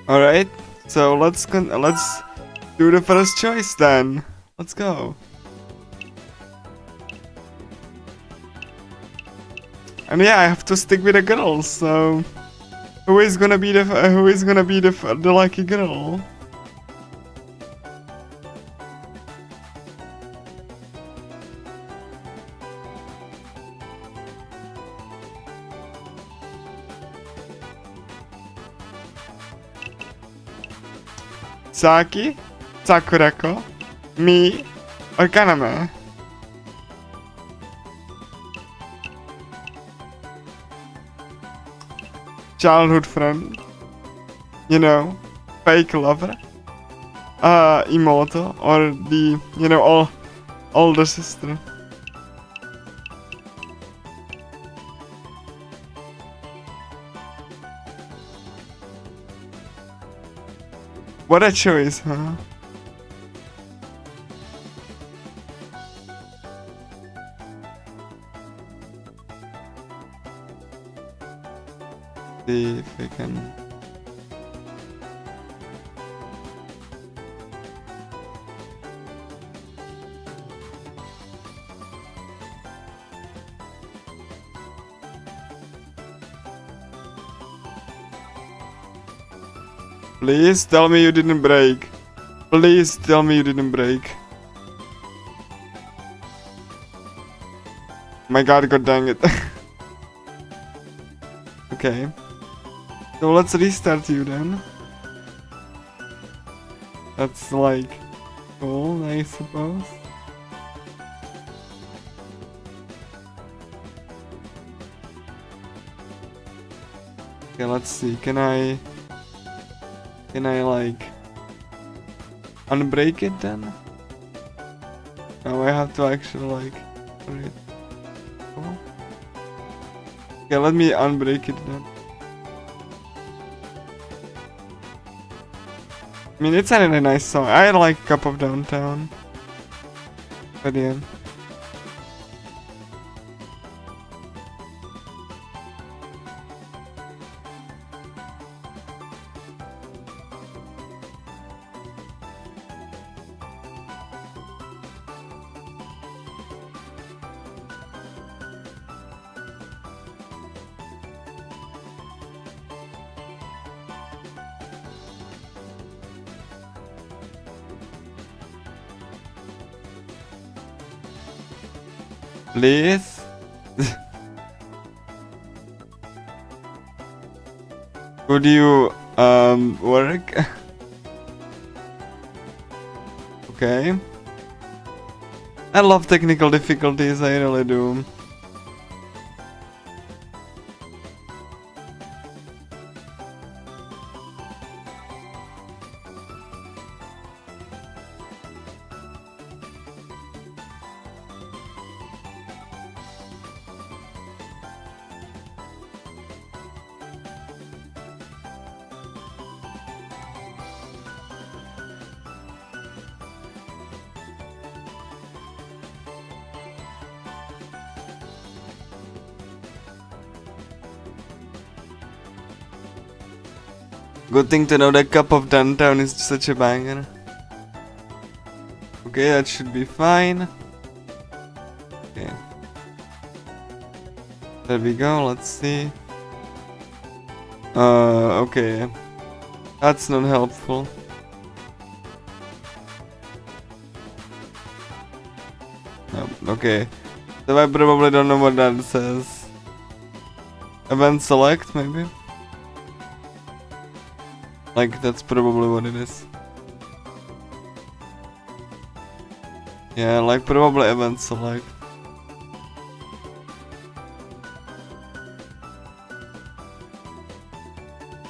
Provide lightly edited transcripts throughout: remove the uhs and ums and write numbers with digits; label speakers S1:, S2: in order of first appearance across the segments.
S1: Alright, so let's do the first choice then. Let's go. And yeah, I have to stick with the girls, so who is gonna be the lucky girl? Saki, Sakurako, me, or Kaname? Childhood friend, you know, fake lover, Imoto, or the, you know, older sister. What a choice, huh? See if we can. Please tell me you didn't break. Please tell me you didn't break. My god dang it. Okay. So let's restart you then. That's like cool, I suppose. Okay, let's see. Can I like unbreak it then? No, I have to actually like read. Oh. Okay, let me unbreak it then. I mean, it's a really nice song. I like Cup of Downtown. But yeah. Please? Could you, work? Okay. I love technical difficulties, I really do. Good thing to know that Cup of Downtown is such a banger. Okay, that should be fine. Okay. There we go, let's see. Okay. That's not helpful. Okay. So I probably don't know what that says. Event select, maybe? Like, that's probably what it is. Yeah, like, probably event select.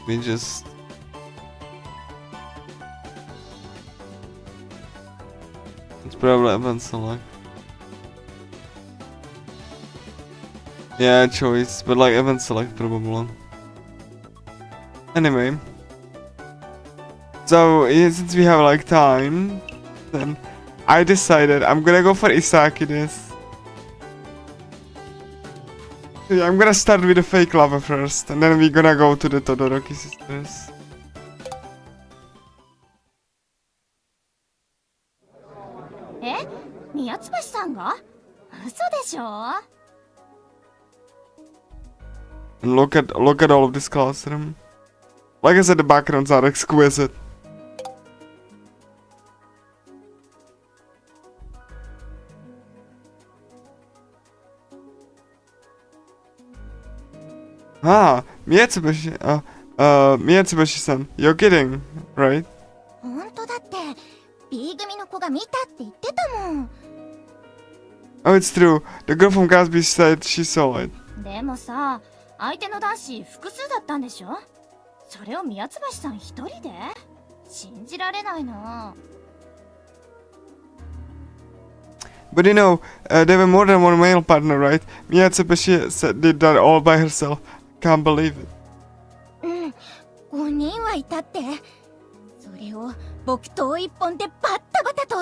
S1: We just... It's probably event select. Yeah, choice, but like, event select probably. Anyway. So, since we have like time, then I decided I'm gonna go for Isaki this. Yeah, I'm gonna start with the fake lover first, and then we're gonna go to the Todoroki sisters.
S2: んが？嘘でしょ？
S1: And look at all of this classroom. Like I said, the backgrounds are exquisite. Ah, Miyatsubashi-san, you're kidding, right?
S2: 本当だって B 組の子が見たって言ってたもん。
S1: Oh, it's true. The girl from Gatsby said she saw it.
S2: でもさ、相手の男子複数だったんでしょ？それを宮津橋さん一人で？信じられないな。
S1: But you know, there were more than one male partner, right? Miyatsubashi did that all by herself. Can't believe it.
S2: うん、5人はいたって。それを木刀一本でバッタバタと。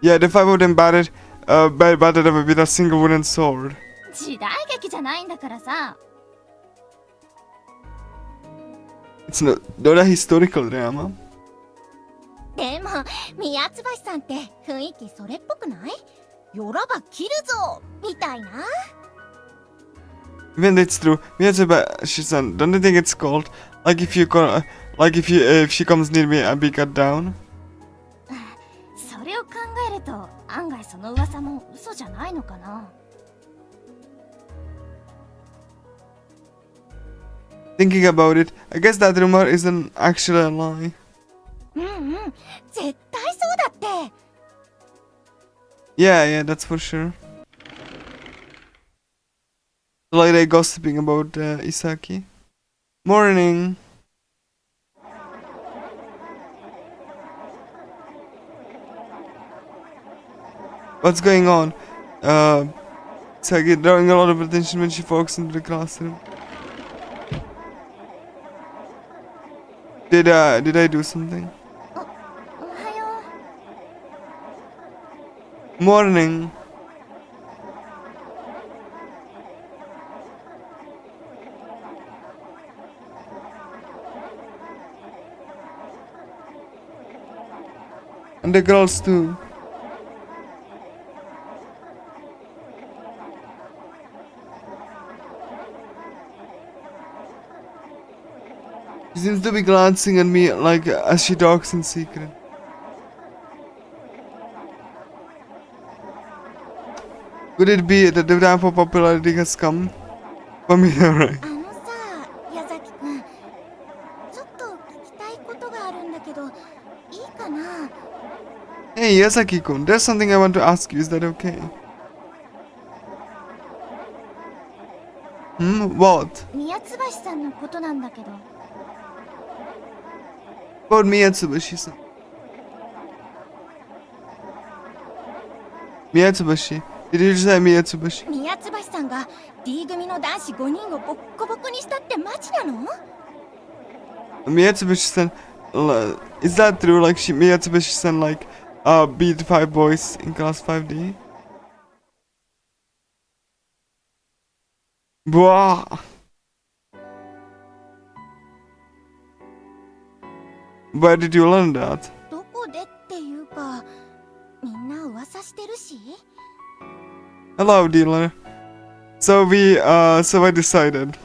S1: Yeah, the five of them batted them with a single wooden sword.
S2: 時代劇じゃないんだからさ。
S1: It's not a historical drama.
S2: でも宮津橋さんって雰囲気それっぽくない？よらば切るぞみたいな。
S1: Even it's true, Miyatsubashi-san, don't you think it's cold? Like if she comes near me, I'll be cut down.
S2: それを考えると案外その噂も嘘じゃないのかな。
S1: Thinking about it, I guess that rumor isn't actually a lie.
S2: うんうん、絶対そうだって。
S1: Yeah, that's for sure. Like they gossiping about Isaki. Morning. What's going on? Isaki drawing a lot of attention when she walks into the classroom. Did I do something?
S2: おはよ
S1: Morning. And the girls too. She seems to be glancing at me like as she talks in secret. Could it be that the time for popularity has come? For me, alright.
S2: あのさ、矢崎くん、ちょっと聞きたいことがあるんだけど、いいかな？
S1: Hey, Yasaki-kun, there's something I want to ask you. Is that okay? What?
S2: 宮津橋さんのことなんだけど。
S1: About Miyatsubashi-san. Miyatsubashi. Did you say Miyatsubashi?
S2: 宮津橋さんが D 組の男子5人をボッコボコにしたってマジなの？
S1: Miyatsubashi-san, is that true? Like Miyatsubashi-san beat 5 boys in class 5D? Wow. Where did you learn that?
S2: どこでっていうか、みんな噂してるし。
S1: Hello, dealer. So I decided.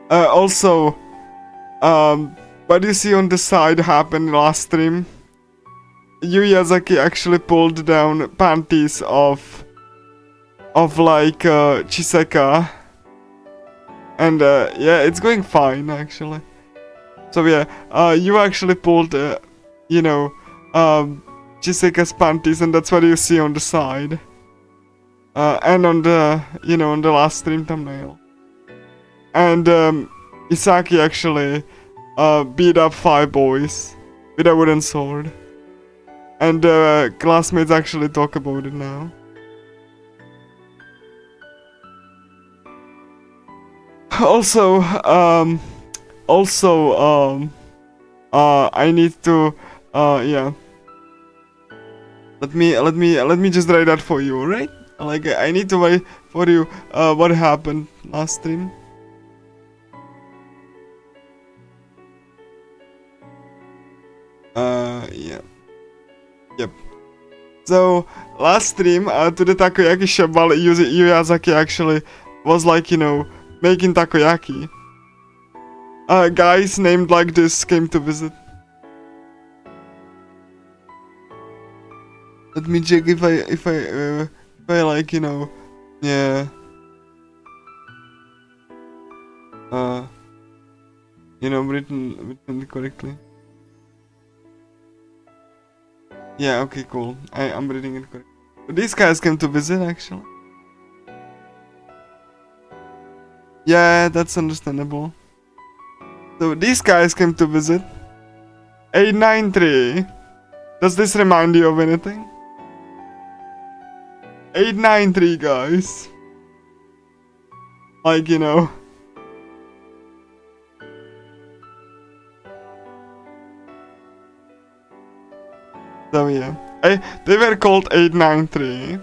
S1: Also, what you see on the side happened last stream. Yu Yazaki actually pulled down panties of Chiseka. And yeah, it's going fine actually. So yeah, you actually pulled, Chiseka's panties, and that's what you see on the side. And on the, on the last stream thumbnail. And Isaki actually beat up 5 boys with a wooden sword. And classmates actually talk about it now. Also, I need to, yeah. Let me just write that for you, alright? Like, I need to write for you, what happened last stream. Yeah. Yep. So last stream to the takoyaki shop while Yuyazaki actually was like, you know, making takoyaki. Guys named like this came to visit. Let me check if I like, you know, yeah. You know, written correctly. Yeah, okay, cool. I'm reading it correctly. But these guys came to visit, actually. Yeah, that's understandable. So these guys came to visit. 893. Does this remind you of anything? 893, guys. Like, you know. So yeah, they were called 893.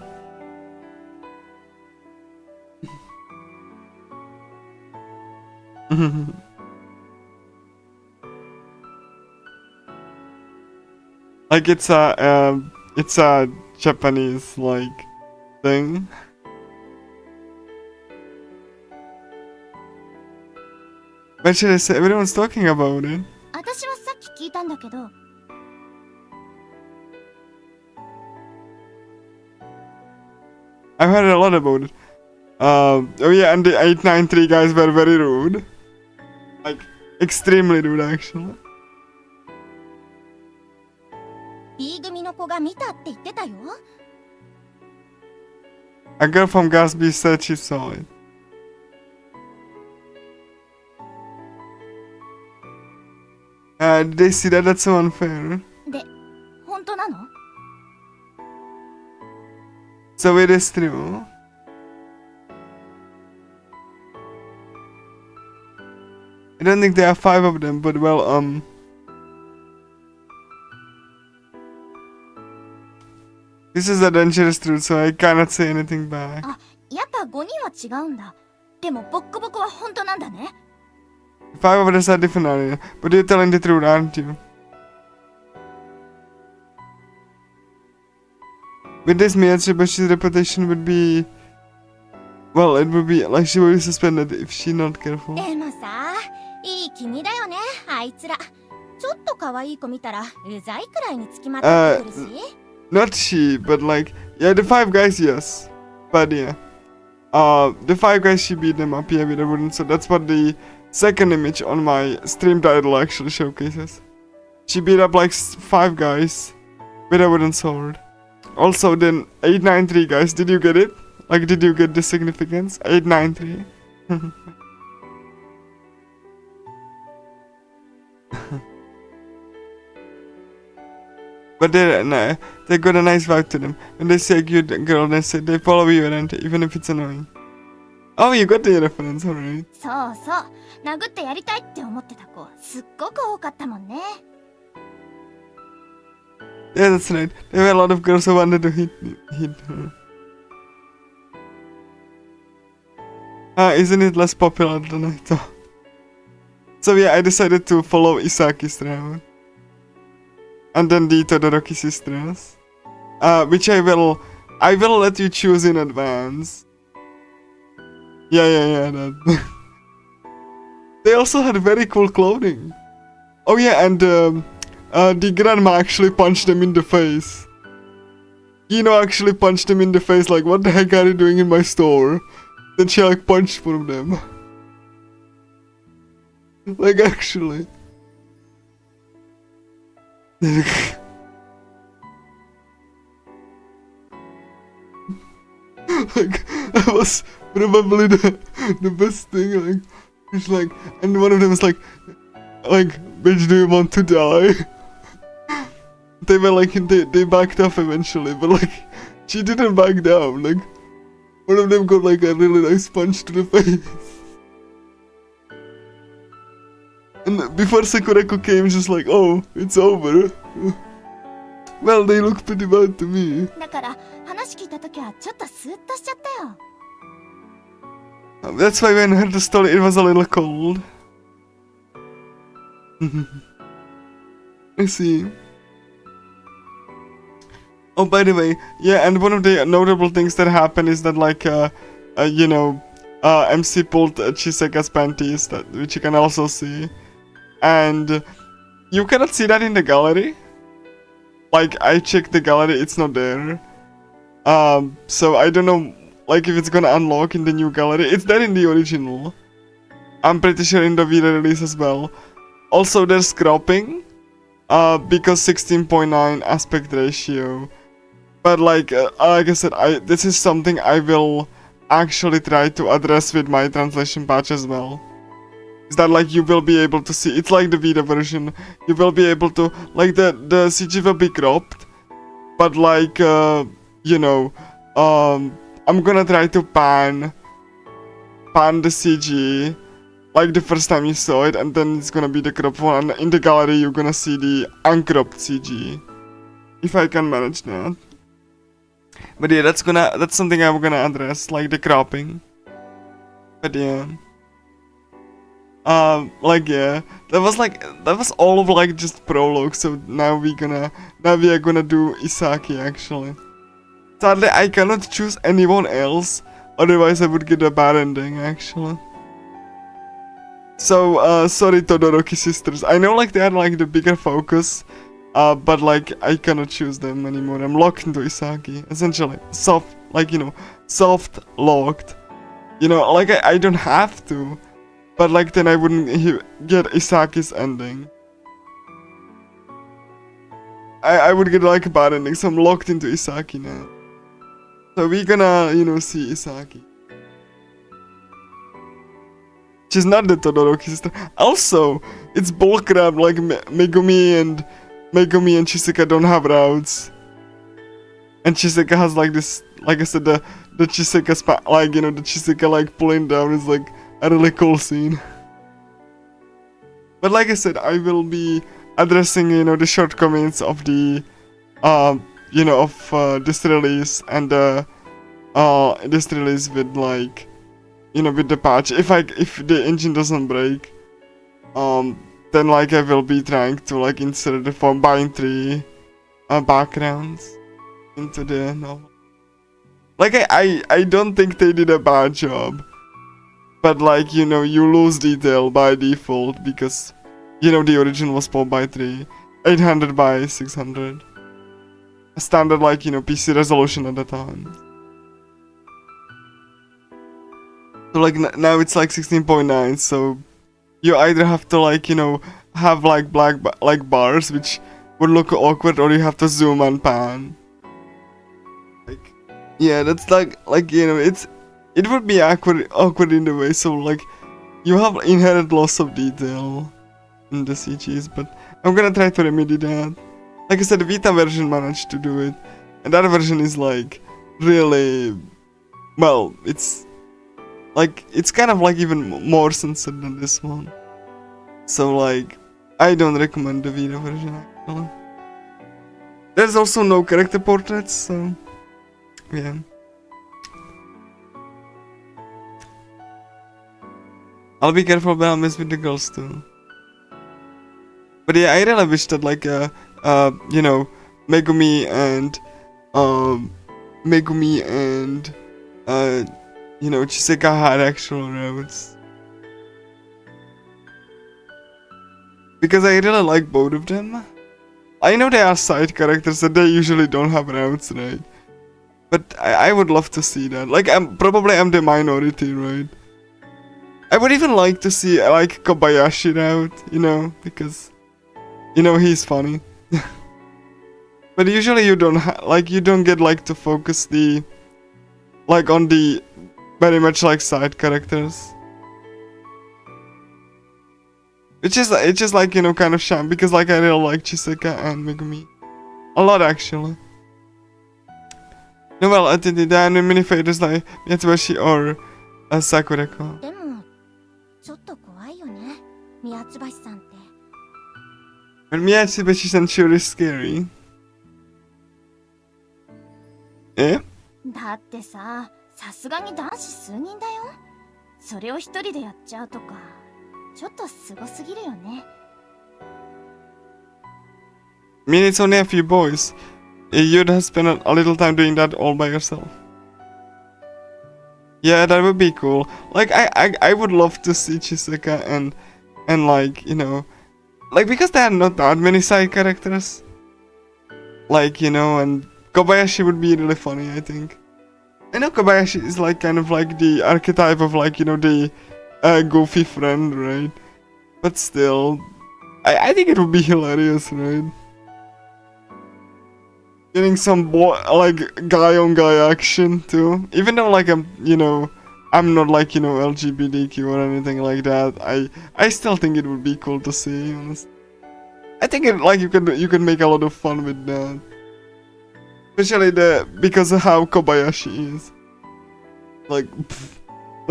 S1: Like it's a Japanese like thing. What should I say? Everyone's talking about it.
S2: 私はさっき聞いたんだけど、
S1: I've heard a lot about it. Oh yeah, and the 893 guys were very rude. Like, extremely rude actually.
S2: B 組の子が見たって言ってたよ。
S1: A girl from Gatsby said she saw it. Did they see that? That's so unfair.
S2: で、本当なの？
S1: So it is true. I don't think there are 5 of them, but well, this is a dangerous truth, so I cannot say anything back.
S2: あ、やっぱ5人は違うんだ。でもボッコボコは本当なんだね。
S1: 5 of us are different, Arya, but you're telling the truth, aren't you? With this, Miyatsubachi's reputation would be... Well, it would be like she would be suspended if she's not careful.
S2: でもさ、いい気味だよね、あいつら。ちょっと可愛い子見たらうざいくらいにつきまとってくるし。
S1: Not she, but like... Yeah, the 5 guys, yes. But yeah. The 5 guys, she beat them up, yeah, with a wooden sword. That's what the second image on my stream title actually showcases. She beat up like 5 guys with a wooden sword. Also, then 893 guys, did you get it? Like, did you get the significance? 893. But they got a nice vibe to them. When they see a cute girl, they say they follow you around, even if it's annoying. Oh, you got the reference, alright.
S2: そうそう、殴ってやりたいって思ってた子、すっごく多かったもんね。
S1: Yeah, that's right. There were a lot of girls who wanted to hit her. Isn't it less popular than I thought? So yeah, I decided to follow Isaki's route. And then the Todoroki sisters. Which I will let you choose in advance. Yeah, that. They also had very cool clothing. Oh yeah, and the grandma actually punched them in the face. Kino actually punched them in the face like, what the heck are you doing in my store? Then she like punched one of them. Like actually. Like, that was probably the best thing, like, it's like, and one of them was like, bitch, do you want to die? They were like, they backed off eventually, but like, she didn't back down, like, one of them got like a really nice punch to the face. And before Sakurako came, just like, oh, it's over. Well, they look pretty bad to me.
S2: だから話聞いたときはちょっとスーッとしちゃったよ。
S1: That's why when I heard the story, it was a little cold. I see. Oh, by the way, yeah, and one of the notable things that happened is that, like, MC pulled Chiseka's panties, which you can also see. And you cannot see that in the gallery. Like, I checked the gallery, it's not there. So I don't know, like, if it's gonna unlock in the new gallery. It's there in the original. I'm pretty sure in the Vita release as well. Also, there's cropping, because 16:9 aspect ratio. But like I said, this is something I will actually try to address with my translation patch as well. Is that like you will be able to see, it's like the Vita version, you will be able to, like the CG will be cropped, but like, you know, I'm gonna try to pan the CG, like the first time you saw it, and then it's gonna be the cropped one, and in the gallery you're gonna see the uncropped CG. If I can manage that. But yeah, that's something I'm gonna address, like the cropping. But yeah. Like yeah, that was all of like just prologue, so now we are gonna do Isaki actually. Sadly I cannot choose anyone else, otherwise I would get a bad ending actually. So sorry Todoroki sisters, I know like they are like the bigger focus, but like I cannot choose them anymore. I'm locked into Isaki, essentially. Soft locked. You know, like I don't have to. But like then I wouldn't get Isaki's ending. I would get like a bad ending, so I'm locked into Isaki now. So we're gonna, you know, see Isaki. She's not the Todoroki sister. Also, it's bullcrap, like Megumi and Chiseka don't have routes. And Chiseka has like this, like I said, the Chiseka like, you know, the Chiseka like pulling down is like a really cool scene. But like I said, I will be addressing, you know, the shortcomings of the, you know, of this release and this release with like, you know, with the patch. If the engine doesn't break, then like I will be trying to like insert the form binary backgrounds into the novel. Like I don't think they did a bad job. But like, you know, you lose detail by default because, you know, the original was 4:3, 800 by 600. A standard like, you know, PC resolution at the time. So like now it's like 16:9, so you either have to like, you know, have like black bars which would look awkward, or you have to zoom and pan. Like, yeah, that's like you know, it would be awkward in the way, so like you have inherent loss of detail in the CGs, but I'm gonna try to remedy that. Like I said, the Vita version managed to do it, and that version is like really, well, it's kind of like even more censored than this one. So like, I don't recommend the Vita version actually. There's also no character portraits, so yeah. I'll be careful when I mess with the girls too. But yeah, I really wish that like you know, Megumi and you know, Chiseka had actual routes. Because I really like both of them. I know they are side characters and they usually don't have routes, right? But I would love to see that. Like I'm the minority, right? I would even like to see like Kobayashi route, you know, because, you know, he's funny. But usually you don't you don't get like to focus the like on the very much like side characters. It's just like, you know, kind of sham, because like I really like Chiseka and Megumi a lot actually. No, well, there are many fighters like Mitsubashi or Sakurako.
S2: ちょっと怖いよね、宮津橋さんって。
S1: But Mitsubashi-san sure is scary. え？
S2: だってさ、さすがに男子数人だよ。それを一人でやっちゃうとか、ちょっとすごすぎるよね。
S1: I mean, it's only a few boys. you'd have spent a little time doing that all by yourself. Yeah, that would be cool. Like I would love to see Chisaka and like, you know, like because there are not that many side characters. Like, you know, and Kobayashi would be really funny, I think. I know Kobayashi is like kind of like the archetype of like, you know, the goofy friend, right? But still, I think it would be hilarious, right? Getting some like guy on guy action too. Even though like I'm not like, you know, LGBTQ or anything like that. I still think it would be cool to see, honestly. I think it, like you could make a lot of fun with that. Especially because of how Kobayashi is. Like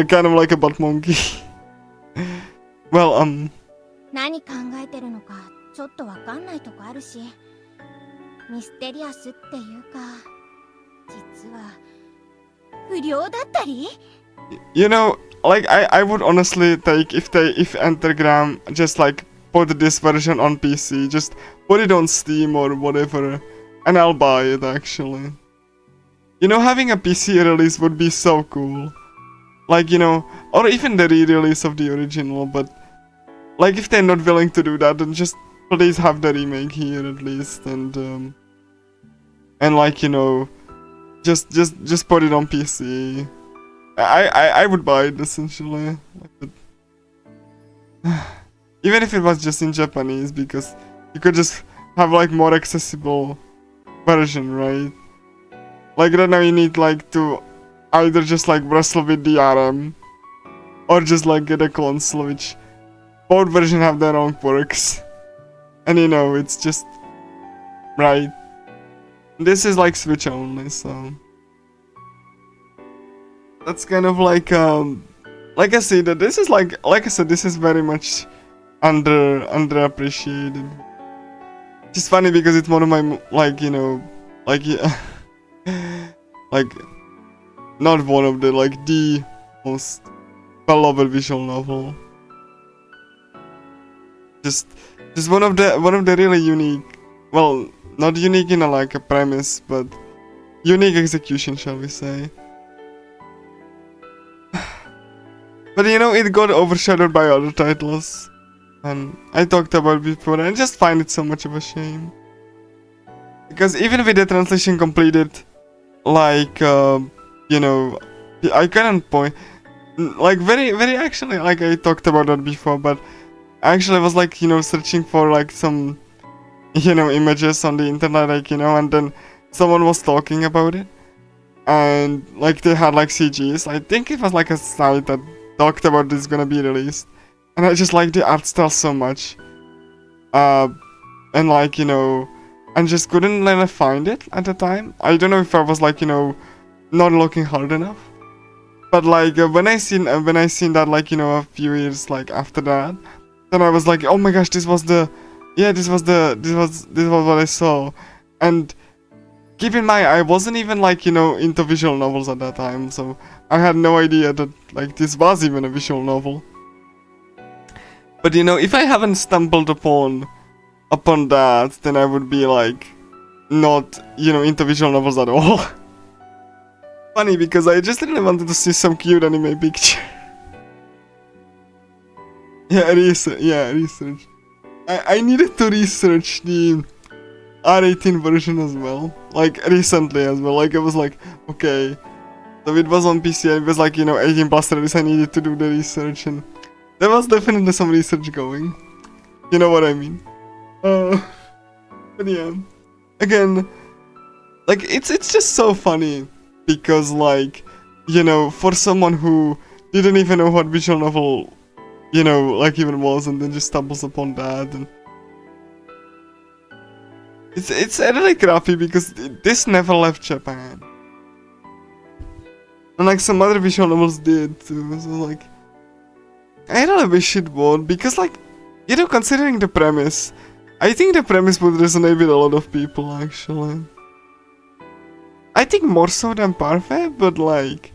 S1: kind of like a butt monkey. Well,
S2: 何考えてるのかちょっとわかんないとこあるし、ミステリアスっていうか、実は不良だったり?
S1: You know, like I would honestly take if ENTERGRAM just like put this version on PC, just put it on Steam or whatever, and I'll buy it actually. You know, having a PC release would be so cool. Like, you know, or even the re-release of the original, but like if they're not willing to do that, then just please have the remake here at least, and like, you know, just put it on PC. I would buy it essentially. Even if it was just in Japanese, because you could just have like more accessible version, right? Like right now you need like to either just like wrestle with the harem or just like get a console, which both versions have their own quirks. And you know, it's just right. This is like Switch only, so that's kind of like I see that this is like I said, this is very much underappreciated. It's funny because it's one of my like, you know, like yeah, like not one of the like the most beloved visual novel. Just one of the really unique, well, not unique in a like a premise, but unique execution, shall we say. But you know, it got overshadowed by other titles, and I talked about it before, and I just find it so much of a shame. Because even with the translation completed, like, you know, I couldn't point, like, very actually, like I talked about that before, but actually I was like, you know, searching for like some, you know, images on the internet, like, you know, and then someone was talking about it, and like they had like CGs. I think it was like a site that talked about this gonna be released, and I just like the art style so much, and like, you know, and just couldn't let me find it at the time. I don't know if I was like, you know, not looking hard enough, but like when I seen that, like, you know, a few years like after that, then I was like, oh my gosh, this was what I saw. And keep in mind, I wasn't even like, you know, into visual novels at that time, so I had no idea that like this was even a visual novel. But you know, if I haven't stumbled upon that, then I would be like not, you know, into visual novels at all. Funny, because I just really wanted to see some cute anime picture. Yeah, research. I needed to research the R18 version as well, like recently as well. Like I was like, okay, so it was on PC and it was like, you know, 18 plus release. I needed to do the research, and there was definitely some research going. You know what I mean? But yeah, again, like it's just so funny because, like, you know, for someone who didn't even know what visual novel, you know, like even was, and then just stumbles upon that, and it's really crappy because this never left Japan, and like some other visual novels did too. So like, I really wish it would, because like, you know, considering the premise, I think the premise would resonate with a lot of people actually. I think more so than Parfait, but like,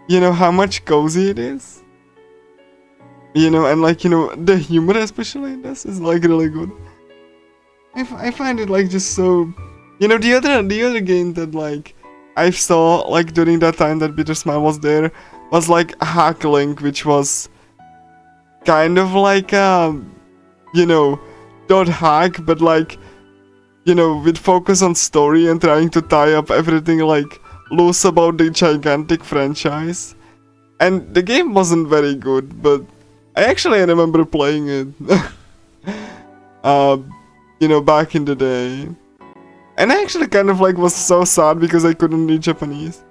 S1: you know, how much cozy it is. You know, and like, you know, the humor especially in this is like really good. I find it like just so You know, the other game that like I saw like during that time that Bitter Smile was there was like Hack Link, which was kind of like you know, not hack, but like, you know, with focus on story and trying to tie up everything like loose about the gigantic franchise. And the game wasn't very good, but I actually remember playing it. uh, you know, back in the day. And I actually kind of like was so sad because I couldn't read Japanese.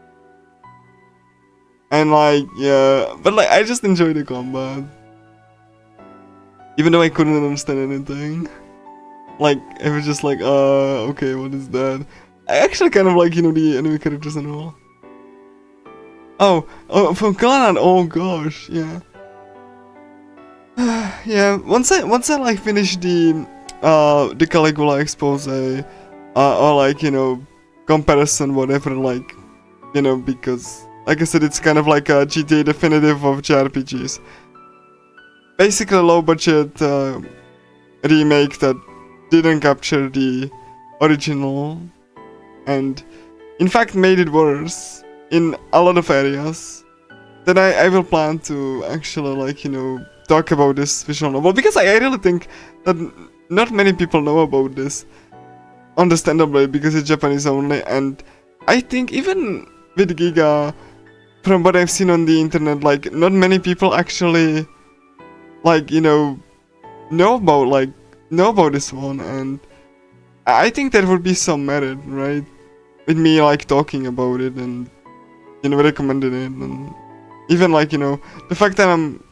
S1: And like, yeah, but like I just enjoyed the combat. Even though I couldn't understand anything. Like, it was just like, okay, what is that? I actually kind of like, you know, the enemy characters and all. Oh, from Clan, oh gosh, yeah. Yeah, once I like finish the Caligula expose, or like, you know, comparison, whatever, like, you know, because, like I said, it's kind of like a GTA definitive of JRPGs. Basically low budget remake that didn't capture the original and in fact made it worse in a lot of areas. Then I will plan to actually like, you know, talk about this visual novel because I really think that not many people know about this, understandably, because it's Japanese only. And I think even with GIGA, from what I've seen on the internet, like not many people actually like, you know about this one, and I think there would be some merit, right, with me like talking about it and, you know, recommending it, and even like, you know, the fact that I'm,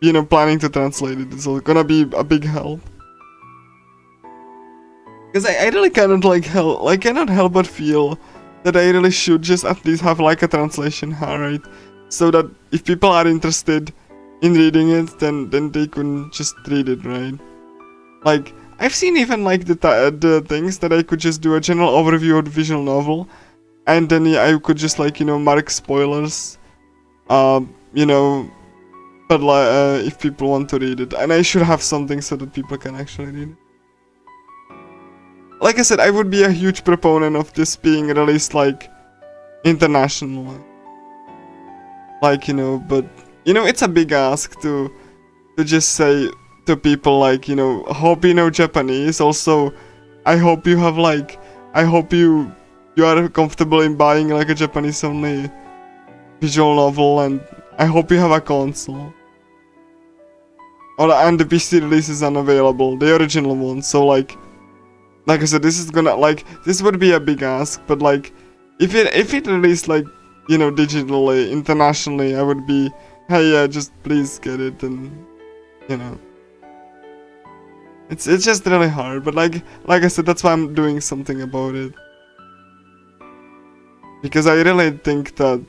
S1: you know, planning to translate it is gonna be a big help. Because I really cannot cannot help but feel that I really should just at least have like a translation, right? So that if people are interested in reading it, then they can just read it, right? Like, I've seen even like the things that I could just do a general overview of the visual novel, and then yeah, I could just like, you know, mark spoilers, you know, but like if people want to read it, and I should have something so that people can actually read it. Like I said, I would be a huge proponent of this being released like internationally. Like, you know, but you know, it's a big ask to just say to people like, you know, hope you know Japanese. Also, I hope you have like, I hope you are comfortable in buying like a Japanese only visual novel, and I hope you have a console. And the PC release is unavailable, the original one. So like I said, this is gonna like, this would be a big ask, but like if it released like, you know, digitally internationally, I would be, hey, yeah, just please get it. And you know, it's just really hard, but like I said, that's why I'm doing something about it, because I really think that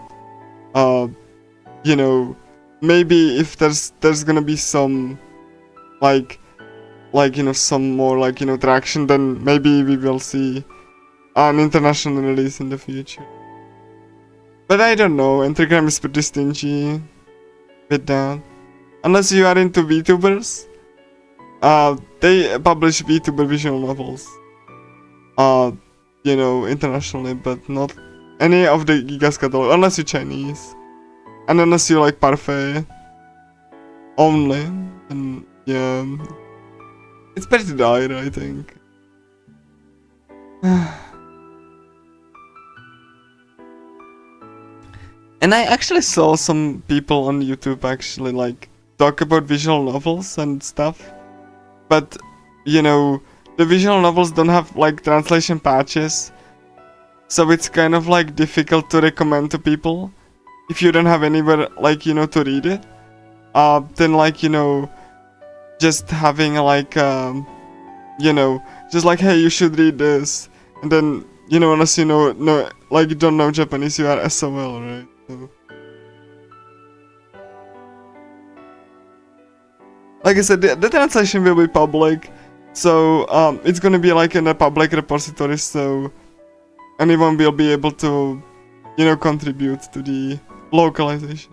S1: you know, maybe if there's gonna be some like you know, some more like, you know, traction, then maybe we will see an international release in the future. But I don't know, ENTERGRAM is pretty stingy with that. Unless you are into VTubers, they publish VTuber visual novels, you know, internationally, but not any of the Giga's catalog, unless you're Chinese, and unless you like Parfait only, and yeah, it's pretty dire, I think. And I actually saw some people on YouTube actually like talk about visual novels and stuff, but you know, the visual novels don't have like translation patches, so it's kind of like difficult to recommend to people if you don't have anywhere like, you know, to read it. Then like, you know, just having like you know, just like, hey, you should read this, and then, you know, unless you know like you don't know Japanese, you are SOL, right? So, like I said, the translation will be public, so it's gonna be like in a public repository, so anyone will be able to, you know, contribute to the localization,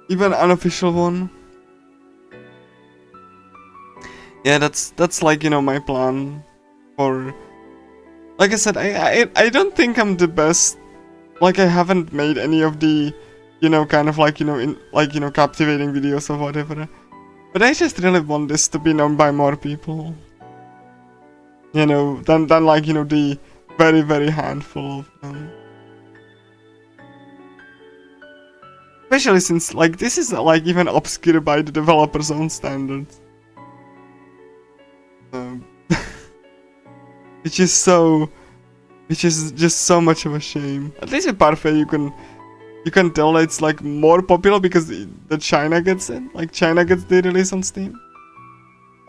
S1: even unofficial one. Yeah, that's like, you know, my plan for like I said, I don't think I'm the best. Like, I haven't made any of the, you know, kind of like, you know, in like, you know, captivating videos or whatever. But I just really want this to be known by more people. You know, than like, you know, the very, very handful of them. Especially since, like, this is, like, even obscured by the developer's own standards. Which is just so much of a shame. At least with Parfait you can tell it's like more popular because the China gets it. Like, China gets the release on Steam.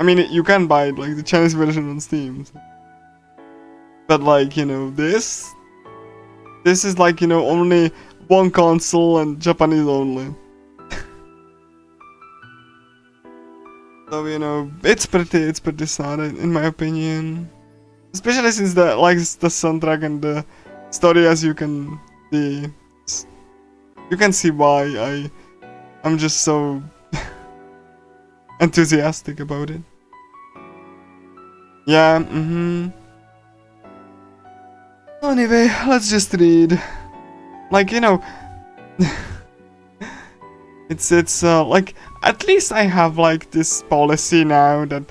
S1: I mean, you can buy it, like the Chinese version on Steam. So. But like, you know, this is like, you know, only one console and Japanese only. So, you know, it's pretty sad in my opinion. Especially since the soundtrack and the story, as you can see, you can see why I'm just so enthusiastic about it. Yeah, Anyway, let's just read. Like, you know, it's like, at least I have like this policy now that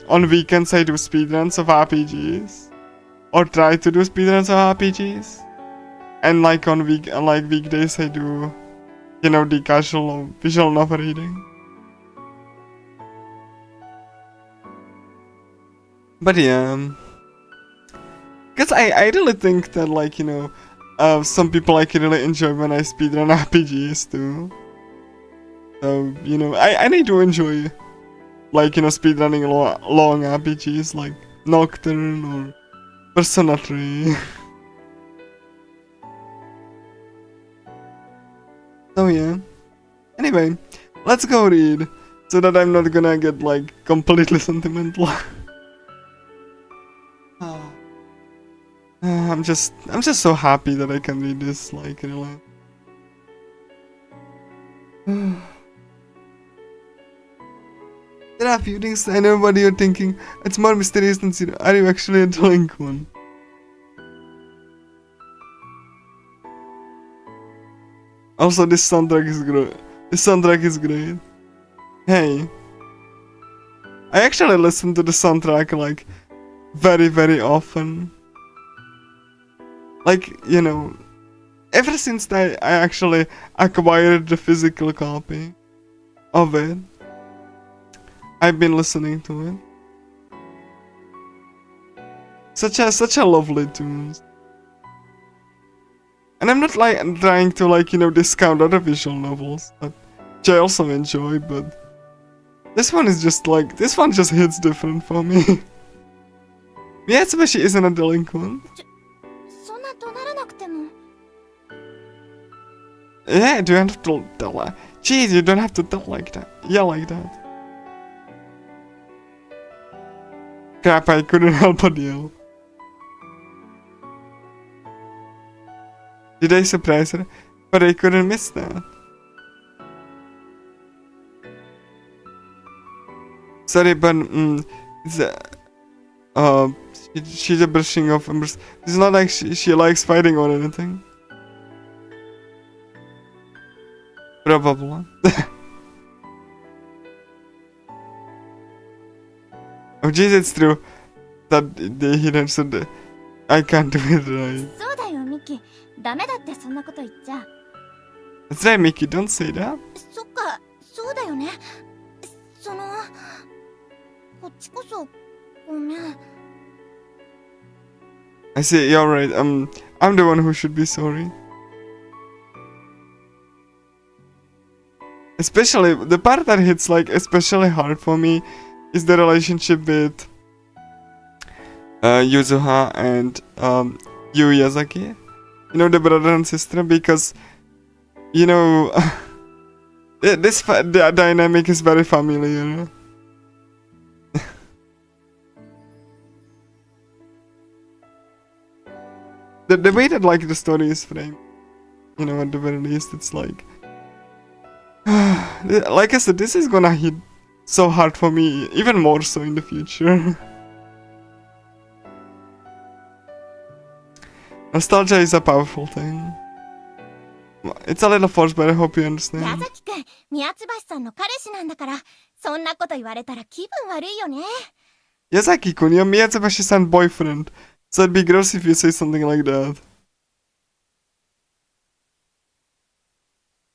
S1: on weekends I do speedruns of RPGs, or try to do speedruns of RPGs, and like on weekdays I do, you know, the casual visual novel reading. But yeah, because I really think that, like, you know, some people like really enjoy when I speedrun RPGs too. So, you know, I need to enjoy, like, you know, speedrunning long RPGs like Nocturne or Persona 3. So yeah. Anyway, let's go read, so that I'm not gonna get like completely sentimental. I'm just so happy that I can read this, like, really. There are a few things I know what you're thinking. It's more mysterious than zero. Are you actually a delinquent? Also, this soundtrack is great. Hey, I actually listen to the soundtrack like very, very often. Like, you know, ever since I actually acquired the physical copy of it, I've been listening to it. Such a lovely tune. And I'm not like trying to, like, you know, discount other visual novels that which I also enjoy, but this one is just like, this one just hits different for me. Mitsubishi isn't a delinquent. Yeah, do you have to tell her? Jeez, you don't have to tell like that. Yeah, like that. Crap, I couldn't help but yell. Did I surprise her? But I couldn't miss that. Sorry, but she's a brushing off embers. It's not like she likes fighting or anything. Probably. Oh jeez, it's true that they hidden, so I can't do it right. That's right, Mickey, don't say that. I see, you're right. I'm the one who should be sorry. Especially, the part that hits like especially hard for me is the relationship with Yuzuha and Yu Yazaki. You know, the brother and sister, because, you know, the dynamic is very familiar. The way that, like, the story is framed, you know, at the very least, it's like, like I said, this is gonna hit so hard for me, even more so in the future. Nostalgia is a powerful thing. It's a little forced, but I hope you
S2: 矢
S1: understand.
S2: 崎くん、宮津橋さんの彼氏なんだから、そんなこと言われたら気分悪いよね。
S1: Yazaki-kun, you're Mitsubishi-san boyfriend, so it'd be gross if you say something like that.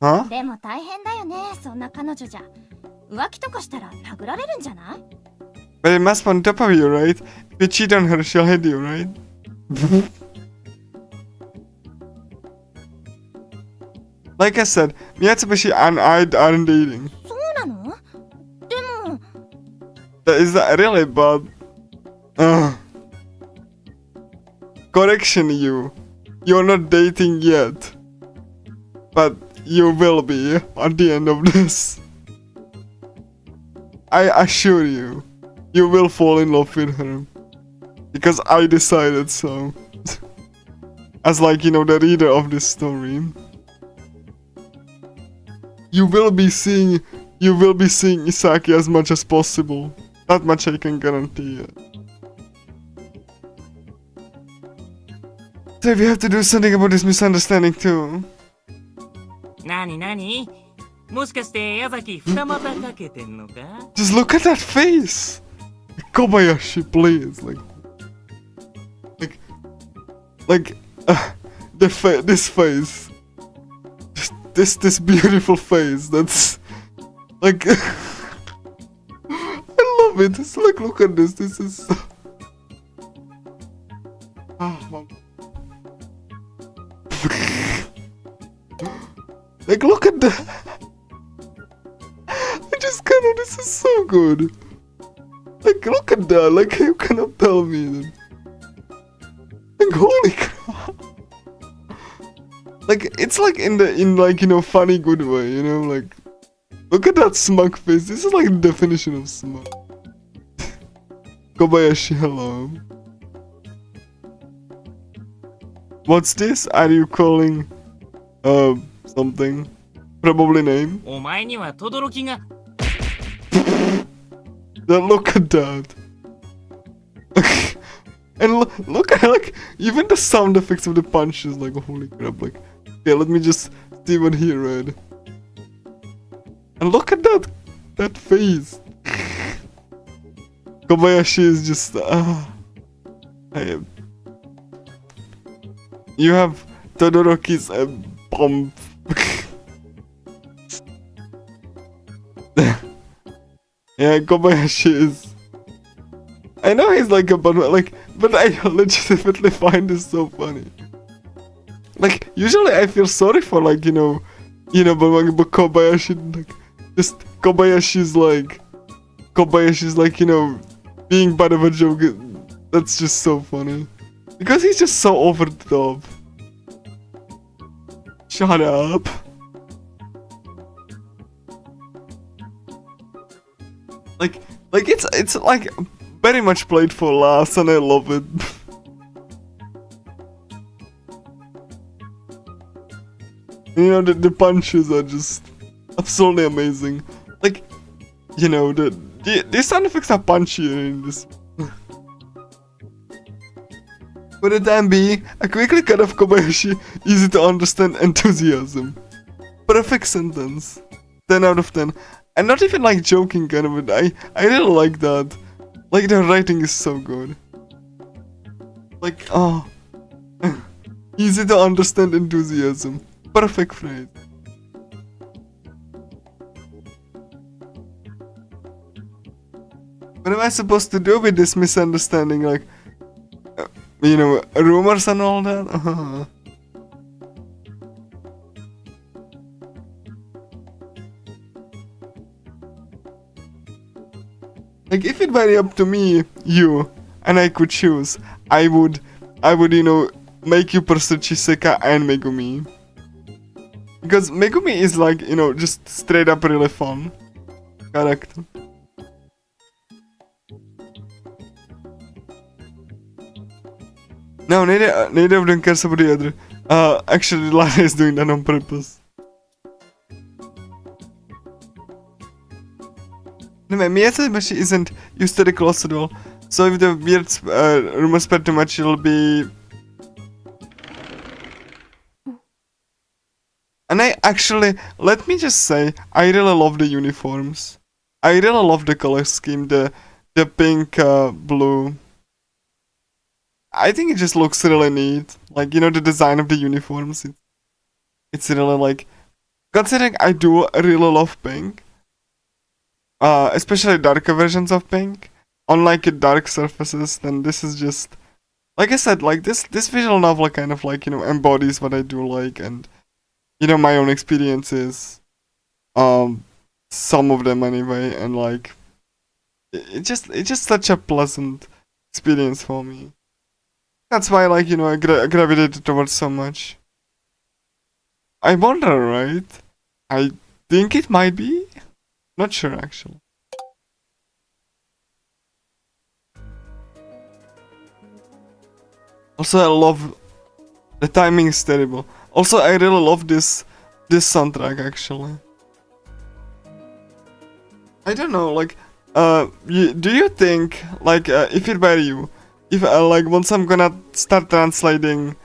S1: Huh?
S2: でも大変だよね、そんな彼女じゃ。浮気とかしたら殴られるんじゃない？
S1: But it must be on top of you, right? If you cheat on her, she'll hit you, right? Like I said, Mitsubishi and I aren't dating.
S2: そうなの？でも、
S1: Is that really bad? Correction, you. You're not dating yet. But you will be at the end of this. I assure you, you will fall in love with her. Because I decided so. As like, you know, the reader of this story. You will be seeing Isaki as much as possible. That much I can guarantee it. So we have to do something about this misunderstanding too.
S3: なになにもしかして矢崎二股かけてんのか
S1: Just look at that face! Kobayashi, please. This face. Just this beautiful face. That's like I love it. It's like, look at this. This is so... Like, look at that. I just cannot. This is so good. Like, look at that. Like, you cannot tell me that. Like, holy crap. Like, it's like in like, you know, funny good way, you know, like, look at that smug face. This is like the definition of smug. Kobayashi, hello. What's this? Are you calling, something? Probably name?
S3: お前には轟が
S1: Then look at that. And look at, like, even the sound effects of the punches, like, holy crap, like, okay, let me just see what he read. And look at that face. Kobayashi is just, you have Todoroki's bomb. Yeah, Kobayashi is. I know he's like a but I legitimately find this so funny. Like, usually I feel sorry for, like, you know, but Kobayashi, like, just Kobayashi's like, you know, being part of a joke. That's just so funny. Because he's just so over the top. Shut up. Like it's like very much played for laughs, and I love it. You know, the punches are just absolutely amazing. Like, you know, the sound effects are punchier in this. For the time being, a quickly cut off Kobayashi, easy to understand enthusiasm. Perfect sentence. 10 out of 10. And not even like joking kind of it. I really like that. Like, the writing is so good. Like, oh. Easy to understand enthusiasm. Perfect phrase. What am I supposed to do with this misunderstanding? Like, you know, rumors and all that? Like, if it were up to me, you, and I could choose, I would, you know, make you pursue Chiseka and Megumi. Because Megumi is like, you know, just straight up really fun character. No, neither of them cares about the other. Actually, Lara is doing that on purpose. Anyway, Mitsubishi isn't used to the close at all, so if the weird rumors spread too much, it'll be actually, let me just say, I really love the uniforms. I really love the color scheme, the pink, blue. I think it just looks really neat. Like, you know, the design of the uniforms. It's really like, considering I do really love pink, especially darker versions of pink, on like dark surfaces, then this is just, like I said, like this visual novel kind of like, you know, embodies what I do like, and you know, my own experiences, some of them anyway, and like it's just such a pleasant experience for me. That's why, like, you know, I gravitated towards so much. I wonder, right? I think it might be. Not sure, actually. Also, I love the timing is terrible. Also, I really love this soundtrack, actually. I don't know, like, do you think, like, if it were you, if like once I'm gonna start translating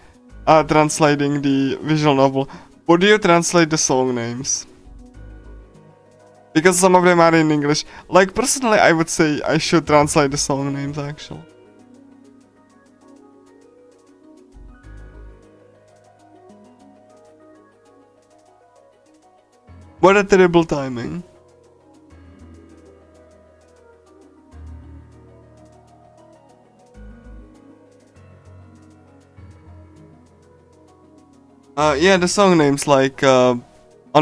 S1: the visual novel, would you translate the song names? Because some of them are in English. Like, personally, I would say I should translate the song names, actually. What a terrible timing. Yeah, the song names, like, on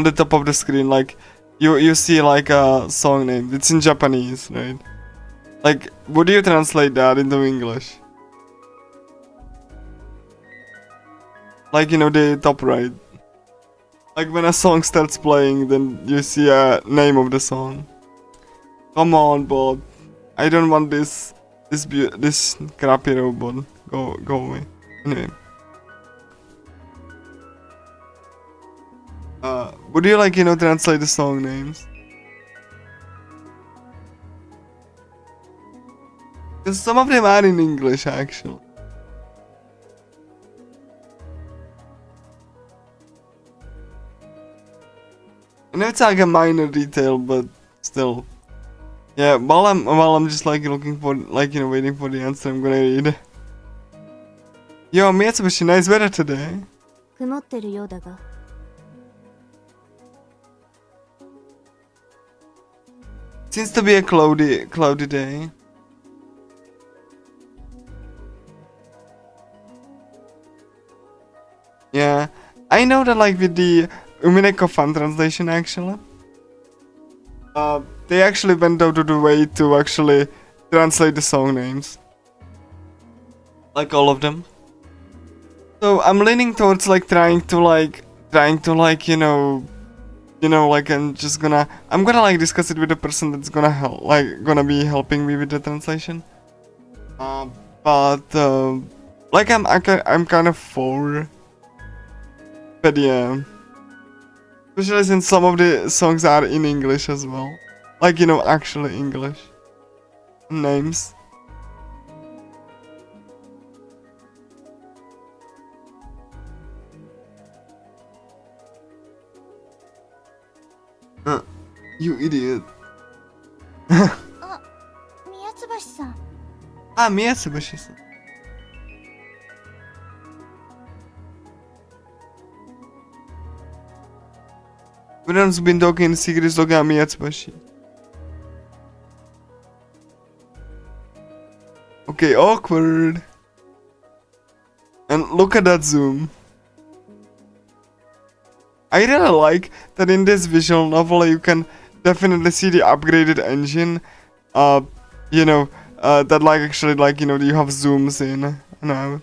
S1: the top of the screen, like, you see, like, a song name. It's in Japanese, right? Like, would you translate that into English? Like, you know, the top right. Like, when a song starts playing, then you see a name of the song. Come on, Bob. I don't want this crappy robot. Go away. Anyway. Would you, like, you know, translate the song names? Because some of them are in English, actually. I know it's like a minor detail, but still. Yeah, while I'm just like looking for, like, you know, waiting for the answer, I'm gonna read. Yo, Mitsubishi, nice weather today.
S2: 曇ってるようだが
S1: Seems to be a cloudy day. Yeah, I know that, like, with the Umineko fan translation, actually, they actually went out of the way to actually translate the song names, like all of them. So I'm leaning towards, like, trying to like, I'm gonna like discuss it with the person that's gonna help, like, gonna be helping me with the translation. But like, I'm kind of for, but yeah, especially since some of the songs are in English as well, like, you know, actually English names. You idiot.
S2: あ、宮津橋さん
S1: Ah, Mitsubishi-san. Everyone's been talking in secret, looking at Mitsubishi. Okay, awkward. And look at that zoom. I really like that in this visual novel you can definitely see the upgraded engine. You know, that, like, actually, like, you know, you have zooms in and out.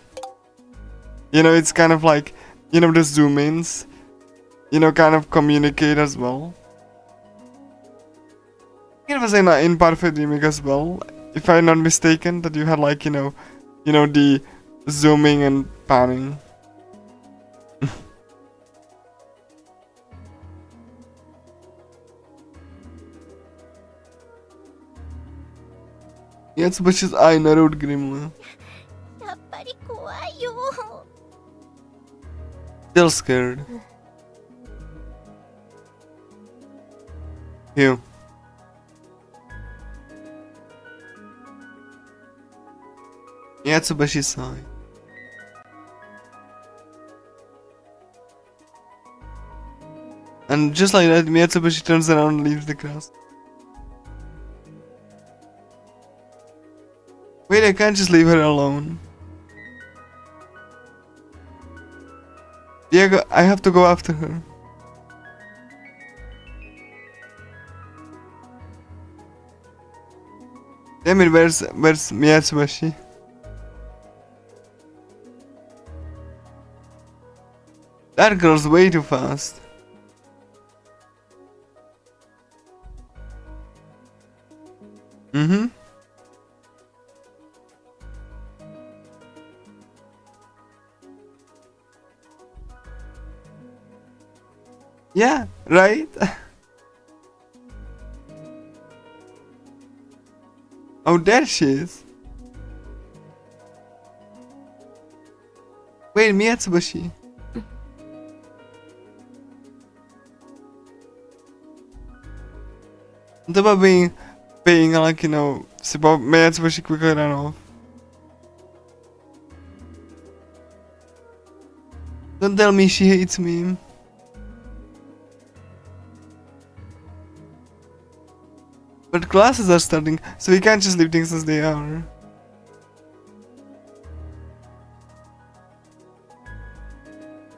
S1: You know, it's kind of like, you know, the zoom ins, you know, kind of communicate as well. It was in Perfect Remake as well, if I'm not mistaken, that you had, like, you know, the zooming and panning. Jetzt bist du einer Rot Grimle.
S2: やっぱり怖いよ
S1: Still scared. Who? Mitsubishi-san. And just like that, Mitsubishi turns around and leaves the class. Wait, I can't just leave her alone. Diego, I have to go after her. Damn it, where's Mitsubishi? That girl's way too fast. Mm-hmm. Yeah, right? Oh, there she is. Wait, Mitsubishi. What about being like, you know, about Mitsubishi quickly ran off? Don't tell me she hates me. But classes are starting, so we can't just leave things as they are.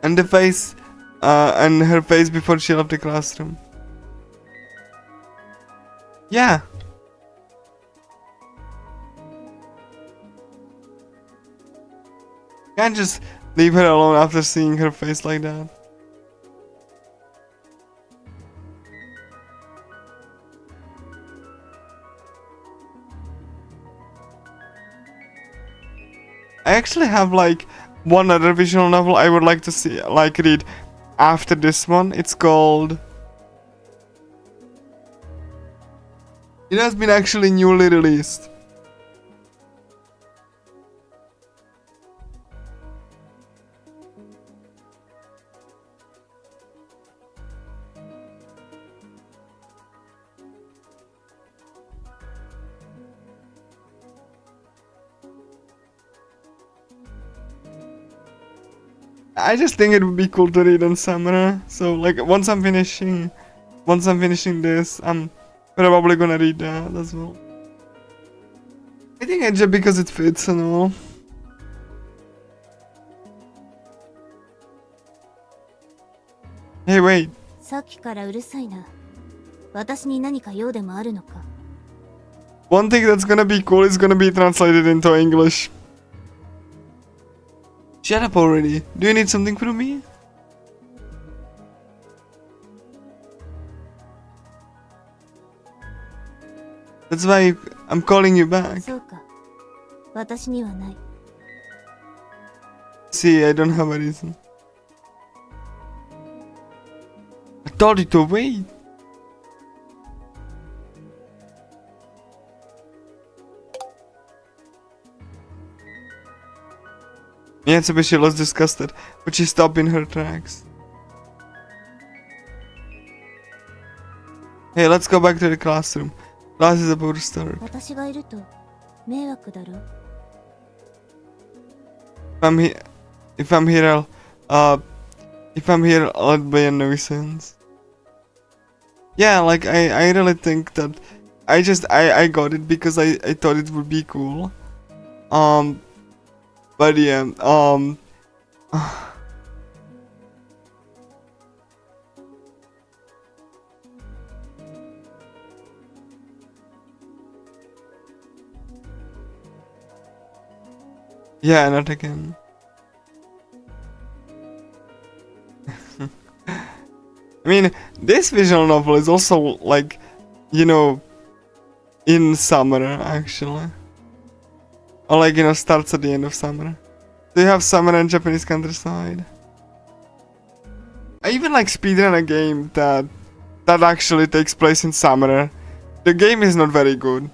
S1: And the face, and her face before she left the classroom. Yeah. Can't just leave her alone after seeing her face like that. I actually have like one other visual novel I would like to see, like read after this one. It's called... It has been actually newly released. I just think it would be cool to read in summer. So like once I'm finishing this, I'm probably gonna read that as well. I think it's just because it fits and all. Hey, wait.
S2: さっきからうるさいな。私に何か用でもあるのか。
S1: One thing that's gonna be cool is gonna be translated into English. Shut up already. Do you need something from me? That's why I'm calling you back.
S2: そうか。私にはない。
S1: See, I don't have a reason. I told you to wait. Mitsubishi was disgusted, but she stopped in her tracks. Hey, let's go back to the classroom. Class is about to start.
S2: 私がいると迷惑だろ。
S1: If I'm here, I'll be a nuisance. Yeah, like I really think that I got it because I thought it would be cool. But yeah, yeah, not again. I mean, this visual novel is also like, you know, in summer actually. Or like, you know, starts at the end of summer. So you have summer and Japanese countryside. I even like speedrun a game that actually takes place in summer. The game is not very good.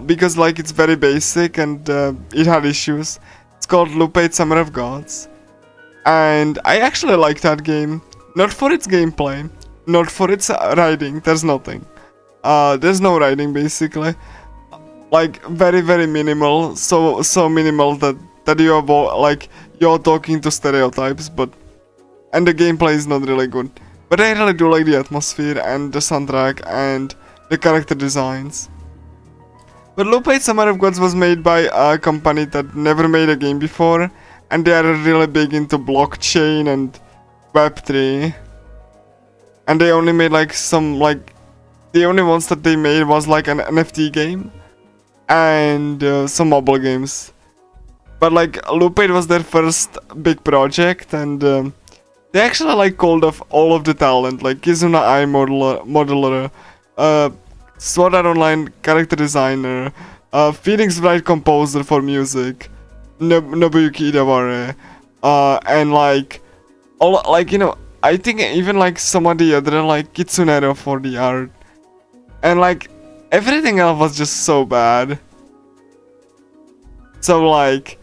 S1: Because like it's very basic and it had issues. It's called Lupe Summer of Gods. And I actually like that game. Not for its gameplay, not for its writing. There's nothing. There's no writing basically. Like very minimal. So minimal that you are like you're talking to stereotypes, and the gameplay is not really good. But I really do like the atmosphere and the soundtrack and the character designs. But Lupe Summer of Gods was made by a company that never made a game before, and they are really big into blockchain and Web3. And they only made like the only ones that they made was like an NFT game and some mobile games. But like Lupe was their first big project, and they actually like called off all of the talent, like Kizuna Ai modeler, Sword Art Online character designer, Phoenix Wright composer for music, Nobuyuki Idaware, and like all like I think even like some of the other like Kitsunero for the art, and like everything else was just so bad. So like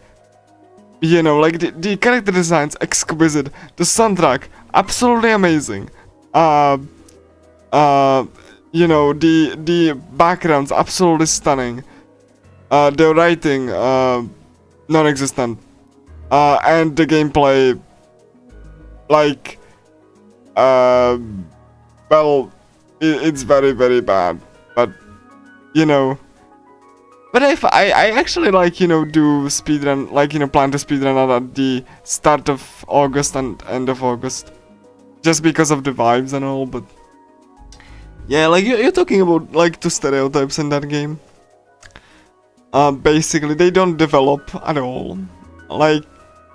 S1: like the character designs exquisite, the soundtrack absolutely amazing. The backgrounds absolutely stunning. The writing non-existent. And the gameplay like it's very bad. But but if I actually like do speedrun, like plan to speedrun at the start of August and end of August, just because of the vibes and all. But yeah, like you're talking about like two stereotypes in that game. Basically they don't develop at all. Like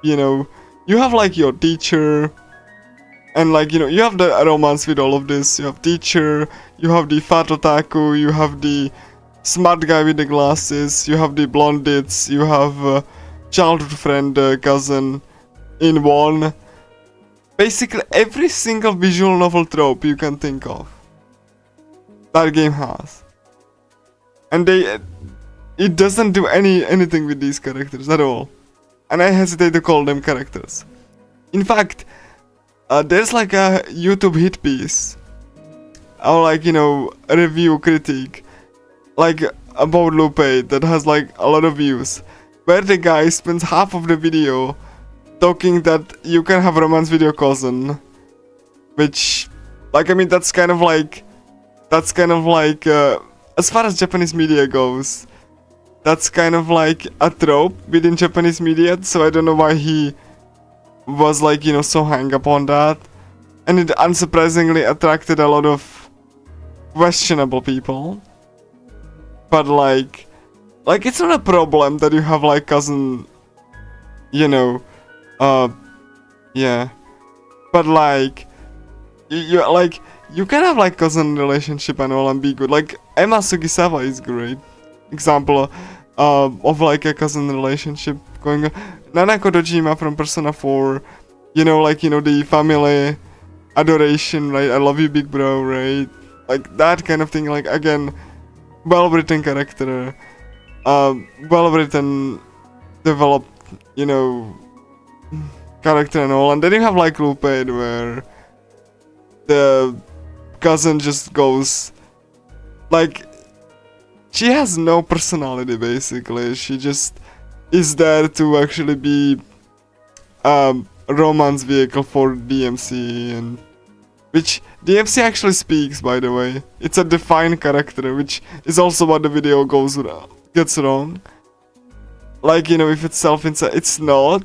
S1: you have like your teacher, and like you have the romance with all of this. You have teacher, you have the fat otaku, you have the smart guy with the glasses, you have the blondites, you have childhood friend, cousin in one. Basically every single visual novel trope you can think of, that game has. And it doesn't do anything with these characters at all. And I hesitate to call them characters. In fact, there's like a YouTube hit piece, or like a review critique, like about Lupe, that has like a lot of views, where the guy spends half of the video talking that you can have romance with your cousin, which like I mean that's kind of like as far as Japanese media goes, that's kind of like a trope within Japanese media. So I don't know why he was like so hung up on that, and it unsurprisingly attracted a lot of questionable people. But like it's not a problem that you have like cousin, yeah. But like you can have like cousin relationship and all and be good. Like Emma Sugisawa is great example of like a cousin relationship going on. Nanako Dojima from Persona 4, the family adoration, right? I love you, big bro, right? Like that kind of thing. Like again, well-written character, well-written, developed, character and all. And then you have like Lupe, where the cousin just goes, like, she has no personality basically. She just is there to actually be romance vehicle for DMC, and which DMC actually speaks, by the way. It's a defined character, which is also what the video gets wrong. Like, if it's self-insert, it's not,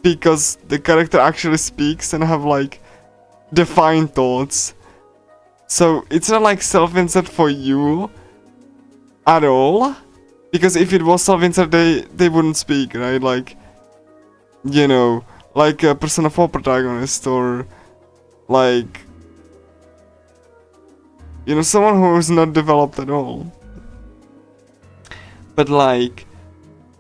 S1: because the character actually speaks and have like defined thoughts. So it's not like self-insert for you at all, because if it was self-insert, they wouldn't speak, right? Like, like a Persona 4 protagonist, or like someone who is not developed at all. But like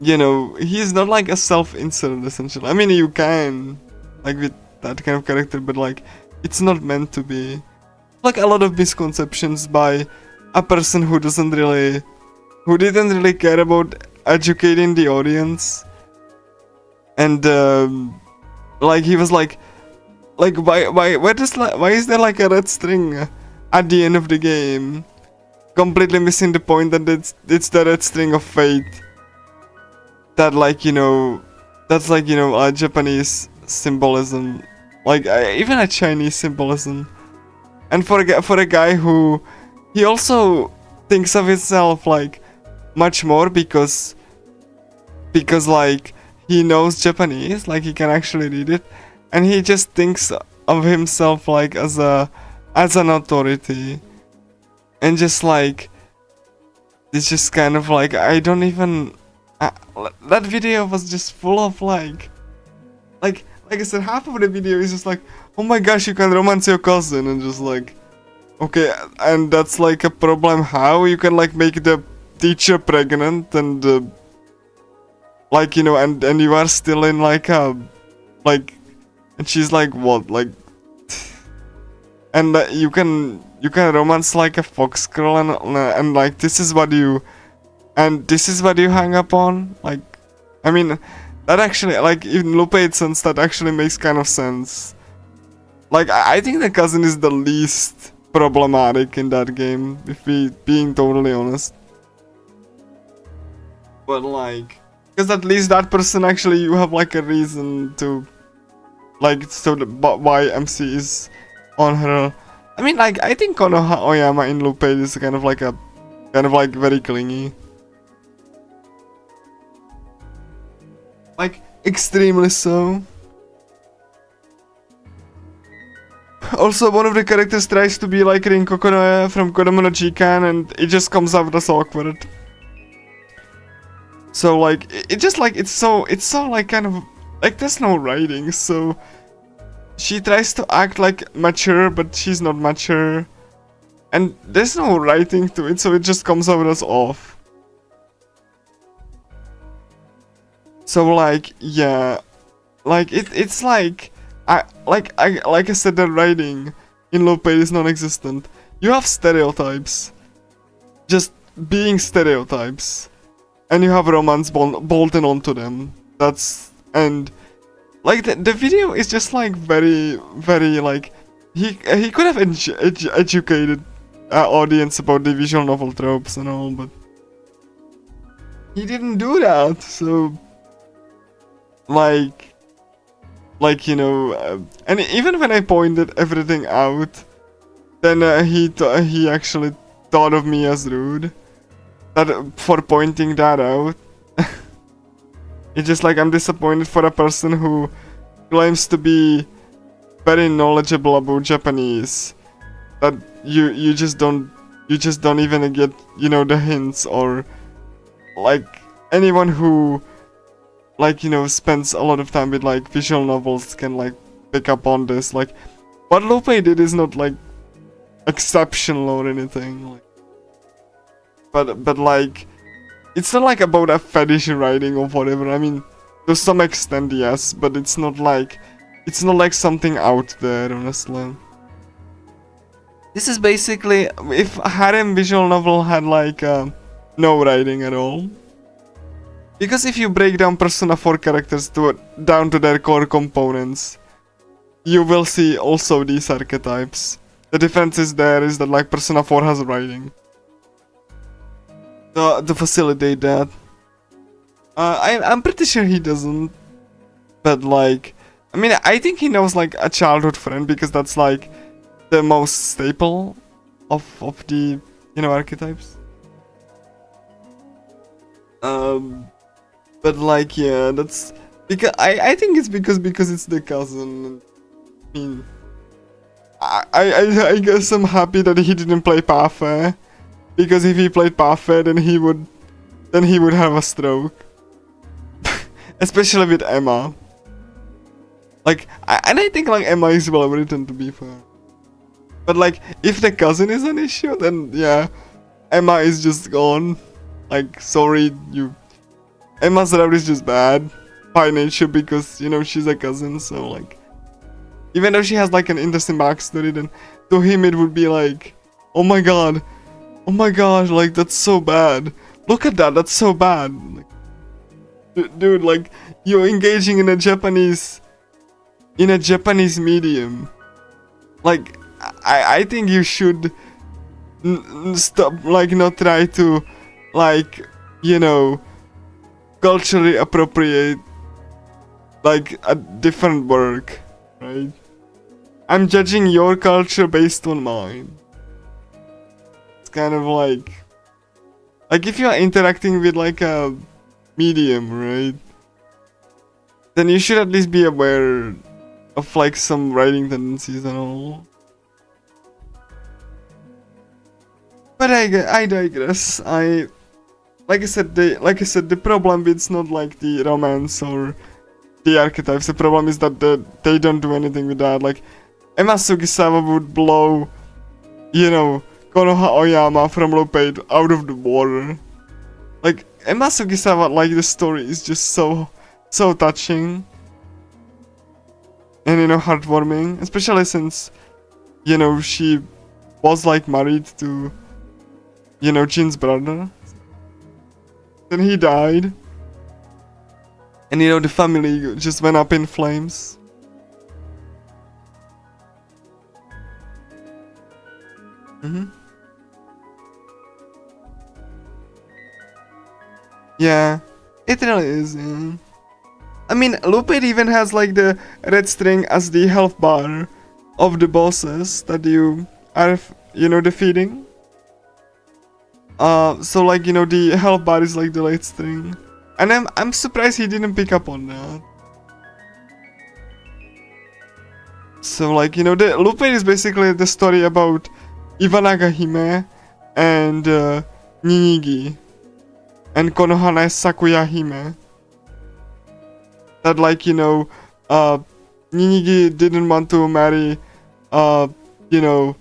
S1: he's not like a self-insert essentially. I mean, you can like with that kind of character, but like it's not meant to be. Like a lot of misconceptions by a person who didn't really care about educating the audience. And like he was like, Like, why is there like a red string at the end of the game? Completely missing the point that it's the red string of fate. That, like, you know, that's like, you know, a Japanese symbolism, like even a Chinese symbolism. And for a guy who, he also thinks of himself like much more because like he knows Japanese, like he can actually read it, and he just thinks of himself like as an authority, and just like it's just kind of like, I don't even that video was just full of like I said, half of the video is just like, oh my gosh, you can romance your cousin, and just like, okay, and that's like a problem. How you can like make the teacher pregnant, and like, you know, and you are still in like a like, and she's like, what, like, and you can romance like a fox girl, and like this is what you hang up on. Like, I mean, that actually, like, in Lupe's sense, that actually makes kind of sense. Like, I think the cousin is the least problematic in that game, if we being totally honest. But like, because at least that person actually, you have like a reason to, like, so why MC is on her. I mean, like, I think Konoha Oyama in Lupe is kind of like very clingy. Like, extremely so. Also, one of the characters tries to be like Rin Kokonoe from Kodomo no Jikan, and it just comes out as awkward. So like, it just like, it's so like kind of like, there's no writing, so she tries to act like mature, but she's not mature, and there's no writing to it, so it just comes out as off. So like, yeah, like it's like, like I said, the writing in Lupe is non-existent. You have stereotypes, just being stereotypes, and you have romance bolted onto them. That's, and like the video is just like very like, he could have educated audience about the visual novel tropes and all, but he didn't do that. So like, you know, and even when I pointed everything out, then he actually thought of me as rude, that for pointing that out. It's just like, I'm disappointed for a person who claims to be very knowledgeable about Japanese, that you just don't even get, you know, the hints, or like anyone who, like, you know, spends a lot of time with like visual novels can like pick up on this. Like, what Lupe did is not like exceptional or anything, like, but like, it's not like about a fetish writing or whatever. I mean, to some extent, yes, but it's not like something out there, honestly. This is basically if a harem visual novel had like no writing at all. Because if you break down Persona 4 characters down to their core components, you will see also these archetypes. The difference is there is that like Persona 4 has writing to facilitate that. I'm pretty sure he doesn't, but like, I mean, I think he knows like a childhood friend, because that's like the most staple of the, you know, archetypes. But like, yeah, that's because I think it's because it's the cousin. I mean, I guess I'm happy that he didn't play Parfait, because if he played Parfait, then he would have a stroke. Especially with Emma. Like, and I think like Emma is well written, to be fair. But like, if the cousin is an issue, then yeah, Emma is just gone. Like, sorry, Emma's route is just bad by nature, because, you know, she's a cousin, so like, even though she has like an interesting backstory, then to him it would be like, oh my god, like, that's so bad. Look at that, that's so bad. Like, dude, like, you're engaging in a Japanese in a Japanese medium. Like, I think you should stop, like, not try to, like, you know, culturally appropriate, like, a different work, right? I'm judging your culture based on mine. It's kind of like if you're interacting with, like, a medium, right? Then you should at least be aware of, like, some writing tendencies and all. But I digress. Like I said, the problem it's not like the romance or the archetypes. The problem is that they don't do anything with that. Like, Emma Sugisawa would blow, you know, Konoha Oyama from Lupate out of the water. Like, Emma Sugisawa, like, the story is just so touching. And, you know, heartwarming. Especially since, you know, she was, like, married to, you know, Jin's brother. Then he died. And, you know, the family just went up in flames. Yeah, it really is, yeah. I mean, Lupate even has, like, the red string as the health bar of the bosses that you are, you know, defeating. So, like, you know, the health bar is like the red string. And I'm surprised he didn't pick up on that. So, like, you know, the Lupate is basically the story about Iwanaga Hime and Ninigi and Konohana Sakuya Hime. That, like, you know, Ninigi didn't want to marry, you know,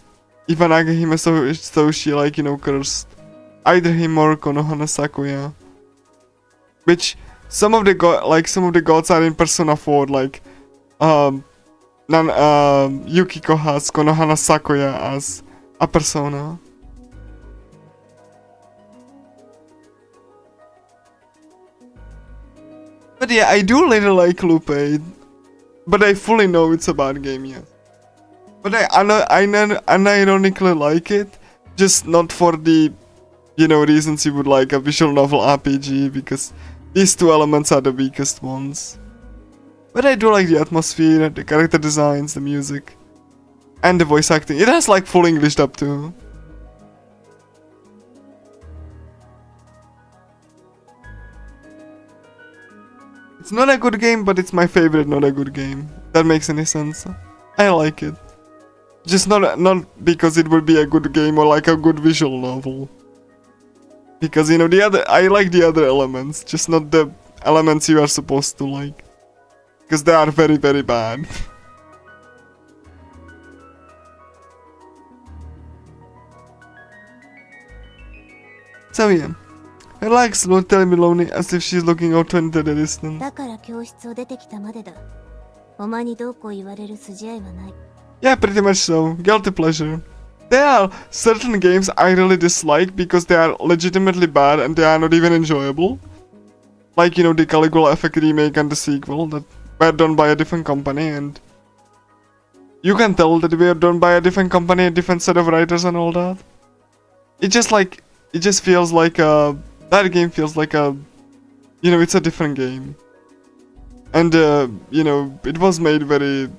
S1: Iwanaga Hime, so she, like, you know, cursed either him or Konohana Sakuya. Which some of the gods are in Persona 4, like Yukiko has Konohana Sakuya as a persona. But yeah, I do little like Lupate, but I fully know it's a bad game, yes. But I unironically like it, just not for the, you know, reasons you would like a visual novel RPG, because these two elements are the weakest ones. But I do like the atmosphere, the character designs, the music, and the voice acting. It has, like, full English dub too. It's not a good game, but it's my favorite not a good game. That makes any sense. I like it. Just not because it would be a good game or like a good visual novel. Because, you know, I like the other elements, just not the elements you are supposed to like. Because they are very, very bad. So yeah. Relax, don't tell me lonely, as if she's looking out into the distance.
S2: だから教室を出てきたまでだ。お前にどうこう言われる筋合いはない。
S1: Yeah, pretty much so. Guilty pleasure. There are certain games I really dislike because they are legitimately bad and they are not even enjoyable. Like, you know, the Caligula Effect remake and the sequel that were done by a different company, and you can tell that they were done by a different company, a different set of writers and all that. It just feels like that game feels like a, you know, it's a different game. And, you know, it was made very,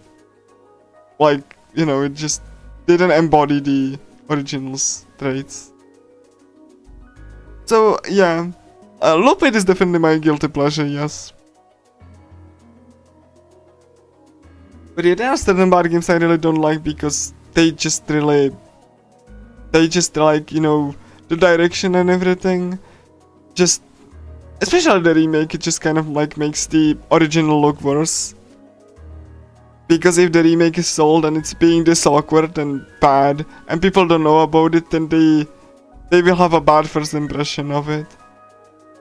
S1: like, you know, it just didn't embody the original's traits. So, yeah, Lupate is definitely my guilty pleasure, yes. But yeah, there are certain bad games I really don't like because they just like, you know, the direction and everything. Just, especially the remake, it just kind of like makes the original look worse. Because if the remake is sold and it's being this awkward and bad, and people don't know about it, then they will have a bad first impression of it.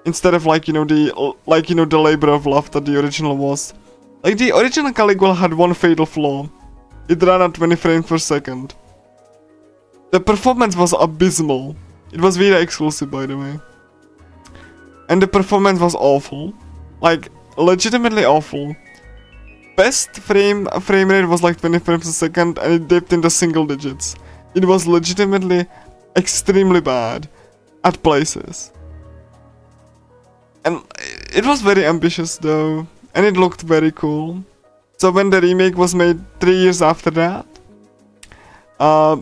S1: Instead of, like, you know, the labor of love that the original was. Like, the original Caligula had one fatal flaw. It ran at 20 frames per second. The performance was abysmal. It was Vita exclusive, by the way. And the performance was awful. Like, legitimately awful. best frame rate was like 20 frames a second, and it dipped into single digits. It was legitimately extremely bad at places. And it was very ambitious though, and it looked very cool. So when the remake was made 3 years after that,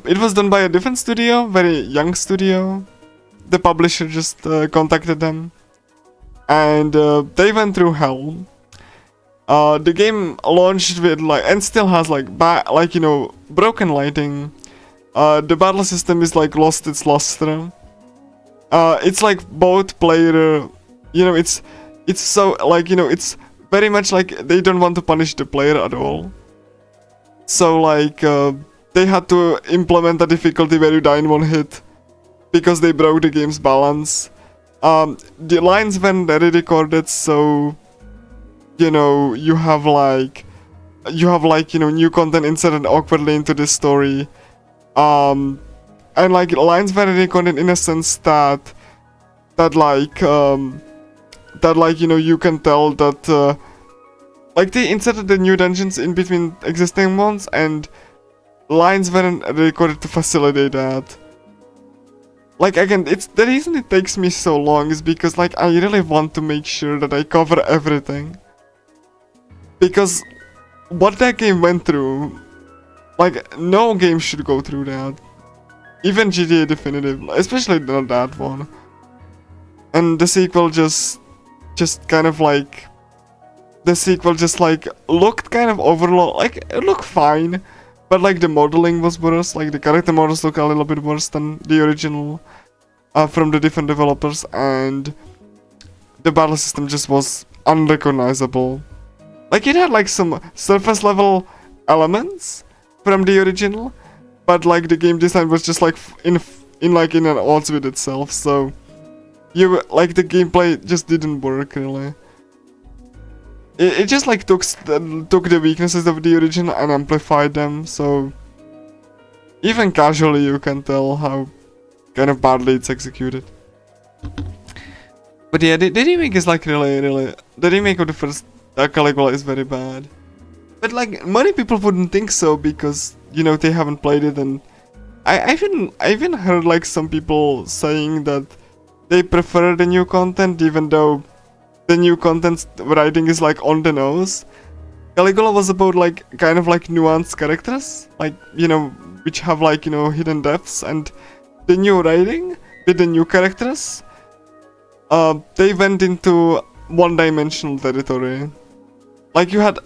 S1: it was done by a different studio, very young studio. The publisher just contacted them, and they went through hell. The game launched with like, and still has like broken lighting. The battle system is like lost its luster. It's like both player, it's so like, it's very much like they don't want to punish the player at all. So like they had to implement a difficulty where you die in one hit because they broke the game's balance. The lines weren't re-recorded, so you have new content inserted awkwardly into this story. And like lines were recorded in a sense that you can tell that like they inserted the new dungeons in between existing ones, and lines weren't recorded to facilitate that. Like again, the reason it takes me so long is because like I really want to make sure that I cover everything. Because what that game went through, like no game should go through that. Even GTA Definitive, especially not that one. And the sequel just kind of like, looked kind of overload, like it looked fine, but like the modeling was worse, like the character models look a little bit worse than the original from the different developers, and the battle system just was unrecognizable. Like it had like some surface level elements from the original, but like the game design was just like in an odds with itself, so the gameplay just didn't work really. It just like took the weaknesses of the original and amplified them, so even casually you can tell how kind of badly it's executed. But yeah, the remake is like really, the remake of the first Caligula is very bad. But like many people wouldn't think so because they haven't played it, and I even heard like some people saying that they prefer the new content even though the new content's writing is like on the nose. Caligula was about like kind of like nuanced characters, like which have like hidden depths, and the new writing with the new characters, they went into one-dimensional territory. Like you had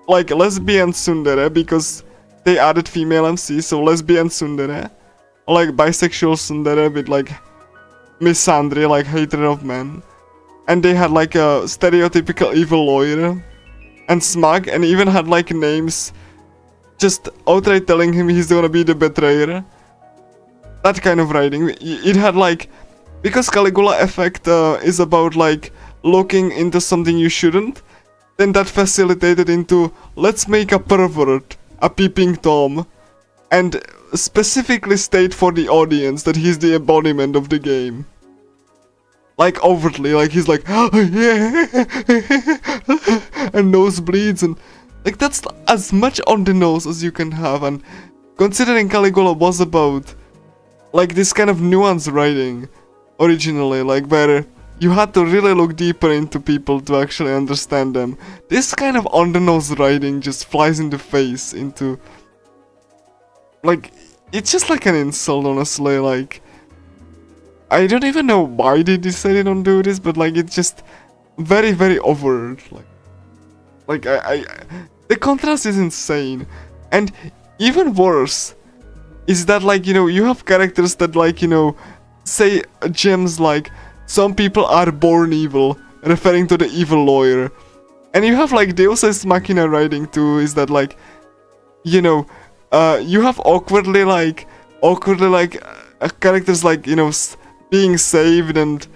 S1: like lesbian tsundere because they added female MC, so lesbian tsundere, or like bisexual tsundere with like misandry, like hatred of men. And they had like a stereotypical evil lawyer and smug, and even had like names just outright telling him he's gonna be the betrayer. That kind of writing. It had like, because Caligula effect is about like looking into something you shouldn't, then that facilitated into let's make a pervert a peeping Tom and specifically state for the audience that he's the embodiment of the game. Like overtly, like he's like, oh, yeah, and nosebleeds, and like that's as much on the nose as you can have. And considering Caligula was about like this kind of nuanced writing originally, like where you had to really look deeper into people to actually understand them, this kind of on the nose writing just flies in the face into like, it's just like an insult, honestly. Like I don't even know why they decided on do this, but like it's just very, very overt. Like I the contrast is insane. And even worse is that like you have characters that like say gems like some people are born evil, referring to the evil lawyer. And you have like Deus Ex Machina writing too, is that like you have awkwardly like characters like being saved, and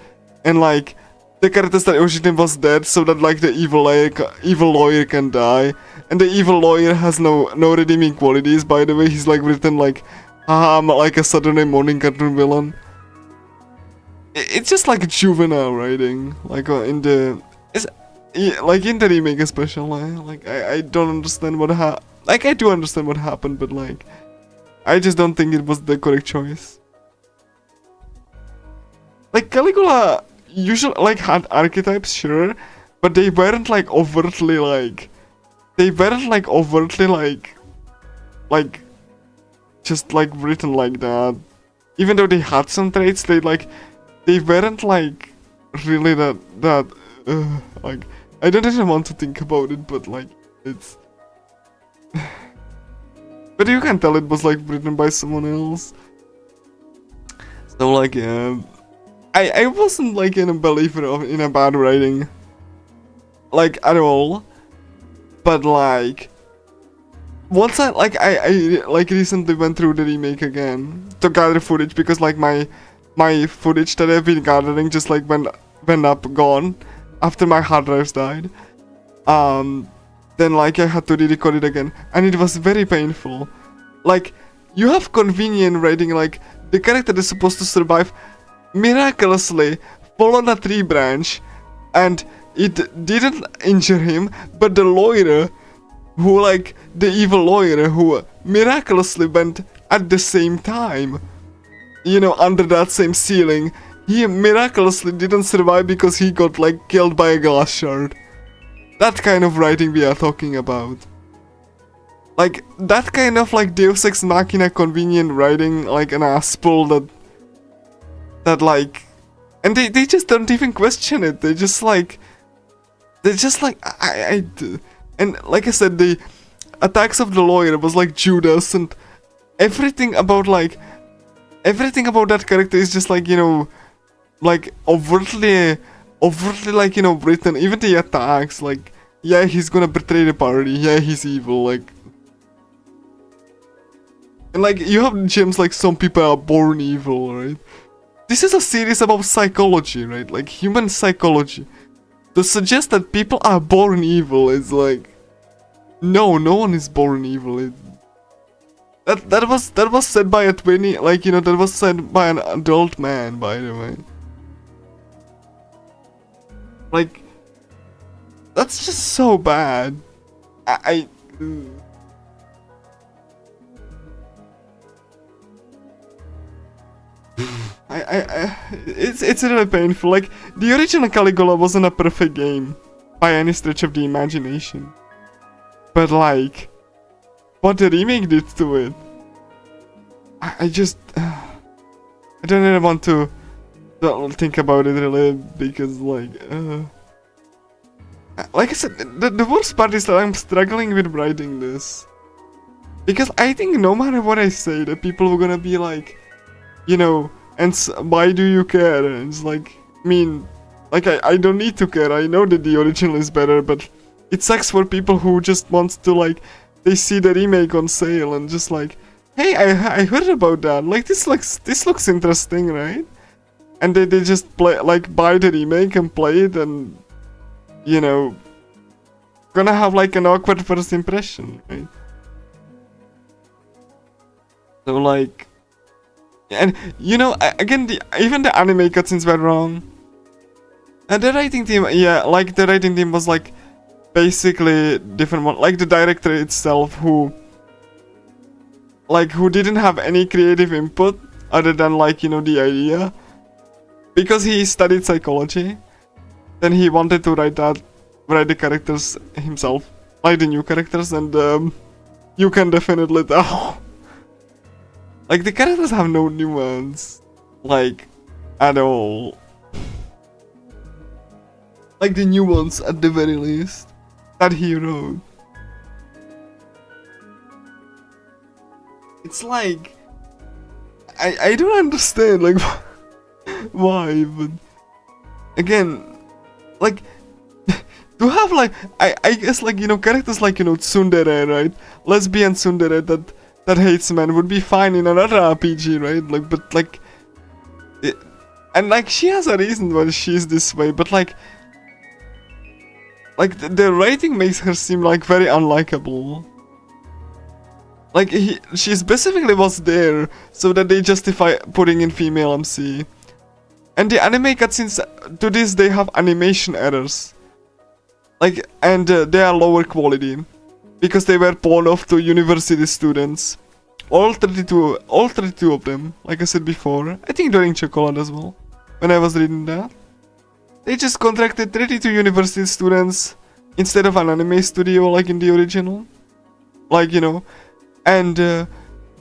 S1: like the characters that originally was dead, so that like the evil lawyer can die, and the evil lawyer has no redeeming qualities. By the way, he's like written like, haha, I'm like a Saturday morning cartoon villain. It's just like juvenile writing, like like in the remake especially, like I don't understand what like I do understand what happened, but like I just don't think it was the correct choice. Like Caligula usually like had archetypes, sure, but they weren't like overtly like just like written like that. Even though they had some traits, they weren't like really that like I don't even want to think about it, but like it's but you can tell it was like written by someone else. So like I wasn't like in a believer in a bad writing, like at all. But like once I like recently went through the remake again to gather footage, because like my footage that I've been gathering just like went up gone after my hard drives died. Then like I had to re-record it again, and it was very painful. Like you have convenient writing, like the character is supposed to survive miraculously, fall on a tree branch, and it didn't injure him, but the lawyer who like the evil lawyer who miraculously went at the same time, you know, under that same ceiling, he miraculously didn't survive because he got like killed by a glass shard. That kind of writing we are talking about. Like that kind of like Deus Ex Machina convenient writing, like an ass pull that like, and they just don't even question it. They're just like and like I said, the attacks of the lawyer was like Judas, and everything about that character is just like, you know, like overtly like, you know, written. Even the attacks, like, yeah, he's gonna betray the party, yeah, he's evil, like, and like you have gems like some people are born evil, right? This is a series about psychology, right? Like human psychology. To suggest that people are born evil is like, no one is born evil. That was said by a 20, like, you know, that was said by an adult man, by the way. Like, that's just so bad. It's really painful. Like, the original Caligula wasn't a perfect game by any stretch of the imagination, but like what the remake did to it, I just I don't really want to think about it really, because like I said, the worst part is that I'm struggling with writing this, because I think no matter what I say, the people are gonna be like, you know, and why do you care? And it's like, I mean, like I don't need to care. I know that the original is better, but it sucks for people who just want to, like, they see the remake on sale and just like, hey, I heard about that. Like, this looks interesting, right? And they just buy the remake and play it, and, you know, gonna have like an awkward first impression, right? So like, and you know, again, even the anime cutscenes were wrong. And the writing team, yeah, like the writing team was like basically different one, like the director itself, who didn't have any creative input other than, like, you know, the idea, because he studied psychology. Then he wanted to write the characters himself, like the new characters, and you can definitely tell. Like, the characters have no nuance, like, at all. Like the new ones, at the very least, that he wrote. It's like, I don't understand, like, why, but again, like, to have, like, I guess, like, you know, characters like, you know, tsundere, right? Lesbian tsundere that hates men would be fine in another RPG, right? Like, but, like, and, like, she has a reason why she's this way, but, like, the writing makes her seem, like, very unlikable. Like, she specifically was there so that they justify putting in female MC. And the anime cutscenes, to this, they have animation errors. Like, and they are lower quality because they were pawned off to university students. All 32 of them, like I said before. I think during Chocolate as well, when I was reading that. They just contracted 32 university students instead of an anime studio like in the original. Like, you know, and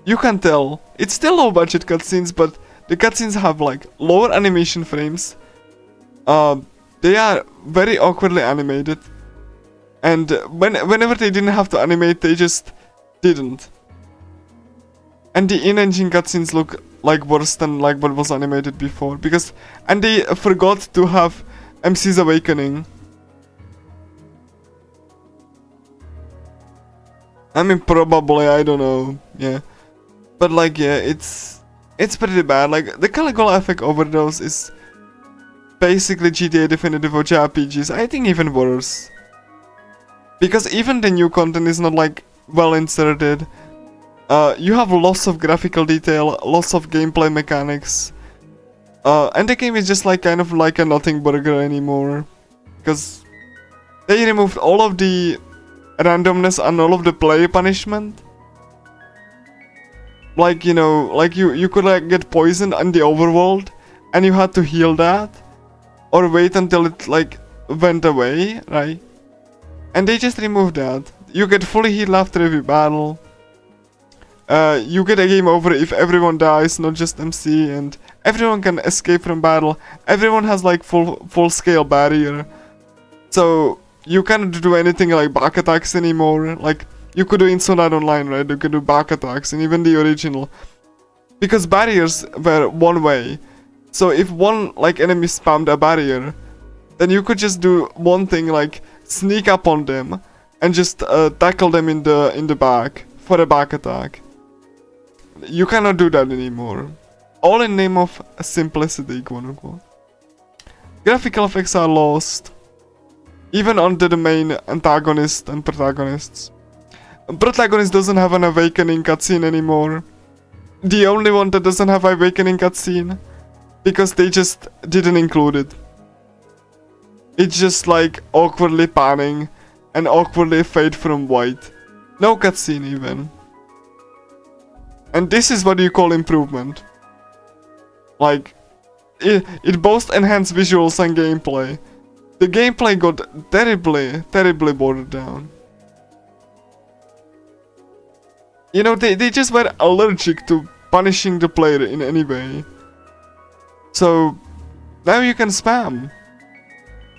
S1: you can tell it's still low budget cutscenes, but the cutscenes have like lower animation frames. They are very awkwardly animated, and whenever they didn't have to animate, they just didn't. And the in-engine cutscenes look like worse than like what was animated before, and they forgot to have MC's Awakening. I mean, probably, I don't know, yeah. But like, yeah, it's pretty bad. Like, the Caligula effect overdose is basically GTA Definitive or JRPGs. I think even worse. Because even the new content is not like well inserted. You have lots of graphical detail, lots of gameplay mechanics. And the game is just like kind of like a nothing burger anymore. Because they removed all of the randomness and all of the play punishment. Like, you know, like you could like get poisoned in the overworld and you had to heal that or wait until it like went away, right? And they just removed that. You get fully healed after every battle. You get a game over if everyone dies, not just MC, and everyone can escape from battle. Everyone has like full scale barrier. So you can't do anything like back attacks anymore. Like, you could do Insonad Online, right? You could do back attacks, and even the original. Because barriers were one way. So if one like enemy spammed a barrier, then you could just do one thing like sneak up on them and just tackle them in the back for a back attack. You cannot do that anymore. All in name of simplicity, quote unquote. Graphical effects are lost. Even under the main antagonist and protagonists. Protagonist doesn't have an awakening cutscene anymore. The only one that doesn't have awakening cutscene. Because they just didn't include it. It's just like awkwardly panning and awkwardly fade from white. No cutscene even. And this is what you call improvement. Like, it both enhanced visuals and gameplay. The gameplay got terribly watered down. You know, they just were allergic to punishing the player in any way. So, now you can spam.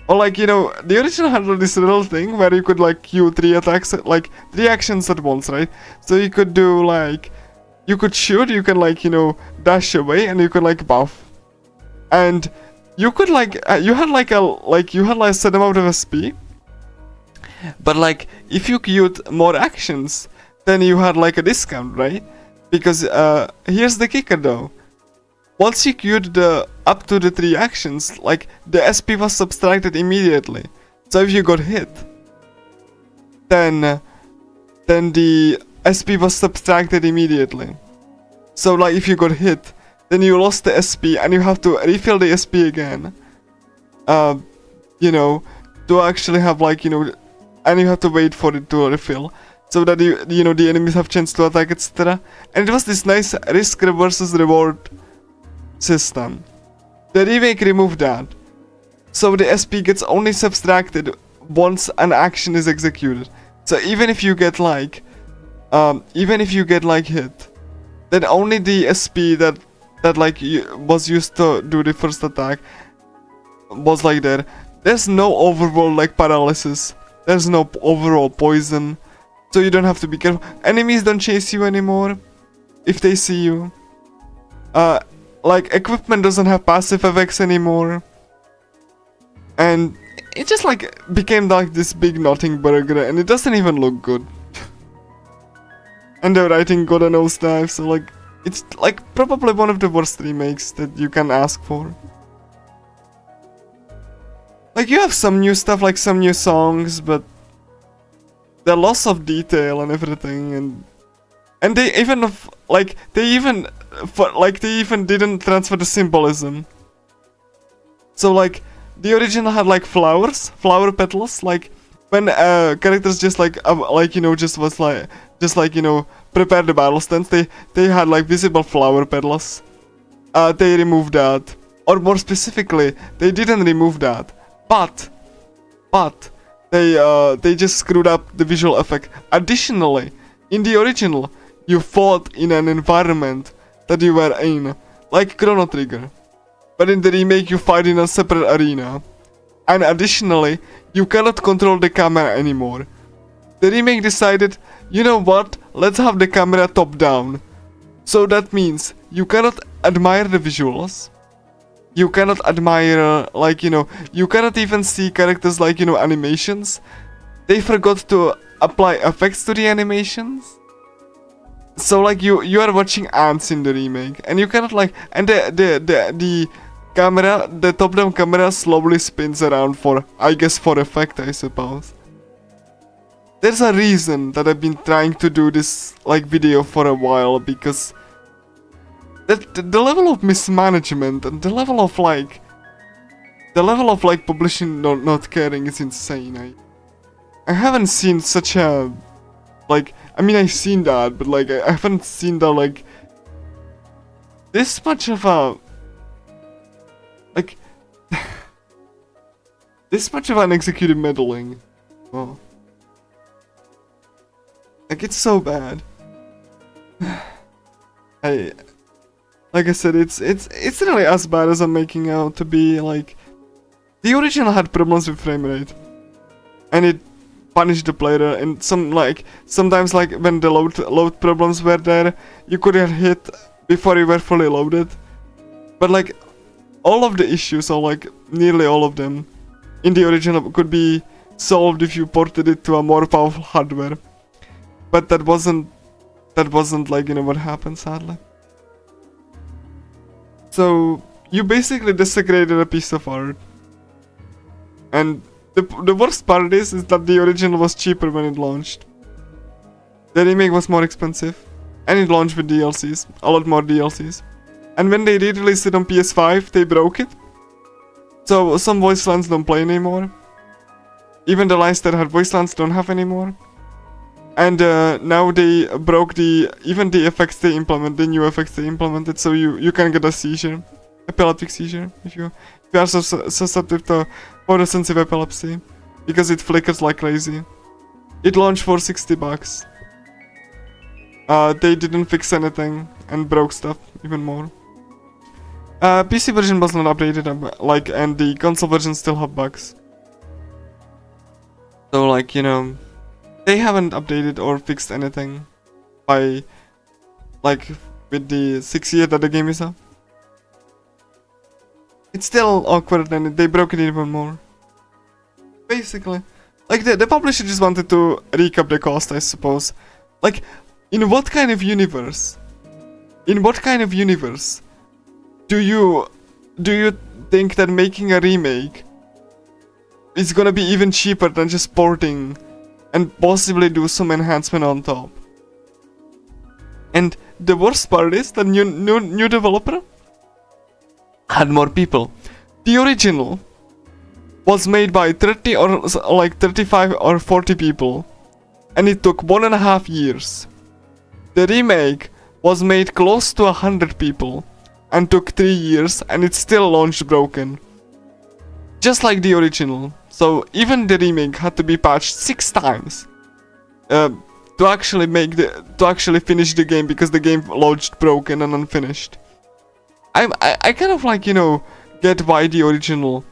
S1: Or like, you know, the original had this little thing where you could like queue 3 attacks, like 3 actions at once, right? So you could do like, you could shoot, you can like, you know, dash away, and you could like buff. And you could like, you had like a set amount of SP. But like, if you queued more actions, then you had like a discount, right? Because here's the kicker though. Once you queued up to the 3 actions, like, the SP was subtracted immediately. So if you got hit, then the SP was subtracted immediately. So like, if you got hit, then you lost the SP and you have to refill the SP again. You know, to actually have like, you know, and you have to wait for it to refill. So that you know, the enemies have chance to attack, etc. And it was this nice risk versus reward system. The remake removed that. So the SP gets only subtracted once an action is executed. So even if you get like hit, then only the SP that like was used to do the first attack was like there. There's no overall like paralysis. There's no overall poison. So you don't have to be careful. Enemies don't chase you anymore if they see you. Like, equipment doesn't have passive effects anymore. And it just like became like this big nothing burger, and it doesn't even look good. And the writing got a nosedive, so like, it's like probably one of the worst remakes that you can ask for. Like, you have some new stuff, like some new songs, but there are lots of detail and everything, and they even didn't transfer the symbolism. So like, the original had like flower petals, like when characters just just was like prepare the battle stance, they had like visible flower petals. They removed that, or more specifically, they didn't remove that, but they just screwed up the visual effect. Additionally, in the original, you fought in an environment that you were in, like Chrono Trigger, but in the remake you fight in a separate arena. And additionally, you cannot control the camera anymore. The remake decided, you know what, let's have the camera top down. So that means you cannot admire the visuals. You cannot admire, you cannot even see characters like, animations. They forgot to apply effects to the animations. So like you are watching ants in the remake, and you cannot and the camera, the top-down camera slowly spins around for effect, I suppose. There's a reason that I've been trying to do this video for a while, because the level of mismanagement and the level of publishing not caring is insane. I haven't seen such a I've seen that, but I haven't seen that this much of a this much of an executive meddling. Oh. It's so bad. Like I said, it's really as bad as I'm making out to be. The original had problems with frame rate, and it punished the player. And sometimes when the load problems were there, you couldn't hit before you were fully loaded. But all of the issues, or nearly all of them, in the original could be solved if you ported it to a more powerful hardware. But that wasn't what happened, sadly. So you basically desecrated a piece of art. And the worst part is that the original was cheaper when it launched. The remake was more expensive, and it launched with DLCs, a lot more DLCs. And when they re-released it on PS5, they broke it. So some voice lines don't play anymore. Even the lines that had voice lines don't have anymore. And now they broke even the effects they implement, the new effects they implemented, so you can get a seizure, epileptic seizure, if you are susceptible to photosensitive epilepsy, because it flickers like crazy. It launched for $60. They didn't fix anything and broke stuff even more. PC version was not updated, and the console version still have bugs. So they haven't updated or fixed anything by with the 6 years that the game is up. It's still awkward, and they broke it even more. Basically, the publisher just wanted to recap the cost, I suppose. In what kind of universe do you think that making a remake is gonna be even cheaper than just porting and possibly do some enhancement on top? And the worst part is that new developer had more people. The original was made by 30 or 35 or 40 people, and it took 1.5 years. The remake was made close to 100 people and took 3 years, and it still launched broken. Just like the original. So even the remake had to be patched 6 times to actually finish the game, because the game launched broken and unfinished. I kind of get why the original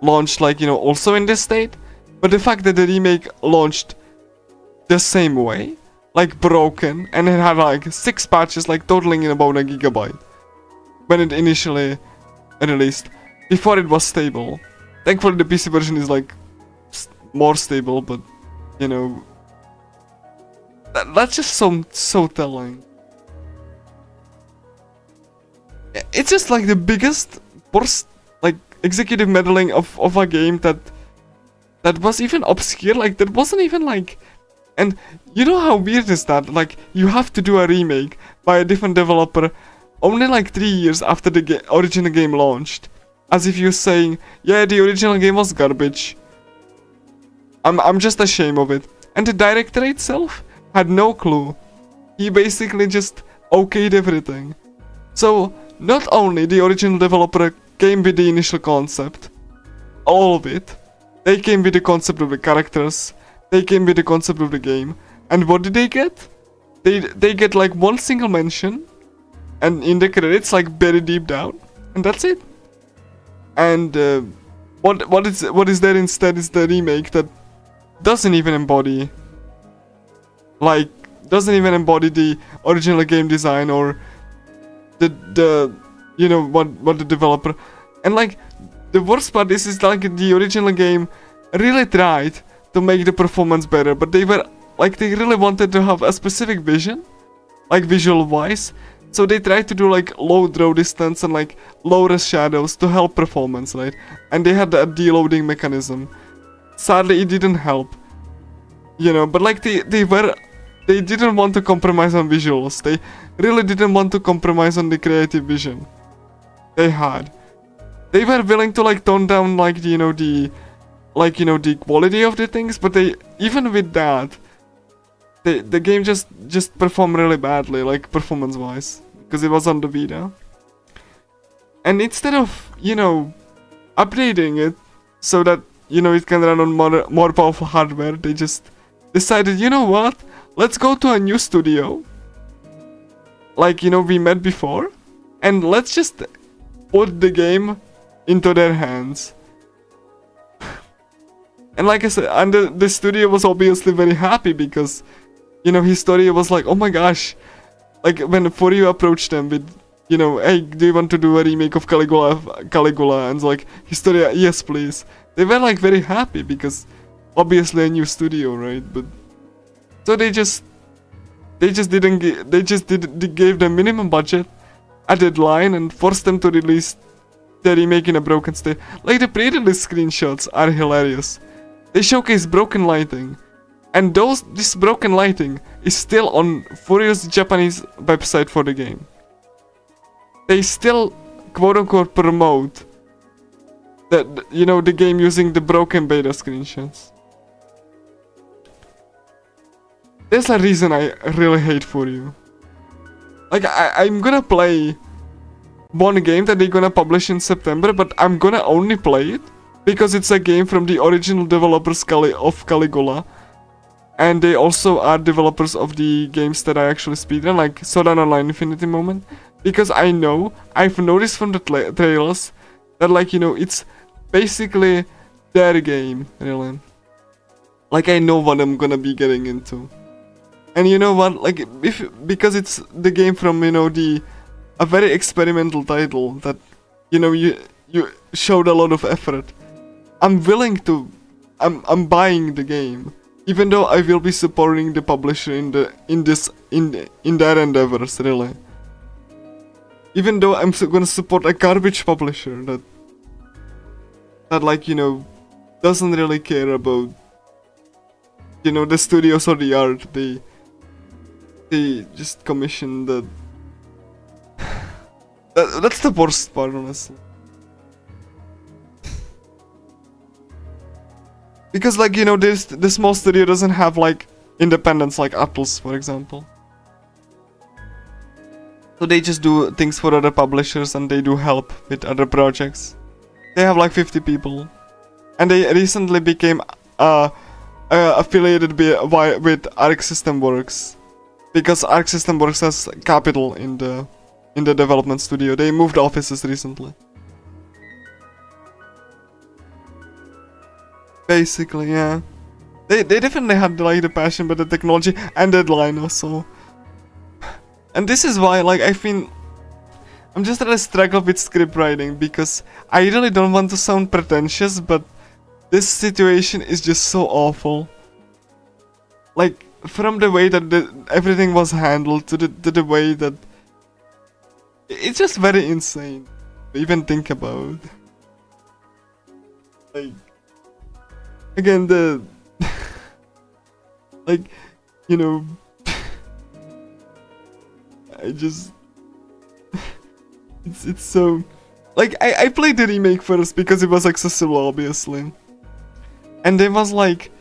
S1: launched also in this state, but the fact that the remake launched the same way, broken, and it had 6 patches totaling in about a gigabyte when it initially released, before it was stable. Thankfully the PC version is more stable, but that's just so telling. It's just the biggest, worst executive meddling of a game that was even obscure. That wasn't even and you know how weird is that? You have to do a remake by a different developer only 3 years after the original game launched, as if you're saying, yeah, the original game was garbage. I'm just ashamed of it. And the director itself had no clue. He basically just okayed everything. So not only the original developer came with the initial concept, all of it, they came with the concept of the characters, they came with the concept of the game, and what did they get? They get like one single mention, and in the credits, like very deep down, and that's it. And what is there instead is the remake that doesn't even embody the original game design or the you know what the developer, and like the worst part is like the original game really tried to make the performance better, but they really wanted to have a specific vision, like visual wise, so they tried to do like low draw distance and like low res shadows to help performance, right? And they had a deloading mechanism. Sadly it didn't help, you know, but like they didn't want to compromise on visuals. They really didn't want to compromise on the creative vision they had. They were willing to like tone down like the quality of the things, but they, even with that, the game just performed really badly, like performance wise, because it was on the Vita. And instead of, you know, updating it so that, you know, it can run on more powerful hardware, they just decided, you know what, let's go to a new studio, like, you know, we met before, and let's just put the game into their hands. And like I said, and the studio was obviously very happy because, you know, Historia was like, oh my gosh, like when Furio approached them with, you know, hey, do you want to do a remake of Caligula? And like, Historia, yes please. They were like very happy because obviously a new studio, right? But so they just gave them minimum budget, a deadline, and forced them to release the remake in a broken state. Like the pre-release screenshots are hilarious. They showcase broken lighting, and this broken lighting is still on Furio's Japanese website for the game. They still quote-unquote promote the game using the broken beta screenshots. There's a reason I really hate Furio. Like I'm gonna play one game that they're gonna publish in September, but I'm gonna only play it because it's a game from the original developers of Caligula, and they also are developers of the games that I actually speedrun, like Sword Art Online Infinity Moment, because I've noticed from the trailers that, like, you know, it's basically their game, really. Like, I know what I'm gonna be getting into. And you know what, like, because it's the game from, you know, a very experimental title that, you know, you showed a lot of effort. I'm buying the game, even though I will be supporting the publisher in their endeavors, really. Even though I'm gonna support a garbage publisher that like, you know, doesn't really care about, you know, the studios or the art. They just commission that's the worst part, honestly. Because, like, you know, the small studio doesn't have, like, independence like Atlas, for example. So they just do things for other publishers and they do help with other projects. They have like 50 people. And they recently became affiliated with Arc System Works. Because Arc System Works has capital in the development studio. They moved offices recently. Basically, yeah. They definitely had like the passion, but the technology and deadline also. And this is why, like, I'm just really struggling with script writing, because I really don't want to sound pretentious, but this situation is just so awful. Like, from the way that everything was handled to the way that it's just very insane to even think about. Like, again, like, you know, I just it's so, like, I played the remake first because it was accessible, obviously, and there was like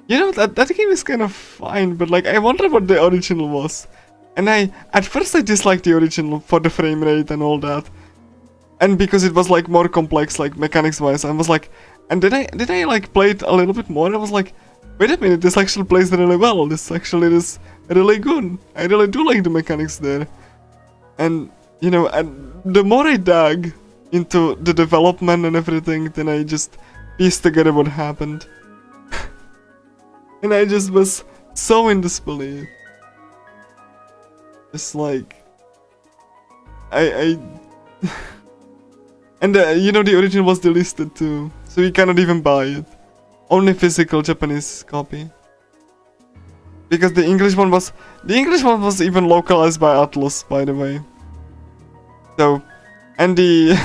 S1: you know, that game is kind of fine, but like I wonder what the original was. And at first I disliked the original for the frame rate and all that. And because it was like more complex, like mechanics wise, I was like, and then I like play it a little bit more, and I was like, wait a minute, this actually plays really well. This actually is really good. I really do like the mechanics there. And you know, and the more I dug into the development and everything, then I just pieced together what happened. And I just was so in disbelief. It's like I and you know, the original was delisted too, so you cannot even buy it. Only physical Japanese copy. Because the English one was even localized by Atlas, by the way. So, and the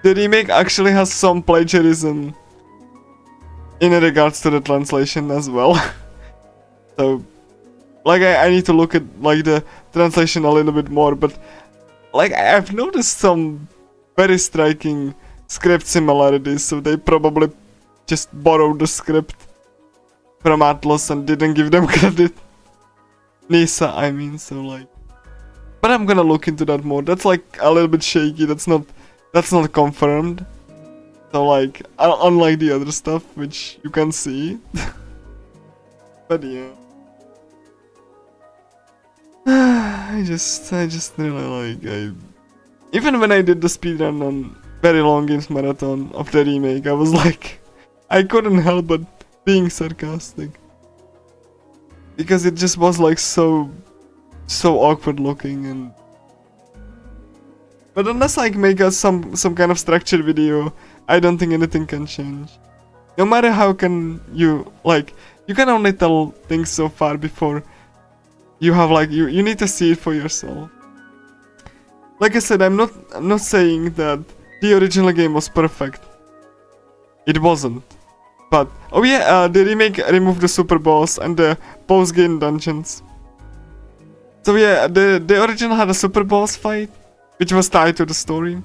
S1: the remake actually has some plagiarism in regards to the translation as well. So, like I need to look at like the translation a little bit more, but like I've noticed some very striking script similarities, so they probably just borrowed the script from Atlas and didn't give them credit. Nisa, I mean, so like, but I'm gonna look into that more. That's like a little bit shaky. That's not confirmed. So like, unlike the other stuff which you can see. But yeah. I just really like, even when I did the speedrun on Very Long Games Marathon of the remake, I was like, I couldn't help but being sarcastic. Because it just was like so awkward looking, and but unless I make some kind of structured video, I don't think anything can change. No matter how can you, like, you can only tell things so far before you have like, you need to see it for yourself. Like I said, I'm not saying that the original game was perfect. It wasn't. But oh yeah, the remake removed the super boss and the post-game dungeons. So yeah, the original had a super boss fight, which was tied to the story.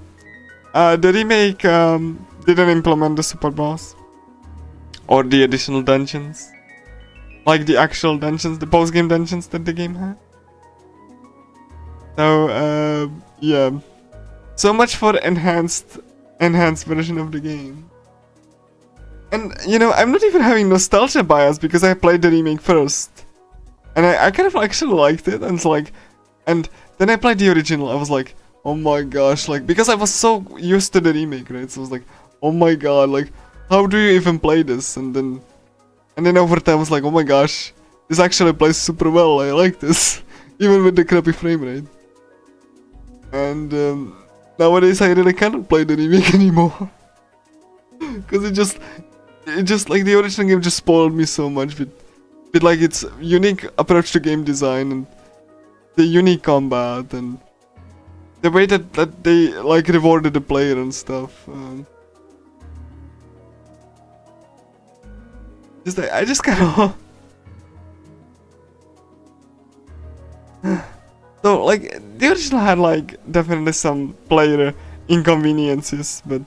S1: The remake didn't implement the super boss or the additional dungeons, like the actual dungeons, the post-game dungeons that the game had. So yeah, so much for enhanced version of the game. And you know, I'm not even having nostalgia bias because I played the remake first, and I kind of actually liked it, and it's like, and then I played the original. I was like, oh my gosh, like, because I was so used to the remake, right? So I was like, oh my god, like, how do you even play this? And then over time I was like, oh my gosh, this actually plays super well. I like this, even with the crappy frame rate. And nowadays I really cannot play the remake anymore. Because it just like the original game just spoiled me so much with like its unique approach to game design and the unique combat and the way that they like rewarded the player and stuff. I just kind of so like the original had like definitely some player inconveniences, but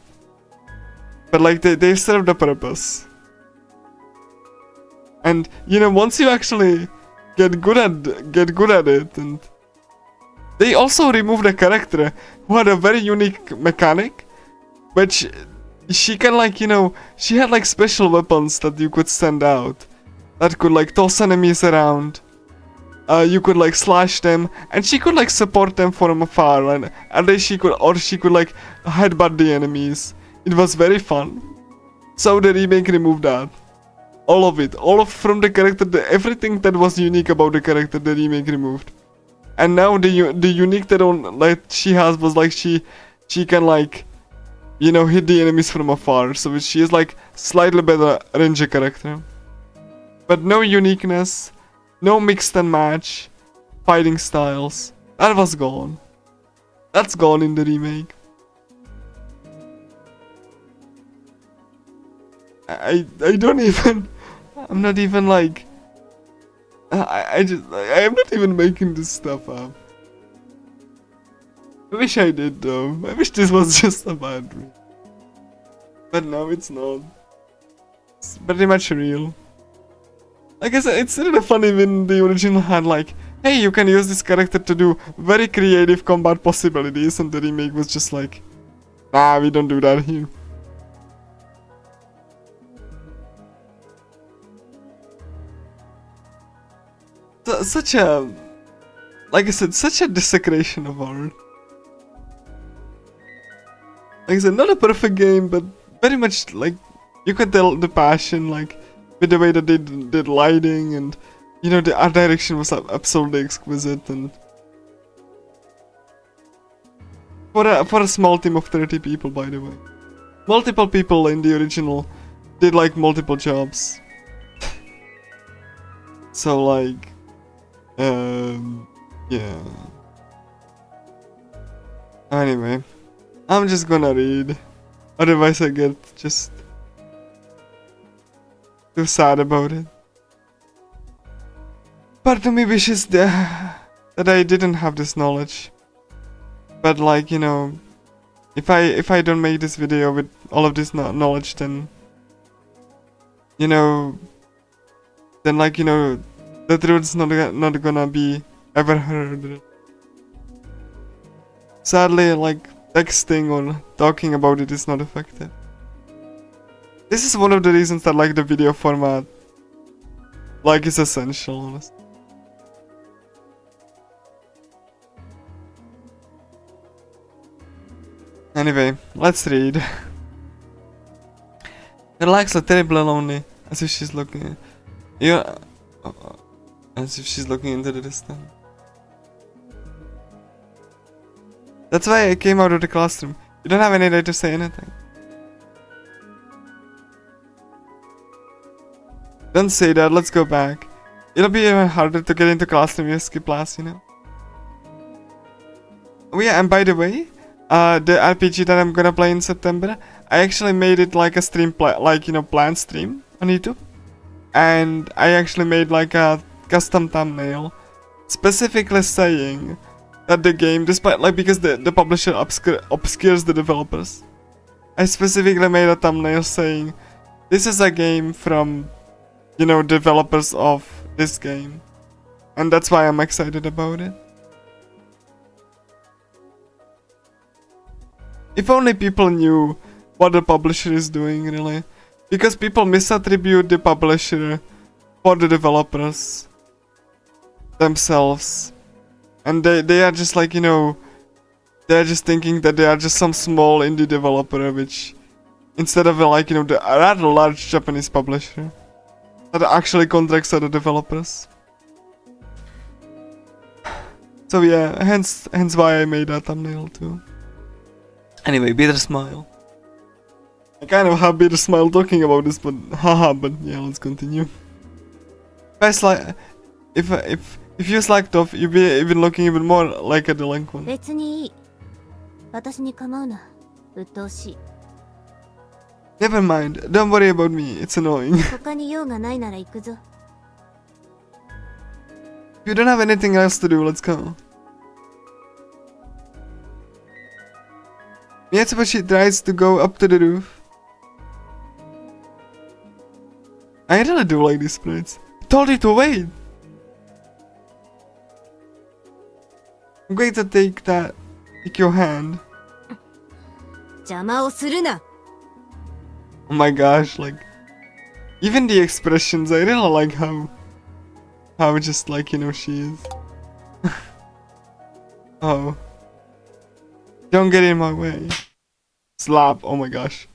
S1: like they serve the purpose. And you know, once you actually get good at it, and they also removed a character who had a very unique mechanic, which she can, like, you know, she had like special weapons that you could send out that could like toss enemies around. You could like slash them, and she could like support them from afar, and then she could like headbutt the enemies. It was very fun. So the remake removed that. All of it. From the character, everything that was unique about the character, the remake removed. And now the unique that she has was like she can, like, you know, hit the enemies from afar. So she is like slightly better ranger character. But no uniqueness, no mixed and match fighting styles. That was gone. That's gone in the remake. I don't even, I'm not even like, I'm not even making this stuff up. I wish I did though. I wish this was just a bad dream. But no, it's not. It's pretty much real. Like I said, it's really funny when the original had like, hey, you can use this character to do very creative combat possibilities, and the remake was just like, nah, we don't do that here. Such a, like I said, such a desecration of art. Like I said, not a perfect game, but very much like you could tell the passion, like with the way that they did lighting, and you know the art direction was absolutely exquisite. And for a small team of 30 people, by the way, multiple people in the original did like multiple jobs. So like, yeah. Anyway, I'm just gonna read, otherwise I get just too sad about it. Part of me wishes that I didn't have this knowledge, but like, you know, if I don't make this video with all of this knowledge, then you know, like, you know, the truth's not gonna be ever heard. Sadly, like, texting or talking about it is not effective. This is one of the reasons that like the video format like is essential, honestly. Anyway, let's read. Relax, are terribly lonely, as if she's looking. Yeah, as if she's looking into the distance. That's why I came out of the classroom. You don't have any right to say anything. Don't say that, let's go back. It'll be even harder to get into classroom if you skip class, you know. Oh yeah, and by the way, the RPG that I'm gonna play in September, I actually made it like a stream, like, you know, planned stream on YouTube. And I actually made like a custom thumbnail specifically saying that the game, despite like, because the publisher obscures the developers, I specifically made a thumbnail saying this is a game from, you know, developers of this game, and that's why I'm excited about it. If only people knew what the publisher is doing, really, because people misattribute the publisher for the developers themselves. And they are just like, you know, they're just thinking that they are just some small indie developer, which, instead of like, you know, the rather large Japanese publisher that actually contracts other developers. So yeah, hence why I made that thumbnail too. Anyway, bitter smile. I kind of have bitter smile talking about this, but haha, but yeah, let's continue. Best like, if you slacked off, you'd be even looking even more like a delinquent.
S2: 別にいい。私に構うな。鬱陶しい。
S1: Never mind, don't worry about me, it's annoying.
S2: 他に用がないなら行くぞ。
S1: If you don't have anything else to do, let's go. Miyatsubashi tries to go up to the roof. I really do like these sprites. I told you to wait! I'm going to take your hand.
S2: 邪魔をするな。
S1: Oh my gosh, like, even the expressions, I really like how just like, you know, she is. Oh. Don't get in my way. Slap, oh my gosh.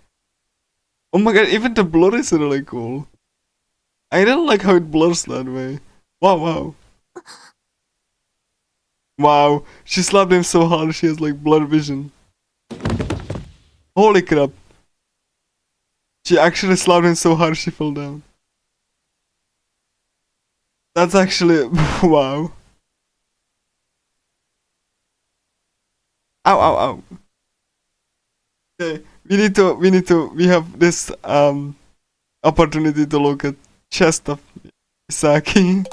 S1: Oh my god, even the blur is really cool. I really like how it blurs that way. Wow, wow. Wow, she slapped him so hard she has like blur vision. Holy crap. She actually slapped him so hard she fell down. That's actually wow. Ow, ow, ow. Okay, we have this opportunity to look at chest of Misaki.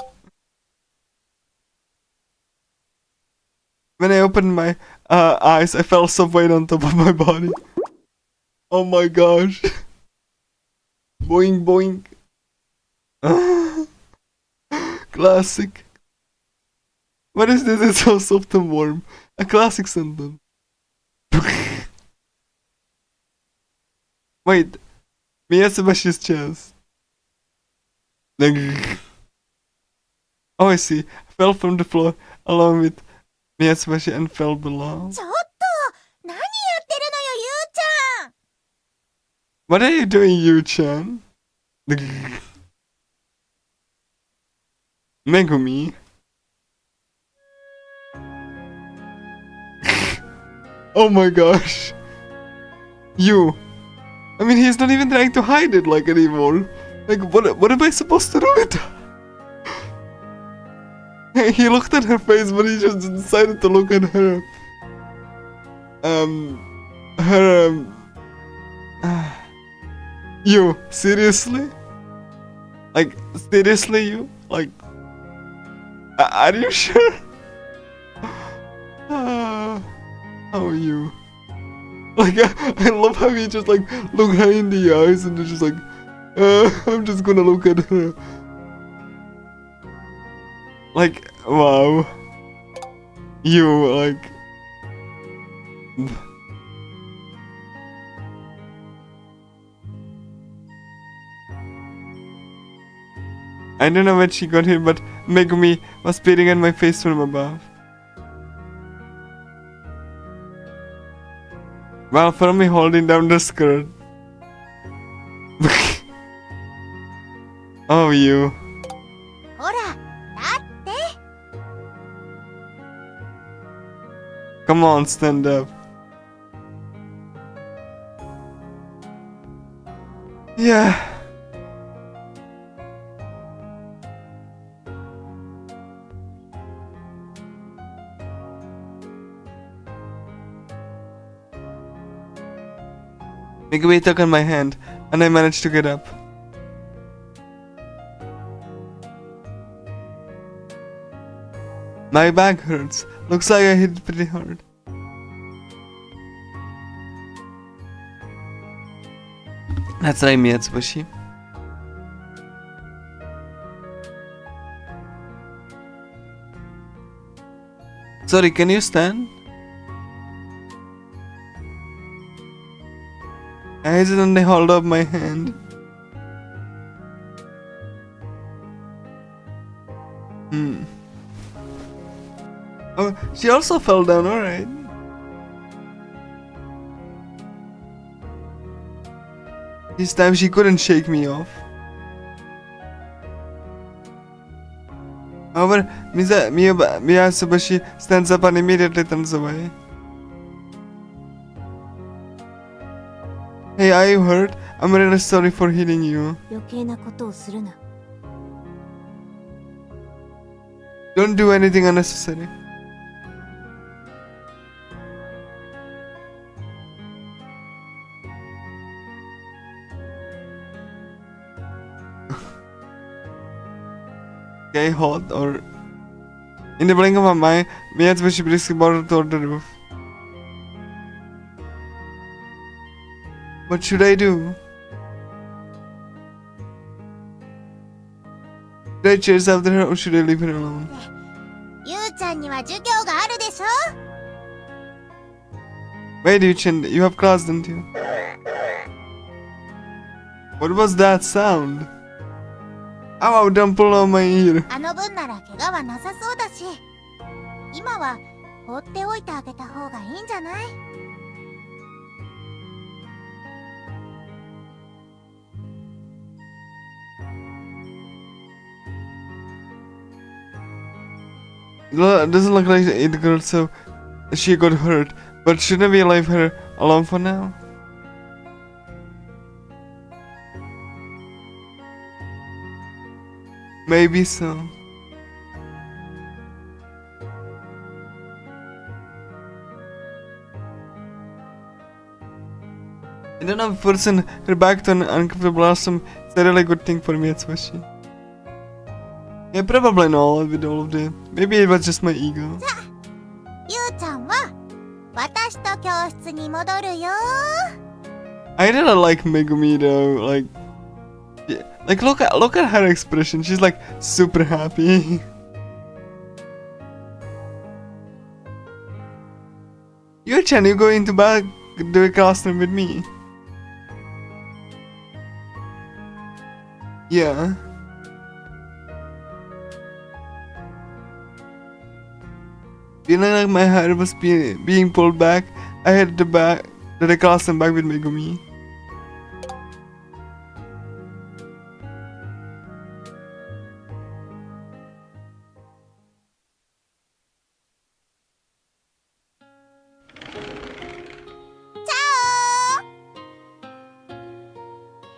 S1: When I opened my eyes, I felt some weight on top of my body. Oh my gosh. Boing boing. Classic. What is this? It's so soft and warm. A classic sentence. Wait. Miyazabashi's chest. Oh, I see. Fell from the floor along with Miyazabashi and fell below.
S2: ちょっと何やってるのよ、ゆうちゃん。
S1: What are you doing, Yu-chan? Megumi. Oh my gosh. You. I mean, he's not even trying to hide it like anymore. Like, what am I supposed to do with that? He looked at her face, but he just decided to look at her. You, seriously? Like, seriously, you? Like, are you sure? Oh, you. Like, I love how he just, like, look her in the eyes and just like, I'm just gonna look at her. Like, wow. You, like... I don't know when she got here, but Megumi was spitting at my face from above. While for me holding down the skirt. Oh, you.
S2: ほら、だって。
S1: Come on, stand up. Yeah. Megumi took on my hand, and I managed to get up. My back hurts. Looks like I hit it pretty hard. That's right, Miyatsubashi. Sorry, can you stand? I hesitantly hold up my hand. Oh, she also fell down, alright. This time she couldn't shake me off. However, Miyatsubashi stands up and immediately turns away. Hey, are you hurt? I'm really sorry for hitting you.
S2: 余計なことをするな。
S1: Don't do anything unnecessary. Okay, hot or... In the blink of an eye, Miyatsubashi briskly bounded toward the roof. What should I do? Should I chase after her or should I leave her alone?
S2: ゆうちゃんには授業があるでしょ。
S1: Wait, Yu-chan, you have class, don't you? What was that sound? Ow, don't pull on my ear.
S2: あの分なら怪我はなさそうだし、今は放っておいてあげた方がいいんじゃない？
S1: It doesn't look like the girl, so she got hurt. But shouldn't we leave her alone for now? Maybe so. I don't know if forcing her back to an uncomfortable blossom is a really good thing for me, especially. Yeah, probably not with all of them. Maybe it was just my ego.
S2: ゆうちゃんは私と教室に戻るよ。
S1: I really like Megumi though. Like, Yeah, like look at her expression. She's like super happy. Yu-chan, you going to back the classroom with me? Yeah. Feeling like my hair was being pulled back, I had the classroom back with Megumi.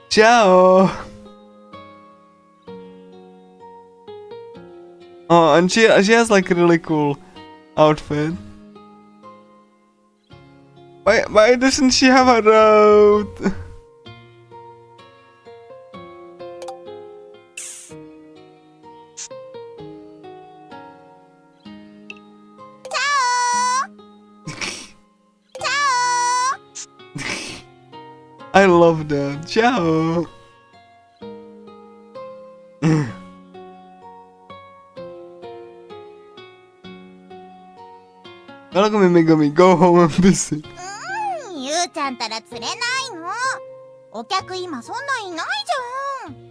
S1: Ciao! Oh, and she has like a really cool outfit. Why doesn't she have a robe? I love that. Ciao! Welcome, Megumi. Go home and visit.
S2: ゆうちゃんたら釣れないの。お客今そんないないじゃん。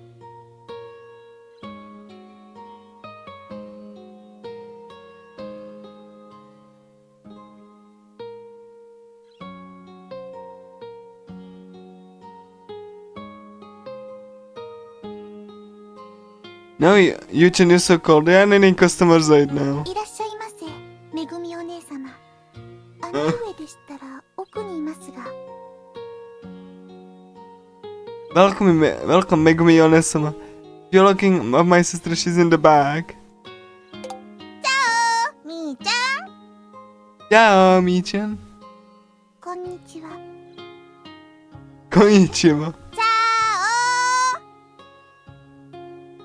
S1: No, Yu-chan is so cold. There aren't any customers right now.
S2: いらっしゃいませ、めぐみお姉様。あの上でしたら奥にいますが。
S1: Welcome, Megumi Onesama. If you're looking at my sister, she's in the back.
S2: みーちゃん。
S1: Ciao, Mi-chan.
S2: こんにちは。
S1: Konnichiwa.
S2: チャオ。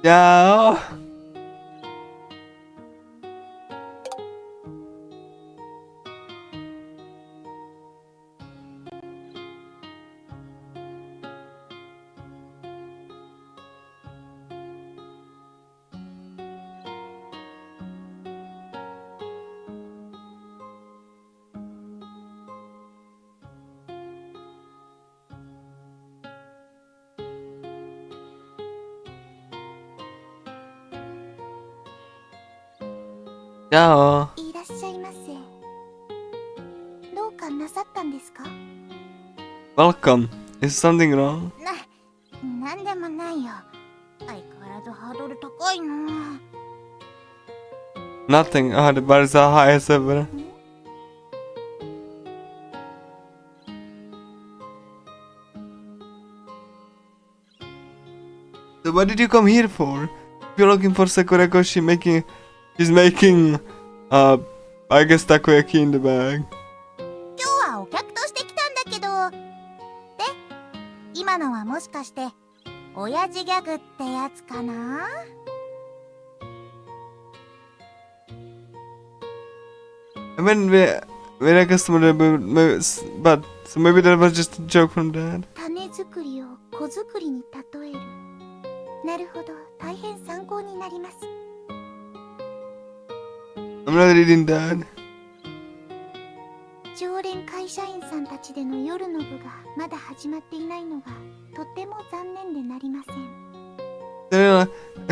S1: Ciao. Ciao.
S2: いらっしゃいませ。どうかなさったんですか？
S1: Welcome. Is something wrong?
S2: なんでもないよ。相変わらずハードル高いな。
S1: Nothing. Oh, the bar is the highest ever. So what did you come here for? If you're looking for Sakurako, she's making, I guess takoyaki in the bag.
S2: 今日はお客として来たんだけど。で、今のはもしかして親父ギャグってやつかな？
S1: I mean, we're a customer, but so maybe that was just a joke from Dad.
S2: 種作りを子作りに例える。なるほど、大変参考になります。
S1: I'm not reading Dad.
S2: 常連会社員さんたちでの夜の部がまだ始まっていないのがとても残念でなりません。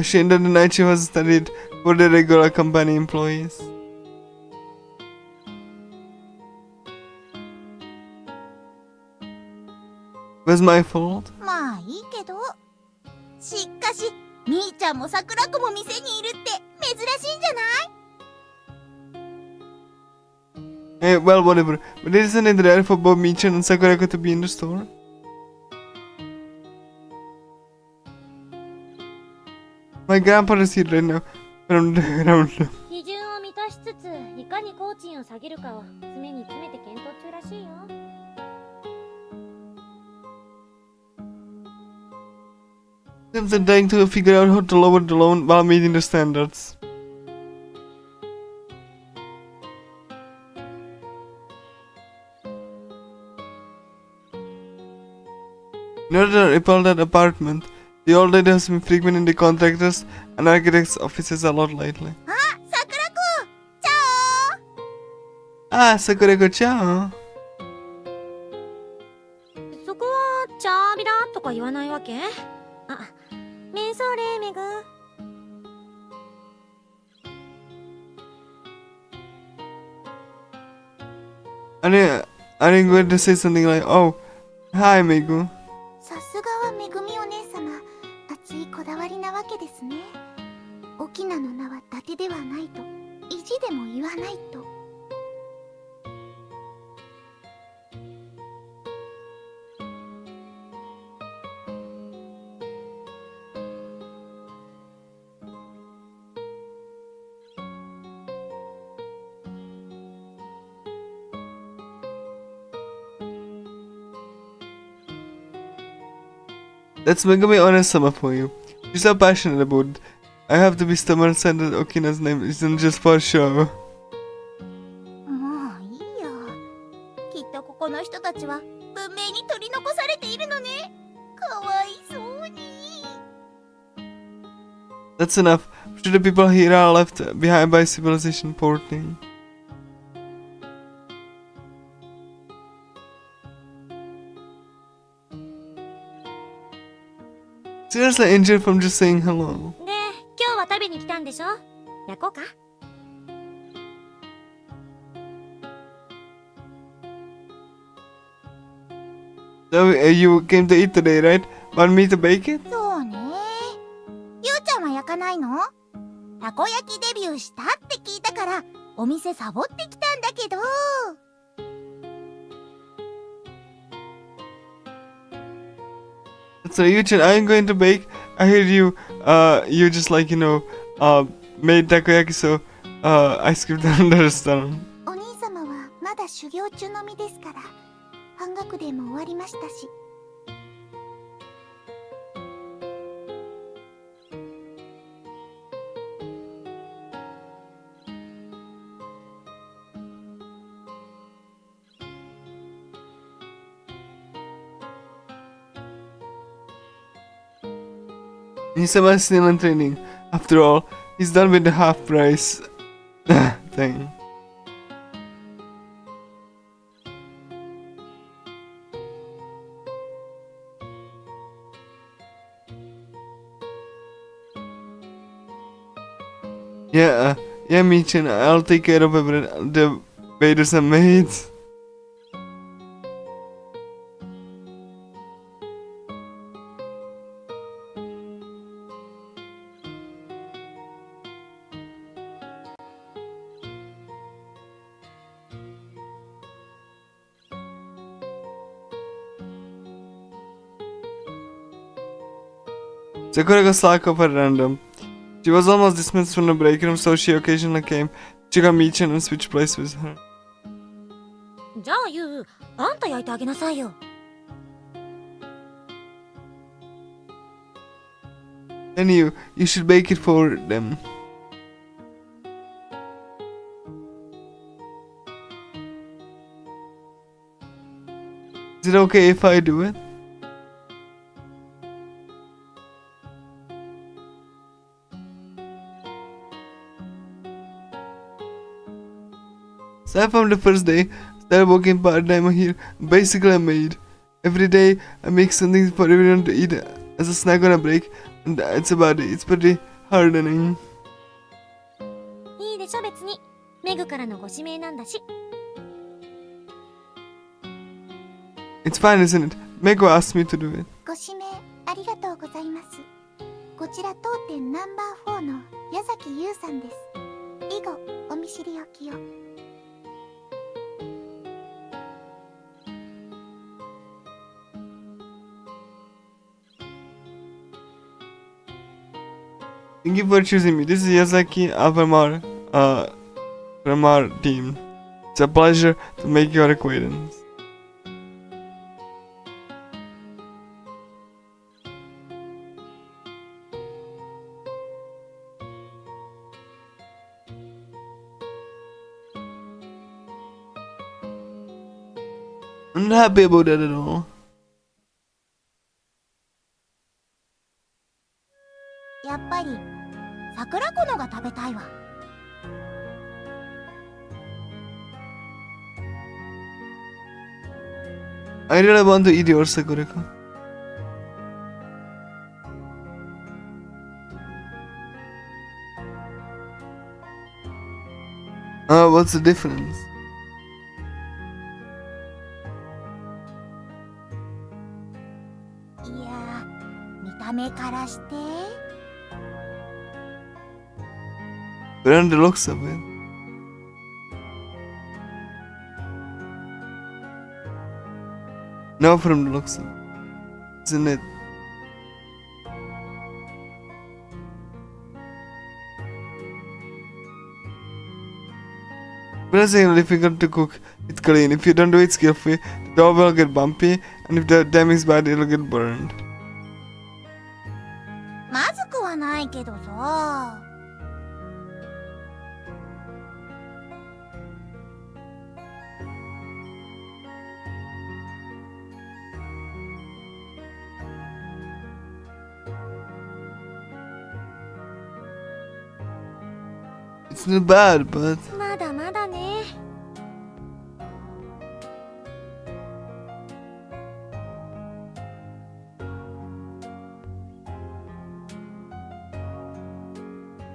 S1: She ended the night she was studied for the regular company employees. Was my fault?
S2: まあいいけど。しかし、みーちゃんも桜子も店にいるって珍しいんじゃない？
S1: Hey, well, whatever. But isn't it rare for both Michan and Sakurako to be in the store? My grandpa is here right now. Around.
S4: 基準を満たしつついかに工賃を下げるかを常に詰めて検討中らしいよ。
S1: Seems they're trying to figure out how to lower the loan while meeting the standards. In order to repel that apartment, The old lady has been frequent in the contractors and architects' offices a lot lately.
S2: あ、桜子チャ
S1: Ah, Sakurako chan.
S4: そこはチャービラとか言わないわけ？あ、メンソーレメグ。
S1: Are you going to say something like, "Oh, hi, Megu"?
S2: オさすがはめぐみお姉様、熱いこだわりなわけですね。沖縄の名は伊達ではないと意地でも言わないと。
S1: That's Megumi Onesama for you. She's so passionate about it. I have to be stubborn and say that Okina's name isn't just for show.
S2: もういいよ。きっとここの人たちは文明に取り残されているのね。かわいそうに。
S1: That's enough. Should the people here are left behind by civilization porting? Seriously injured from just saying hello.
S4: で、今日は食べに来たんでしょ？焼こうか？
S1: So you came to eat today, right? Want me to bake it?
S2: そうね。ゆうちゃんは焼かないの？たこ焼きデビューしたって聞いたからお店サボってきたんだけど。
S1: So Yuchin, I'm going to bake. I heard you, you just like, made takoyaki, so, I skipped another restaurant.
S2: お兄様はまだ修行中の身ですから半額でも終わりましたし。
S1: Nisama is still in training. After all, he's done with the half price thing. Yeah, Michin, I'll take care of the waiters and maids. Sakura got slack up at random. She was almost dismissed from the break room, so she occasionally came. She got Michin and switched places with her.
S4: じゃあゆう、あんた焼いてあげなさいよ。
S1: And you should bake it for them. Is it okay if I do it? So from the first day, started working part-time here, basically a maid. Every day I make something for everyone to eat as a snack on a break, and that's about it. It's pretty hardening.
S4: いいでしょ別に。メグからのご指名なんだし。
S1: It's fine, isn't it? Meko asked me to do it.
S2: ご指名ありがとうございます。こちら当店ナンバー4の矢崎優さんです。以後お見知りおきを。
S1: Thank you for choosing me. This is Yazaki Avamar, from our team. It's a pleasure to make your acquaintance. I'm not happy about that at all.
S2: やっぱり桜子のが食べたいわ。
S1: I really want to eat your Sakurako. What's the difference?
S2: Yeah, 見た目からして
S1: Around the looks of it. No, from the looks of it. Isn't it? But it's difficult to cook it clean. If you don't do it skillfully, the dough will get bumpy, and if the dam is bad, it'll get burned.
S2: まずくはないけどさ。
S1: It's not bad, but
S4: まだまだね。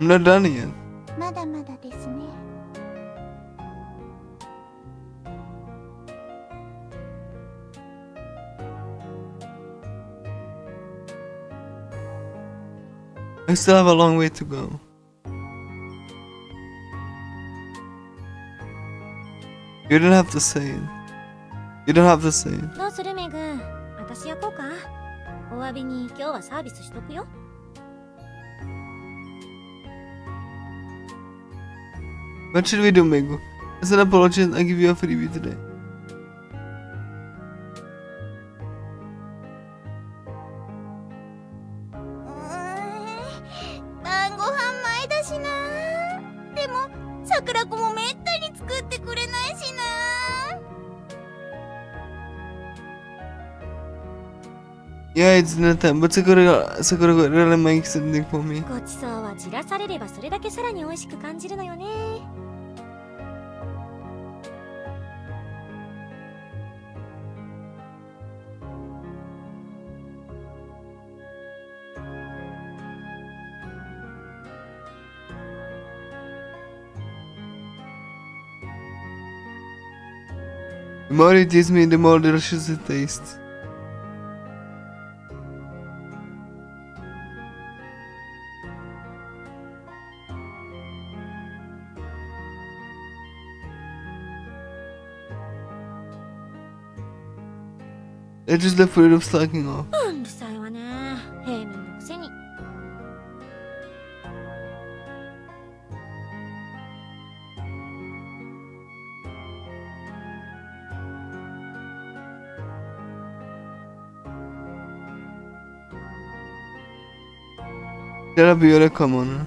S1: I'm not done yet.
S2: まだまだですね。
S1: I still have a long way to go. You don't have to say it. You don't have to say it.
S4: どうするメグ？私焼こうか。お詫びに今日はサービスしとくよ。
S1: What should we do, Megu? As an apology, I give you a freebie today.
S2: 晩ご飯前だしな。でも桜子もめったに作ってくれないしな。
S1: Yeah, it's dinner time, but Sakura really makes something for me.
S4: ごちそうはじらされればそれだけさらに美味しく感じるのよね。
S1: The more it eats me, the more delicious it tastes. It's just the fruit of slacking off.
S4: うるさいわね。平民のくせに。
S1: That'll be your commoner.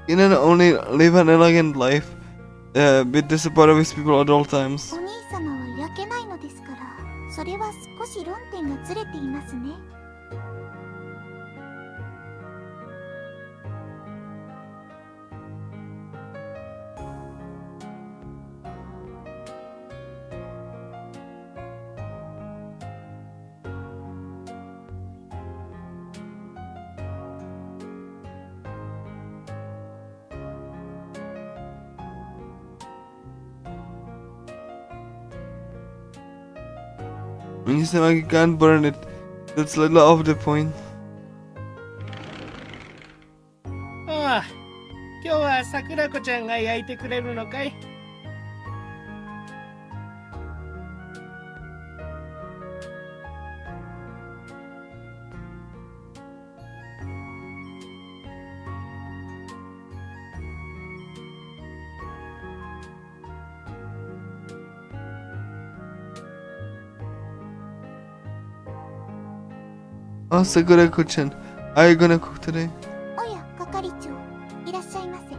S1: You not only live an elegant life with the support of his people at all times.
S2: お兄様は焼けないのですから、それは少し論点がずれていますね。
S1: When you say like you can't burn it, that's a little off the point.
S3: ああ、今日は桜子ちゃんが焼いてくれるのかい？
S1: Oh, Sakura-kuchan. Are you gonna cook today?
S2: おや係長、いらっしゃいませ。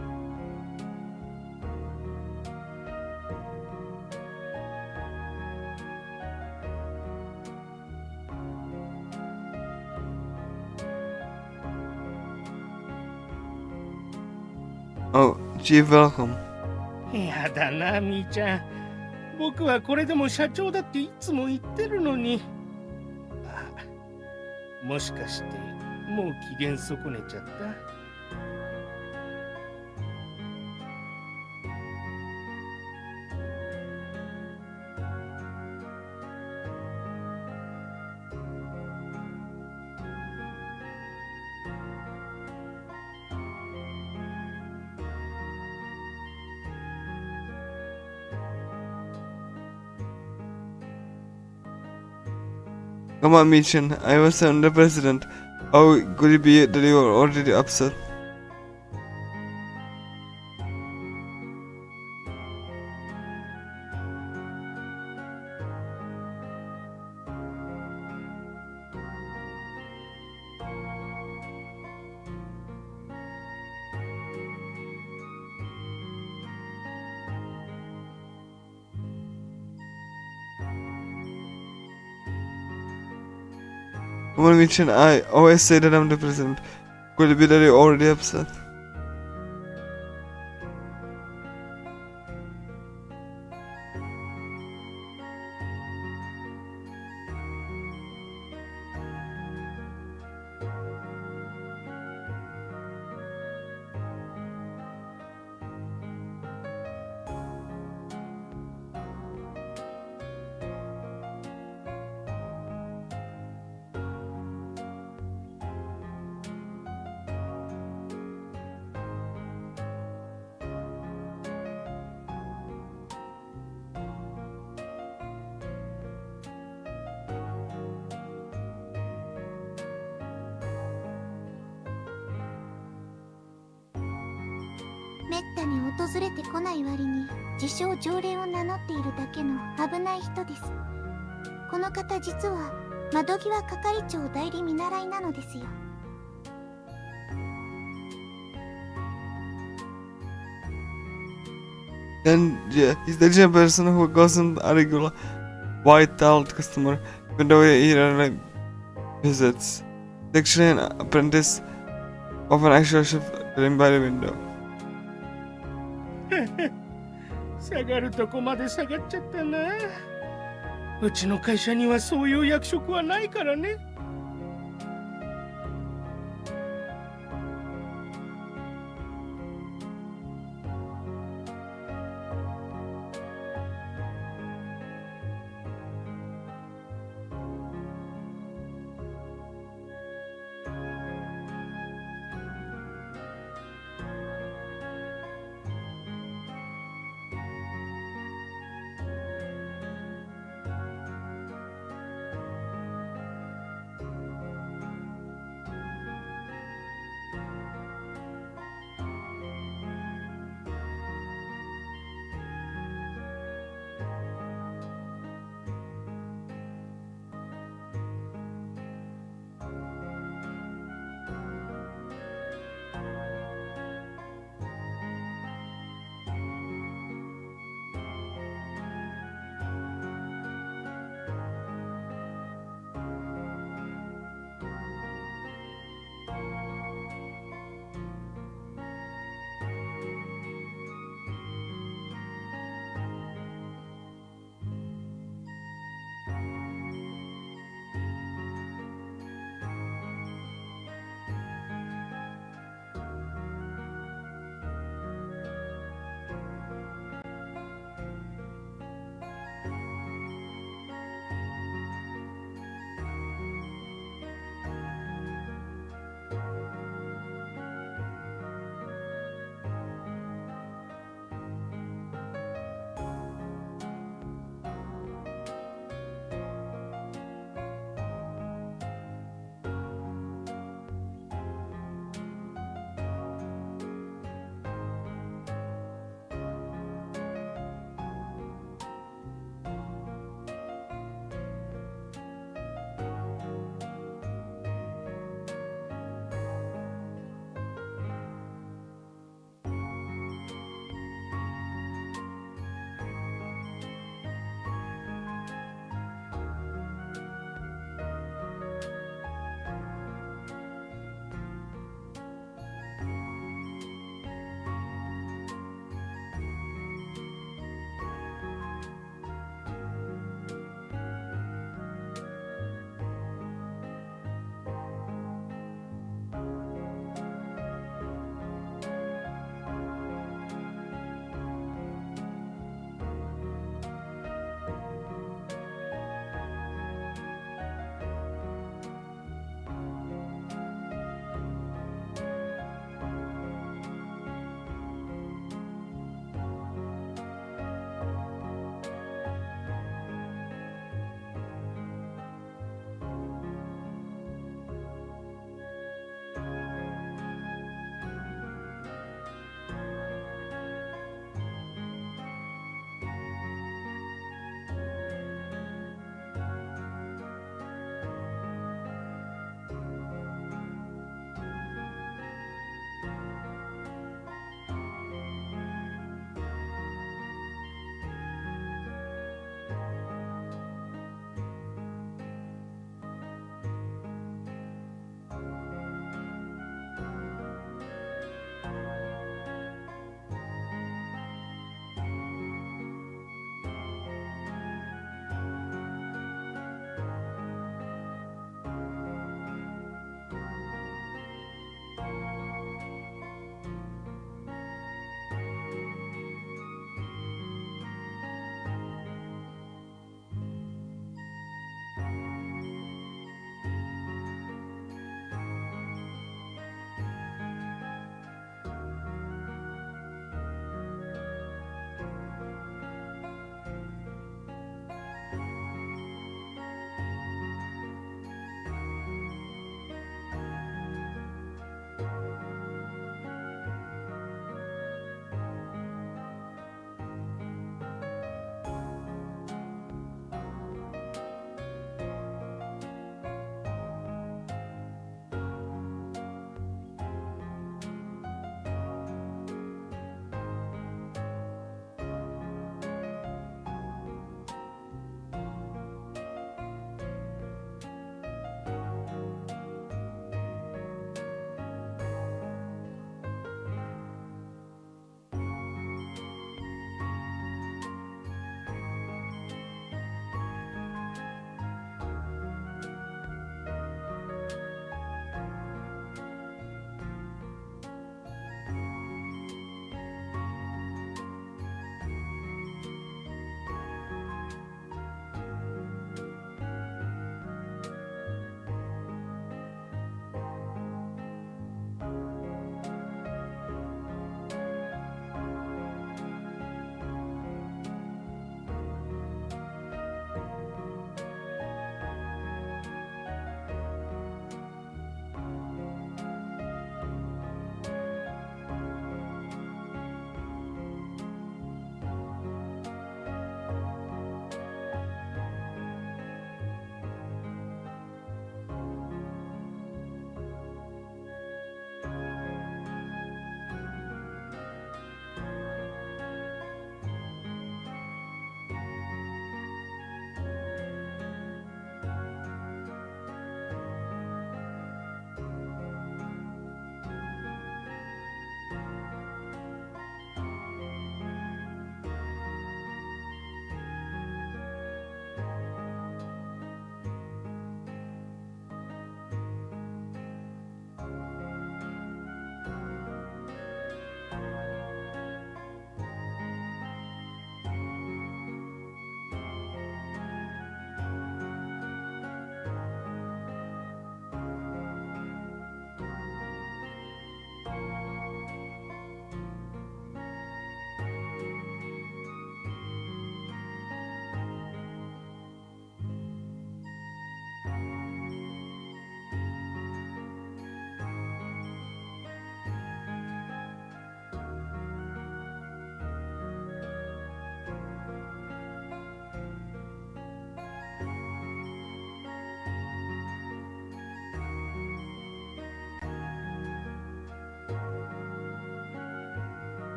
S1: Oh, Chief, welcome.
S5: やだな、みーちゃん。僕はこれでも社長だっていつも言ってるのに。あ、もしかしてもう機嫌損ねちゃった？Come
S1: on, Michan. I was under president. How could it be that you were already upset? Come on, Michan. I always say that I'm the president. Could it be that you're already upset?
S2: 「めったに訪れてこない割に自称常連を名乗っているだけの危ない人です。この方実は窓際係長代理見習いなのですよ。
S1: And yeah, he's the gym person who goes in a regular white-tailed customer even though he rarely visits. He's actually an apprentice of an actual chef living by the window.
S5: 下がるとこまで下がっちゃったな。うちの会社にはそういう役職はないからね。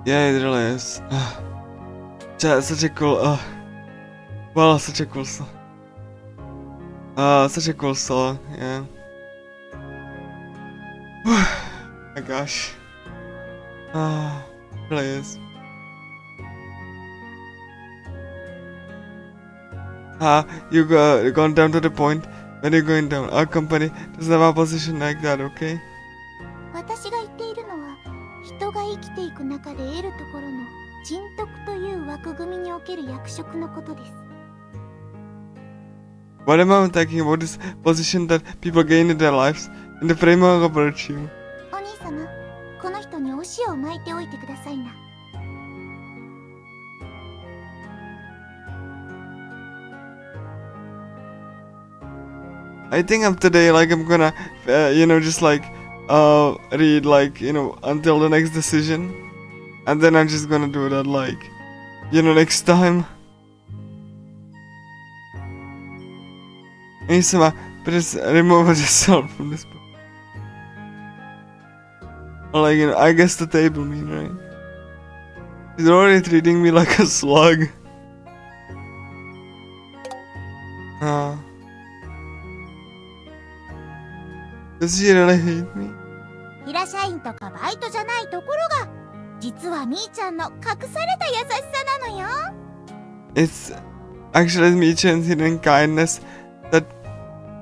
S1: Yeah, it really is. Such a cool, well, such a cool song. Such a cool song, yeah. My gosh. It really is. You're gone down to the point when you're going down. Our company doesn't have a position like that, okay?
S2: 私が言っているのは、人が生きていく中で得るところの人徳という枠組みにおける役職のことです。
S1: What am I talking about is position that people gain in their lives in the framework of virtue.
S2: お兄様、この人にお塩を巻いておいてくださいな。
S1: I think of today, like I'm gonna, just like, read like, until the next decision. And then I'm just gonna do that like, next time. Isama, please remove yourself from this book. Or like, I guess the table mean, right? He's already treating me like a slug. Does she really hate me?
S2: 平社員とかバイトじゃないところが、実はみーちゃんの隠された優しさなのよ。
S1: It's actually Michan's hidden kindness that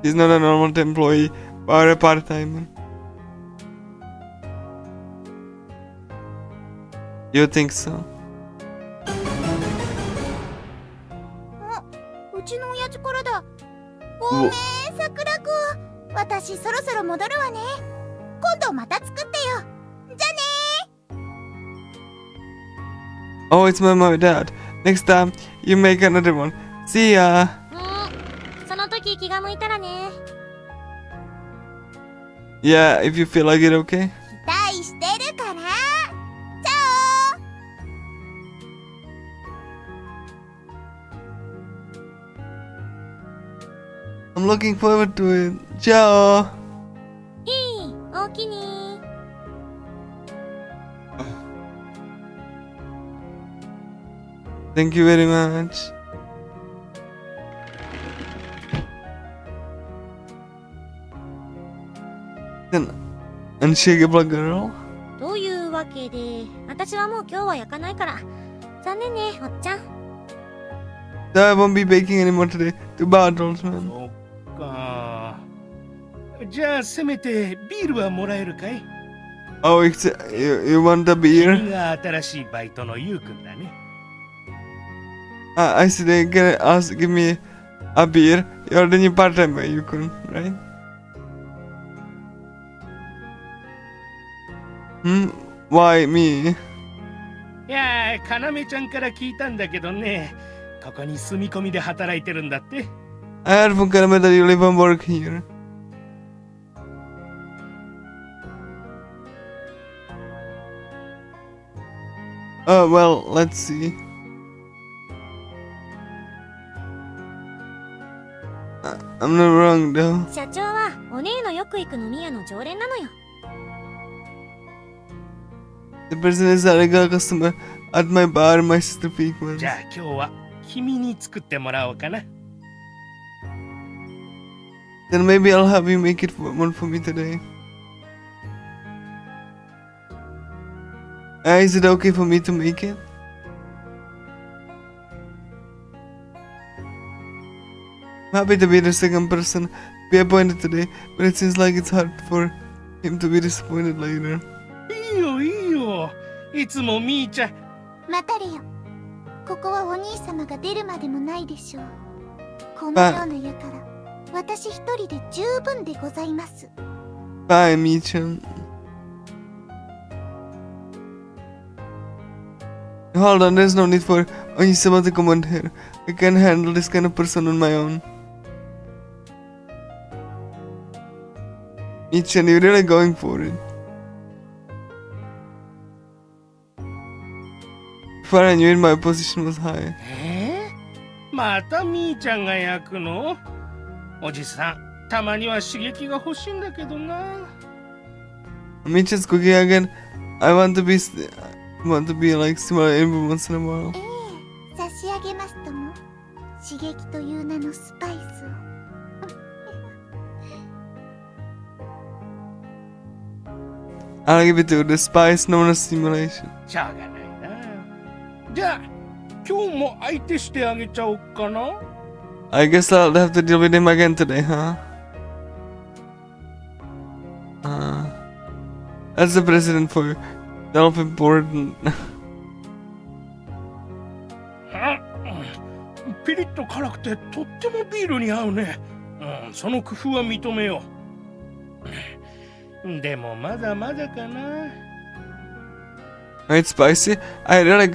S1: he's not a normal employee or a part-timer. You think so?
S2: うちの親父からだ。ごめん、桜子。私そろそろ戻るわね。今度また作ってよ。じゃあね。
S1: Oh, it's my mom and dad. Next time, you make another one. See ya!
S4: その時気が向いたらね。
S1: Yeah, if you feel like it, okay?
S2: 期待してるから。チャオ。
S1: I'm looking forward to it. Ciao!
S4: いい、おおきに。
S1: Thank you very much. An unshakable girl?
S4: というわけで、私はもう今日は焼かないから。残念ね、おっちゃん。
S1: So I won't be baking anymore today. Two bottles, man.
S5: そっか。じゃあせめてビールはもらえるかい？
S1: Oh, you want a beer?
S5: 君が新しいバイトのゆうくんだね。
S1: I see they can give me a beer. You're the new part-timer, you can, right? Why me?
S5: いやー、かなめちゃんから聞いたんだけどね、ここに住み込みで働いてるんだって。
S1: I heard from Kaname that you live and work here. Oh, well, let's see. I'm not wrong though.
S4: 社長はお姉のよく行く飲み屋の常連なのよ。
S1: The person is a regular customer at my bar, my sister Peakman.
S5: じゃあ今日は君に作ってもらおうかな。
S1: Then maybe I'll have you make it one for me today. Is it okay for me to make it? I'm happy to be the second person to be appointed today, but it seems like it's hard for him to be disappointed later.
S5: いいよいいよ。いつもみーちゃん。
S2: 待たれよ。ここはお兄様が出るまでもないでしょう。このようなやから、私一人で十分でございます。
S1: Bye, Michan. Hold on, there's no need for Onisama to comment here. I can handle this kind of person on my own. Michan, you're really going for it. Before I knew it, my position was high.
S5: またみーちゃんが焼くの？おじさん、たまには刺激が欲しいんだけどな。
S1: Me just cooking again. I want to be like similar every once in a while.
S2: 差し上げますとも。刺激という名のスパイスを。
S1: I'll give it to you, the spice known as stimulation.
S5: しょうがないな。じゃあ今日も相手してあげちゃおうかな。
S1: I guess I'll have to deal with him again today, huh? That's the president for you. Self-important.
S5: ピリッと辛くてとってもビールに合うね。その工夫は認めよう。でもまだまだかな。
S1: Right, spicy? I really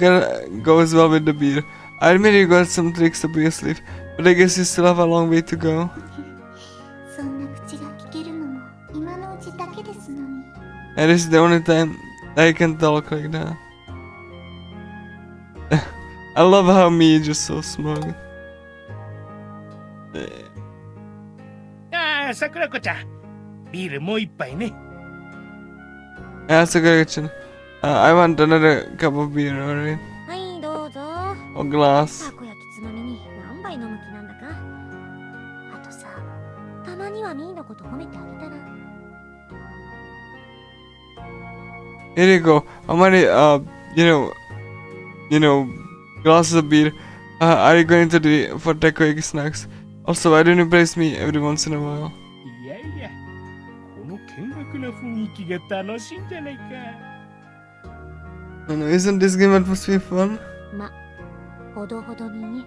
S1: goes well with the beer. I admit you got some tricks up your sleeve, but I guess you still have a long way to go.
S2: そんな口が聞けるのも今のうちだけですのに。
S1: And this is the only time I can talk like that. I love how me is just so smug.
S5: ああ、桜子ちゃん、ビールもう一杯ね。
S1: That's a good question. I want another cup of beer, alright?
S4: はいどうぞ。
S1: Or glass.
S4: たこ焼きつまみに何杯飲む気なんだか。あとさ、たまにはミーのこと褒めてあげたら。
S1: Here you go. How many, glasses of beer are you going to do for takoyaki snacks? Also, why don't you praise me every once in a while?
S5: いやいや、この険悪な雰囲気が楽しいんじゃないか。
S1: No, isn't this game supposed to be fun?
S4: ま、ほどほどにね。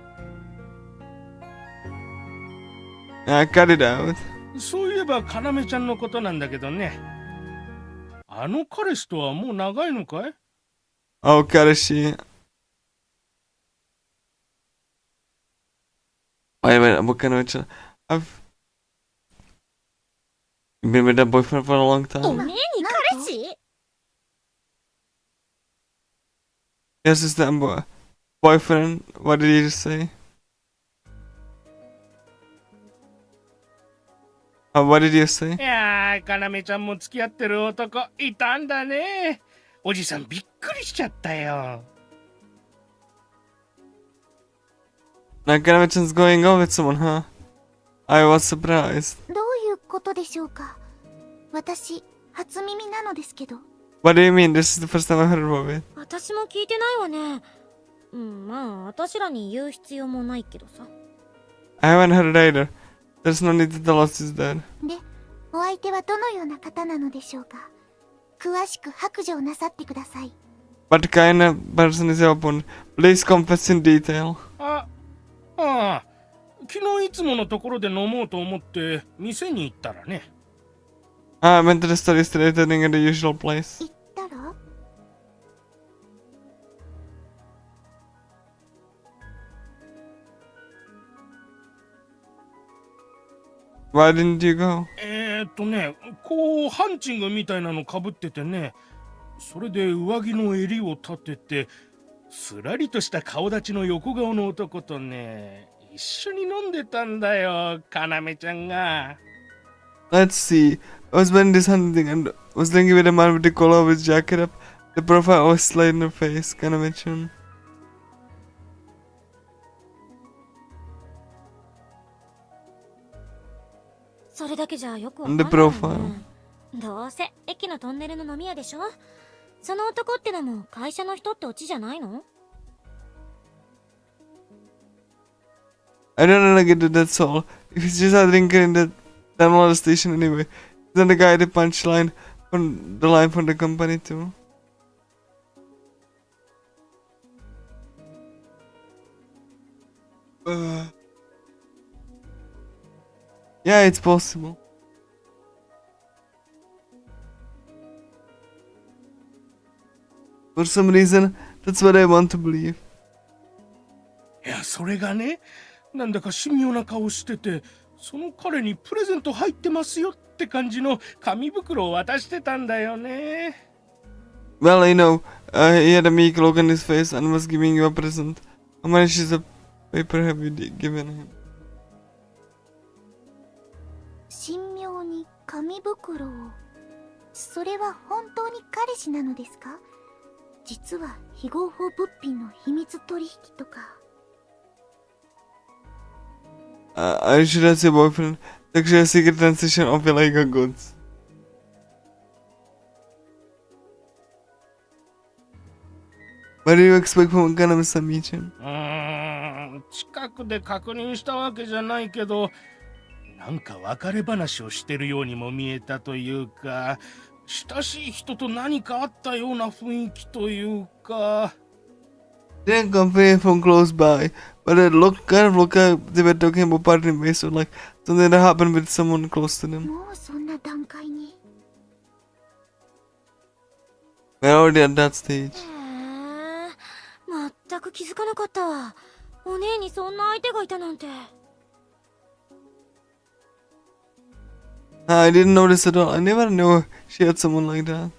S1: Cut it out.
S5: そういえばかなめちゃんのことなんだけどね。あの彼氏とはもう長いのかい？
S1: Oh, Karashi. Wait, what kind of a I've been with that boyfriend for a long
S4: お
S1: time.
S4: めえに彼氏？
S1: Yes, it's that boyfriend. What did he just say? What did you say?
S5: いやー、かなめちゃんも付き合ってる男いたんだね。おじさんびっくりしちゃったよ。
S1: Nakanamichan's going out with someone, huh? I was surprised.
S2: どういうことでしょうか。私、初耳なのですけど。
S1: What do you mean? This is the first time I heard about it.
S4: 私も聞いてないわね。うん、まあ私らに言う必要もないけどさ。
S1: I haven't heard it either. There's no need to tell us he's dead.
S2: で、お相手はどのような方なのでしょうか。詳しく白状なさってください。
S1: What kind of person is your opponent? Please confess in detail.
S5: ああ、昨日いつものところで飲もうと思って店に行ったらね。
S1: I went to the study yesterday, turning at the usual place.
S2: 言ったら
S1: Why didn't you go?
S5: こうハンチングみたいなのかぶっててね。それで上着の襟を立てて、すらりとした顔立ちの横顔の男とね、一緒に飲んでたんだよ、かなめちゃんが。
S1: Let's see. I was wearing this hunting and was drinking with a man with the collar of his jacket up. The profile was slight in her face, can I mention?
S4: それだけじゃよくわかん
S1: The
S4: ないわ
S1: profile.
S4: ね。どうせ駅のトンネルの飲み屋でしょ。その男ってのも会社の人ってオチじゃないの？
S1: I don't really get it, that's all. If he's just a drinker in the terminal station anyway. Then the guy the punchline from the line from the company too. Yeah, it's possible. For some reason, that's what I want to believe.
S5: いや、それがね、なんだか神妙な顔してて、その彼にプレゼント入ってますよって感じの紙袋を渡してたんだよね。
S1: Well, I know, he had a meek look on his face and was giving you a present. How many sheets of paper have you given him?
S2: し用に紙袋を。それは本当に彼氏なのですか？実は非合法物品の秘密取引とか。
S1: I should have your boyfriend. Actually, a secret transition of illegal goods. What do you expect from Ganami-san meeting?
S5: 近くで確認したわけじゃないけど、なんか別れ話をしてるようにも見えたというか、親しい人と何かあったような雰囲気というか。
S1: Didn't come from close by, but it kind of looked like they were talking about parting ways or like something that happened with someone close to them.
S2: もうそんな段階に。
S1: We're already at that stage.
S4: 全く気づかなかったわ。お姉にそんな相手がいたなんて。
S1: I didn't notice at all. I never knew she had someone like that.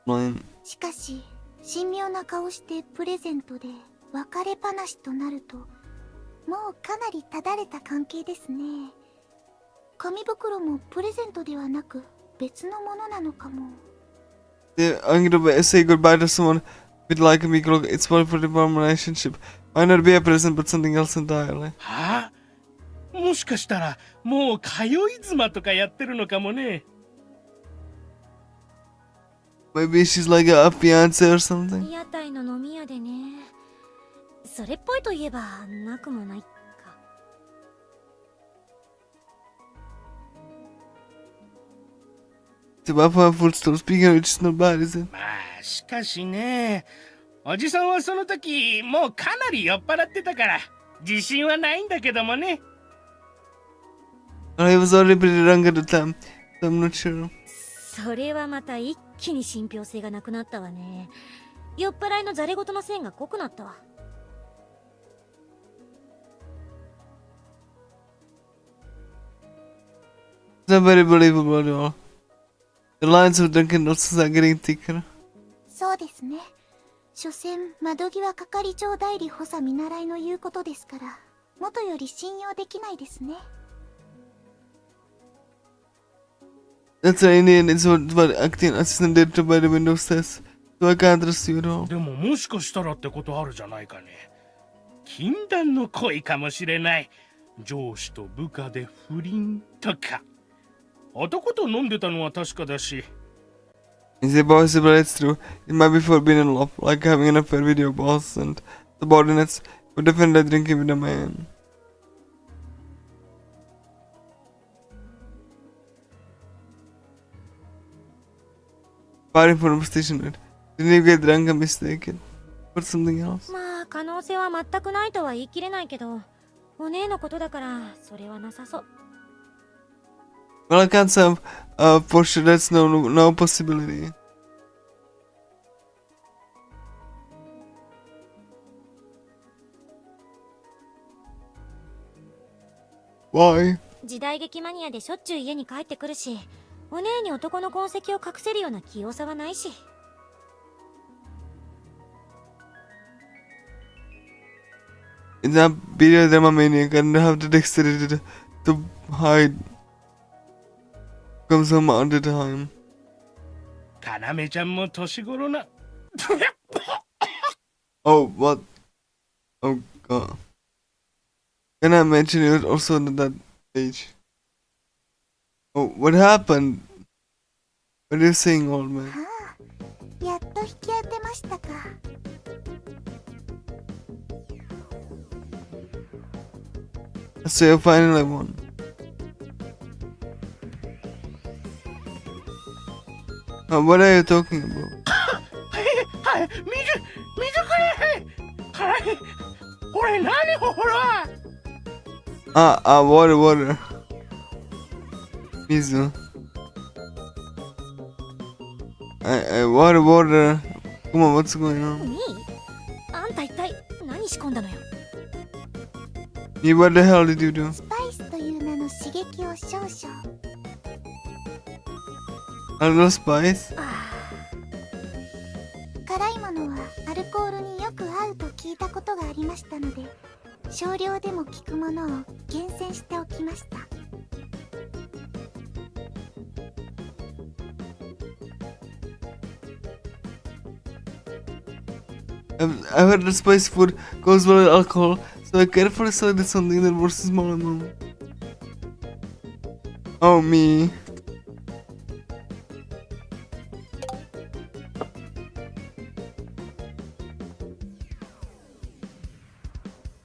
S1: Mine.
S2: しかし神妙な顔してプレゼントで別れ話となると、もうかなりただれた関係ですね。紙袋もプレゼントではなく別のものなのかも。
S1: I'm gonna say goodbye to someone with like a micro. It's one for the relationship. Might not be a present, but something else entirely.
S5: はあ、もしかしたらもう通い妻とかやってるのかもね。
S1: Maybe she's like a fiance or something.
S4: 屋台の飲み屋でね。それっぽいといえばなくもないか。
S1: It's about for a food store. Speaking of which, it's not bad, is it?
S5: まあしかしね、おじさんはその時もうかなり酔っ払ってたから自信はないんだけどもね。
S1: I was already pretty drunk at the time, so I'm not sure.
S4: それはまた一気に信憑性がなくなったわね。酔っ払いのザレ言の線が濃くなったわ。
S1: It's not very believable at all. The lines of Dunkin' Donuts are getting thicker.
S2: そうですね。所詮窓際係長代理補佐見習いの言うことですから、元より信用できないですね。
S1: That's an Indian. It's what acting assistant did to by the window says. So I can't trust you at all.
S5: でももしかしたらってことあるじゃないかね。禁断の恋かもしれない。上司と部下で不倫とか。男と飲んでたのは確かだし。
S1: Is it possible it's true? It might be forbidden love, like having an affair with your boss and subordinates, but definitely drinking with a man. Party for a station, right? Didn't you get drunk and mistaken for something else?
S4: まあ可能性は全くないとは言い切れないけど、お姉のことだからそれはなさそう。
S1: Well, I can't say for sure. That's no possibility. Why?
S4: 時代劇マニアでしょっちゅう家に帰ってくるし、お姉に男の痕跡を隠せるような器用さはないし。
S1: In that period, I'm a maniac. I don't have the dexterity to hide. Comes home all the time.
S5: かなめちゃんも年頃な。
S1: Oh, what? Oh, God. Can I mention you also at that age? Oh, what happened? What are you saying, old man?
S2: はあ、やっと引き当てましたか。
S1: So you finally won. What are you talking about?
S5: はい、水くれ。はい、これ何ほら。
S1: Water. Mizu. Water. Come on, what's going on?
S4: みー、あんた一体何仕込んだのよ。
S1: Me, what the hell did you do?
S2: スパイスという名の刺激を少々。
S1: A little spice?
S2: 辛いものはアルコールによく合うと聞いたことがありましたので、少量でも効くものを厳選しておきました。
S1: I've heard that spicy food goes well with alcohol, so I carefully selected something that was a small amount. Oh, me.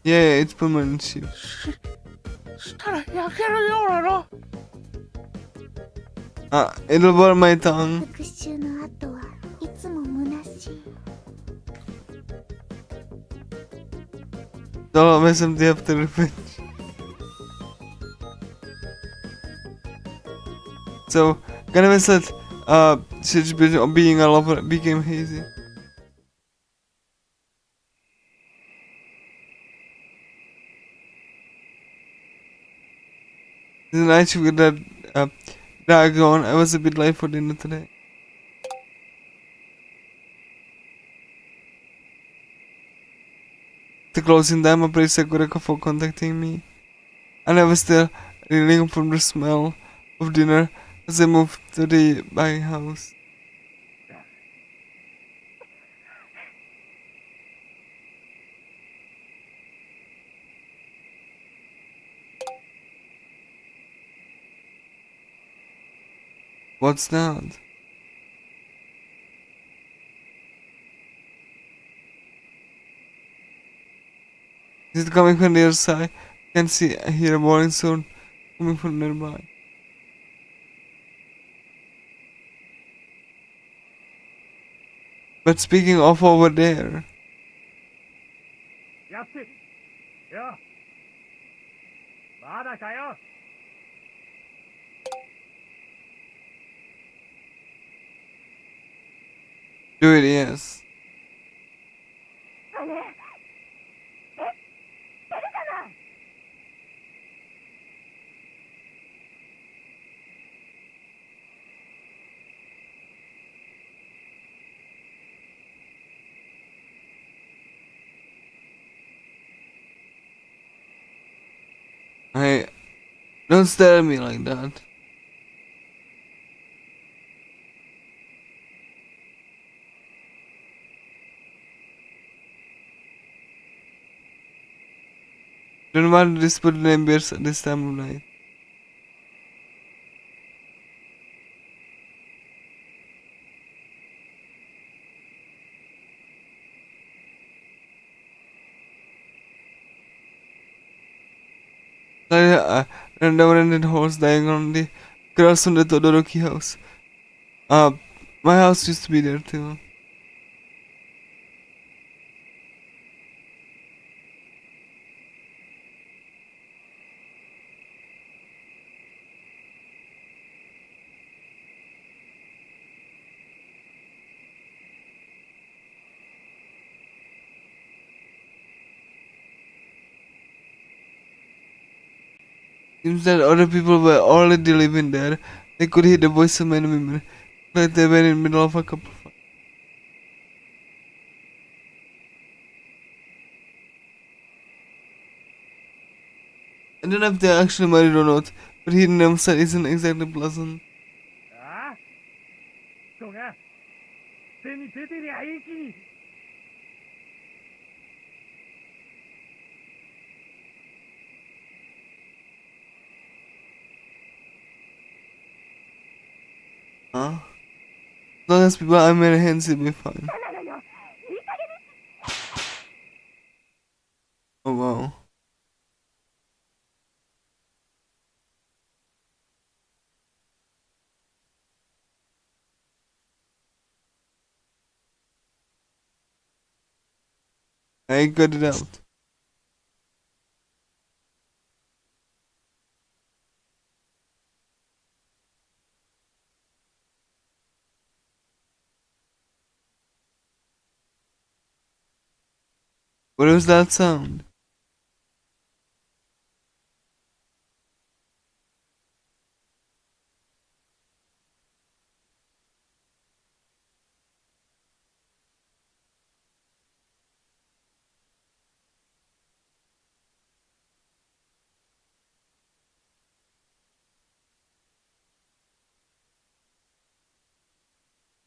S1: Yeah, it's permanent shift.
S5: したら焼けるようなの。
S1: It'll burn my tongue.
S2: 復讐の後はいつも虚しい。
S1: It's always empty after revenge. So, Ganame said, Shitch being a lover became hazy. The night shift with that dragon, I was a bit late for dinner today. The closing time, I praised Sakurako for contacting me. And I was still reeling from the smell of dinner as I moved to the buying house. What's that? Is it coming from the other side? I can see, I hear a warning sound coming from nearby. But speaking of over there,
S5: やってよ。まだかよ。
S1: do it, yes. Hey, don't stare at me like that. Don't want to dispute neighbors at this time of night. I ran down and horse dying on the grass on the Todoroki house. My house used to be there too. Seems that other people were already living there. They could hear the voice of many women, like they were in the middle of a couple fight. I don't know if they're actually married or not, but hearing them said isn't exactly pleasant.
S5: ああ。人が手に出てりゃ平気に。
S1: Huh? As long as people are married hands, it'll be fine. Oh wow. I got it out. What was that sound?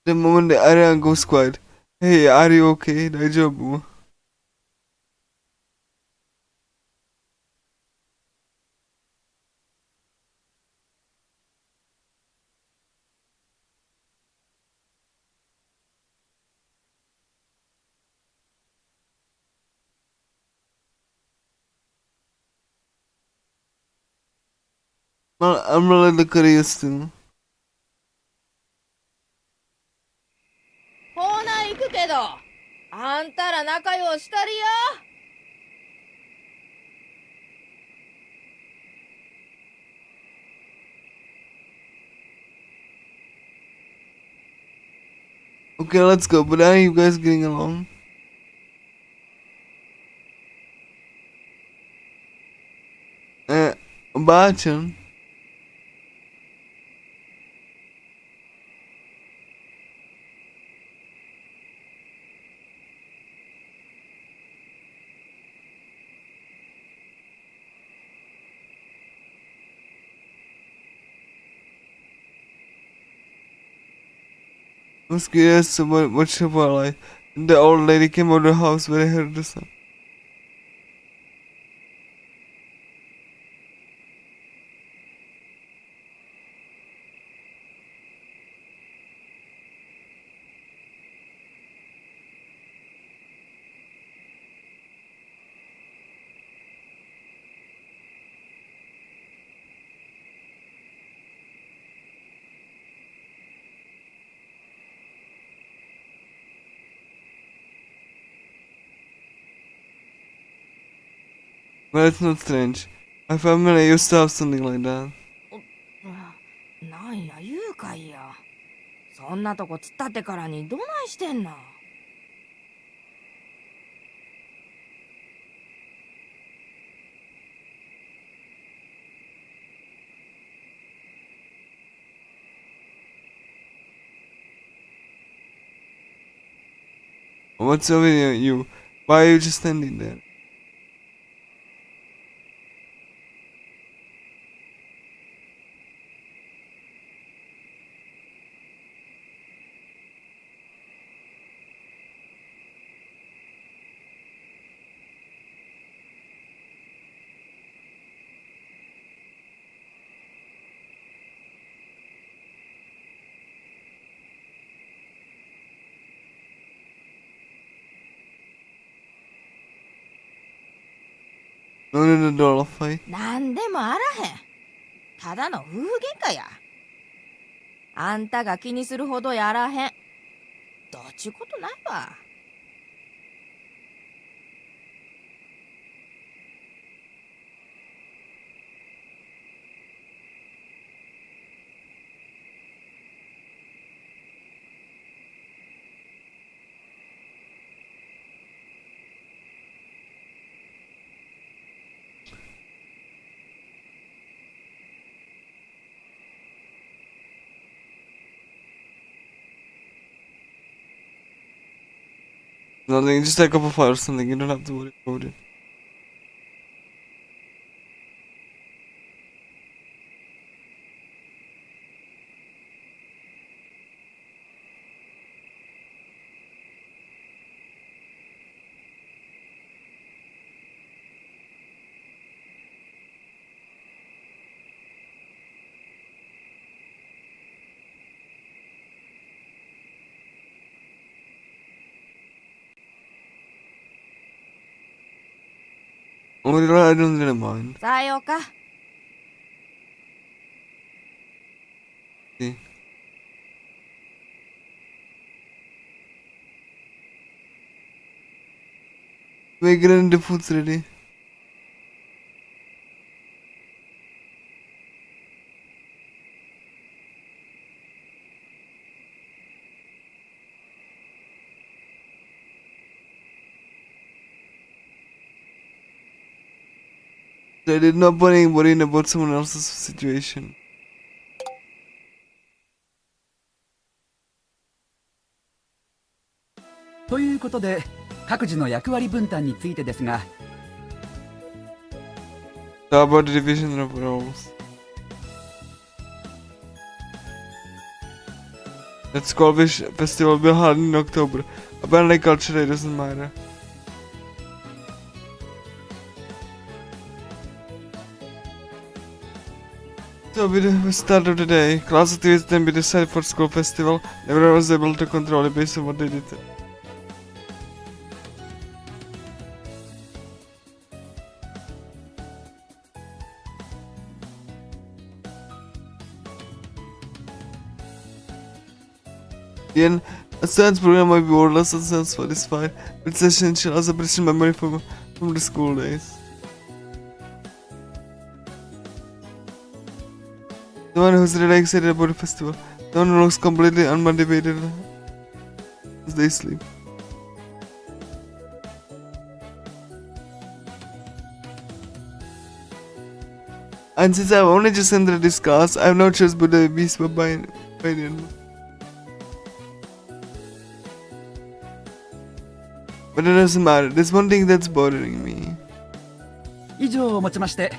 S1: The moment the Aryan goes quiet, hey, are you okay? Daijoubu? Well, I'm really curious too.
S6: ほな行くけどあんたら仲良うしたりや。
S1: Okay, let's go. But are you guys getting along? Bachan. I was curious about what she was like. The old lady came out of the house when I heard the sound. But it's not strange. My family used to have something like that.
S6: なんや言うかいや。そんなとこ突っ立ってからにどないしてんな。
S1: What's over you? Why are you just standing there? No, no, no, don't fight.
S6: なんでもあらへん。ただの夫婦喧嘩や。あんたが気にするほどやらへん。どっちゅうことないわ。
S1: Nothing, just take up a fire or something. You don't have to worry about it. Oh, I don't really mind.
S6: さようか。
S1: See. We're getting the food's ready. I did not worrying about someone else's situation.
S7: ということで各自の役割分担についてですが
S1: How about the division of roles? That Skullfish Festival will be held in October. Apparently culturally doesn't matter. So we started today. Class activities then be decided for school festival. Everyone was able to control it based on what they did. Again, a science program might be more or less satisfied, but it's essential as a precious memory from the school days. The one who's really excited about the festival. The one who looks completely unmotivated as they sleep. And since I've only just entered this class, I have no choice but to be swept by the end. But it doesn't matter. There's one thing that's bothering me.
S7: 以上をもちまして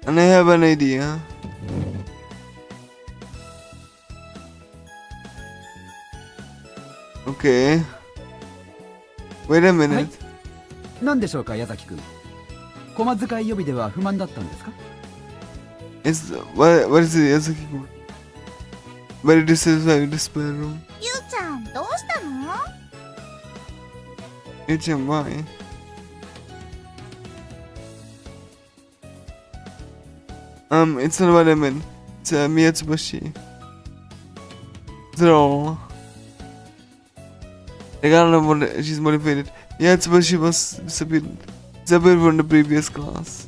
S1: And I have an idea. Okay. Wait a minute.
S7: 何でしょうか矢崎くん駒使い予備では不満だったんですか
S1: What is it, Yazaki-kun? Very dissatisfied with the spare room.
S2: ゆうちゃんどうしたの？
S1: H&M, why? It's not what I meant. It's Miyatsubashi. So, I don't know what she's motivated. Miyatsubashi was disappeared from the previous class.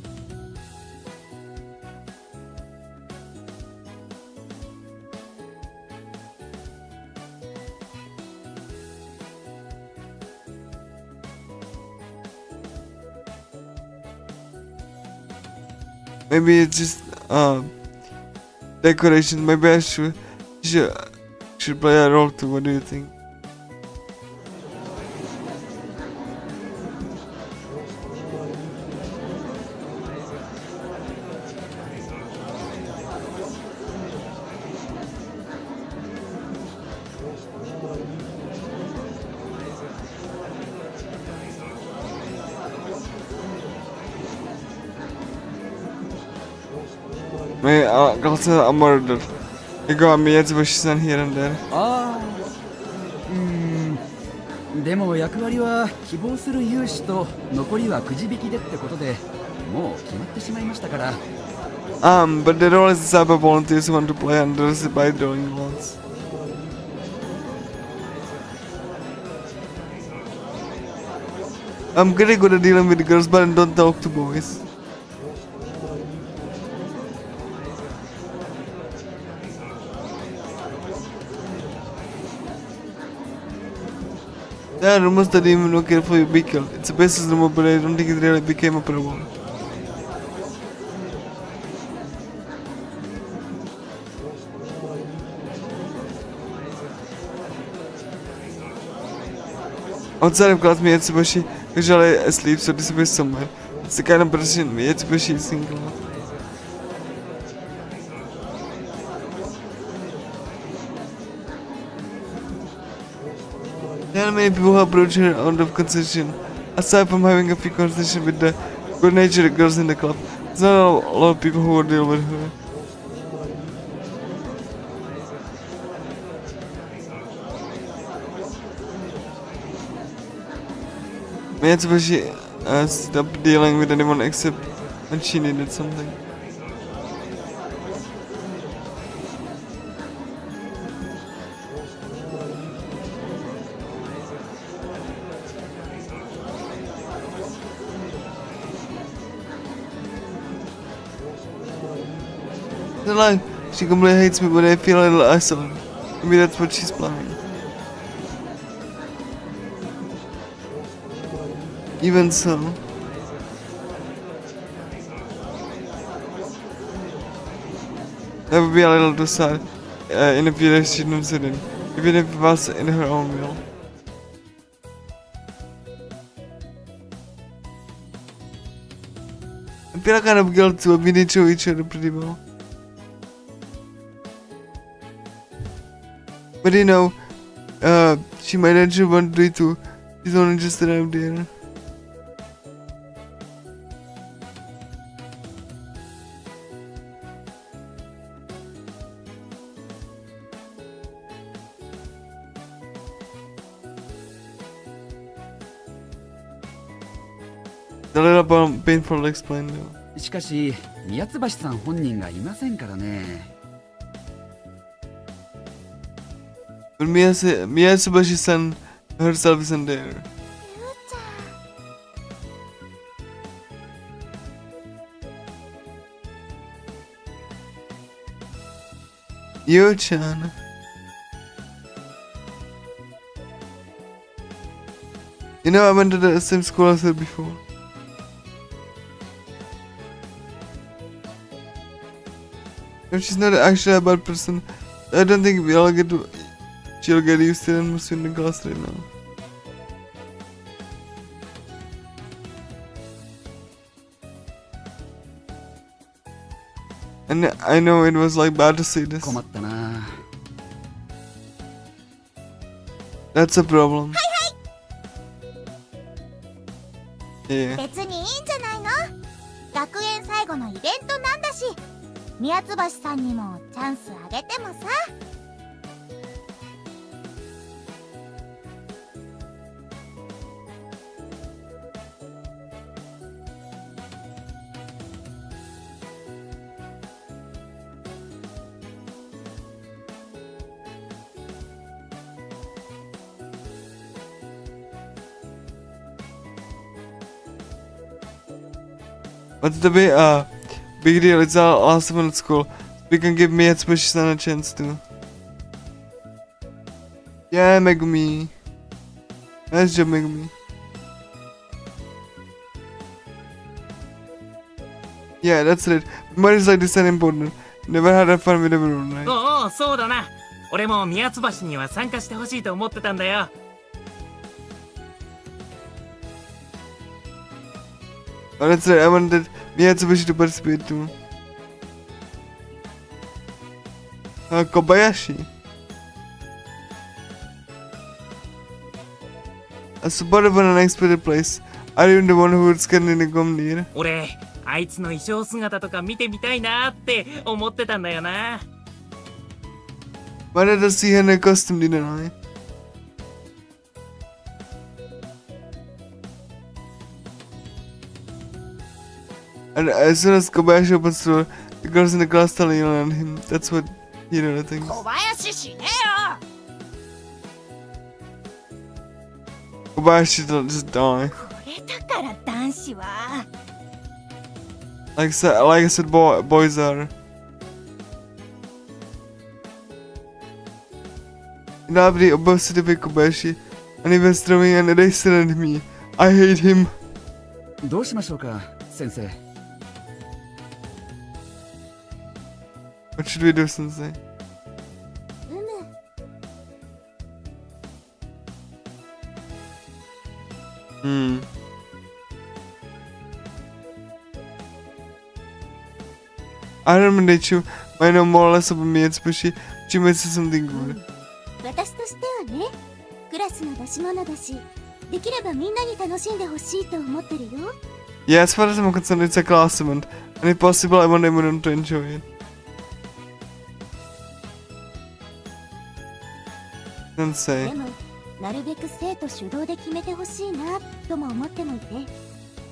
S1: Maybe it's just decoration. Maybe I should play a role too. What do you think? My girls are murdered. You got me, it's Bushisan here and there.
S7: ああでも役割は希望する有志と残りはくじ引きでってことでもう決まってしまいましたから
S1: But there are always cyber volunteers who want to play under by drawing lots. I'm pretty good at dealing with girls, but I don't talk to boys. There are rumors that even no care for your beacon. It's a basis rumor, but I don't think it really became a problem. Outside of class, Miyatsubashi usually asleep, so disappears somewhere. It's the kind of person Miyatsubashi is in class. There are many people who approach her out of concession. Aside from having a few conversations with the good-natured girls in the club, there's not a lot of people who will deal with her. Miyatsubashi stopped dealing with anyone except when she needed something. In life, she completely hates me, but I feel a little isolated. Maybe that's what she's planning. Even so, that would be a little too sad in a period she didn't sit in, even if it was in her own will. I feel kind of guilty, but we need to know each other pretty well. But you know, she might actually want to do it too. She's only just around there. A little painful to explain though.
S7: しかし宮津橋さん本人がいませんからね。
S1: But Miyatsubashi-san herself isn't there. Yo-chan. You know, I went to the same school as her before. If she's not actually a bad person, I don't think she'll get used to it and in the class right now. And I know it was like bad to say this.
S7: 困ったな。
S1: That's a problem. Yeah.
S2: 別にいいんじゃないの？学園最後のイベントなんだし、宮津橋さんにもチャンスあげてもさ。
S1: What's the big deal? It's all awesome at school. We can give Miyatsubashi-san a chance to. Yeah, Megumi. Nice job, Megumi. Yeah, that's it. Memories like this are important. Never had fun with everyone, right?
S3: おうおう、そうだな。俺も宮津橋には参加してほしいと思ってたんだよ。
S1: Oh, that's right. I wanted Miyatsubashi to participate too. Kobayashi. A supportive and unexpected place. Are you the one who would scan in the gum near?
S3: 俺、あいつの衣装姿とか見てみたいなって思ってたんだよな。
S1: Why did I see her in a costume, didn't I? And as soon as Kobayashi opens the door, the girls in the class start yelling at him. That's what Hirona thinks.
S6: 小林しねえよ。
S1: Kobayashi will just die.
S4: これだから男子は
S1: Like I said, boys are. Nobody busted with Kobayashi, and he was throwing an eraser at me. I hate him.
S7: どうしましょうか先生。
S1: What should we do, Sensei?
S2: うむ。
S1: I remember that you might know more or less about Miyatsubashi. She might say something good.
S2: 私としてはね、クラスの出し物だし、できればみんなに楽しんでほしいと思ってるよ。
S1: Yeah, as far as I'm concerned, it's a class event, and if possible, I want everyone to enjoy it. Sensei.
S2: でも、なるべく生徒主導で決めてほしいなとも思ってもいて、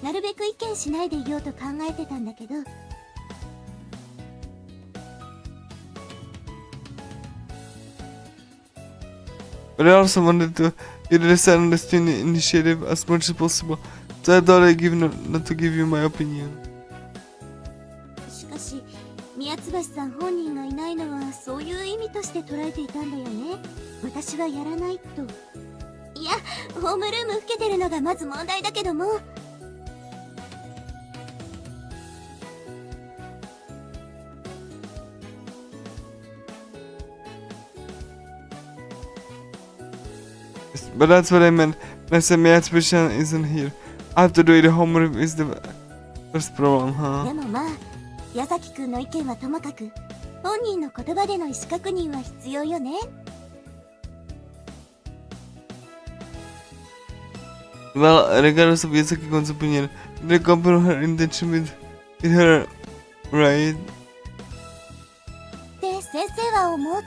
S2: なるべく意見しないでいようと考えてたんだけど。
S1: But I also wanted to decide on the student initiative as much as possible, so I thought I'd not to give you my opinion.
S2: しかし、宮津橋さん本人がいないのはそういう意味として捉えていたんだよね。私はやらないと。いや、ホームルーム受けてるのがまず問題だけども。
S1: But that's what I meant when I said Miyatsubashi isn't here. I have to do it. The homeroom is the First problem,
S4: で
S1: huh?
S4: もまあ矢崎くんの意見はともかく本人の言葉での意思確認は必要よね。
S1: Well, regardless of Yasaki-kun's opinion, they comprehend her intention with her, right?
S4: って先生は思う。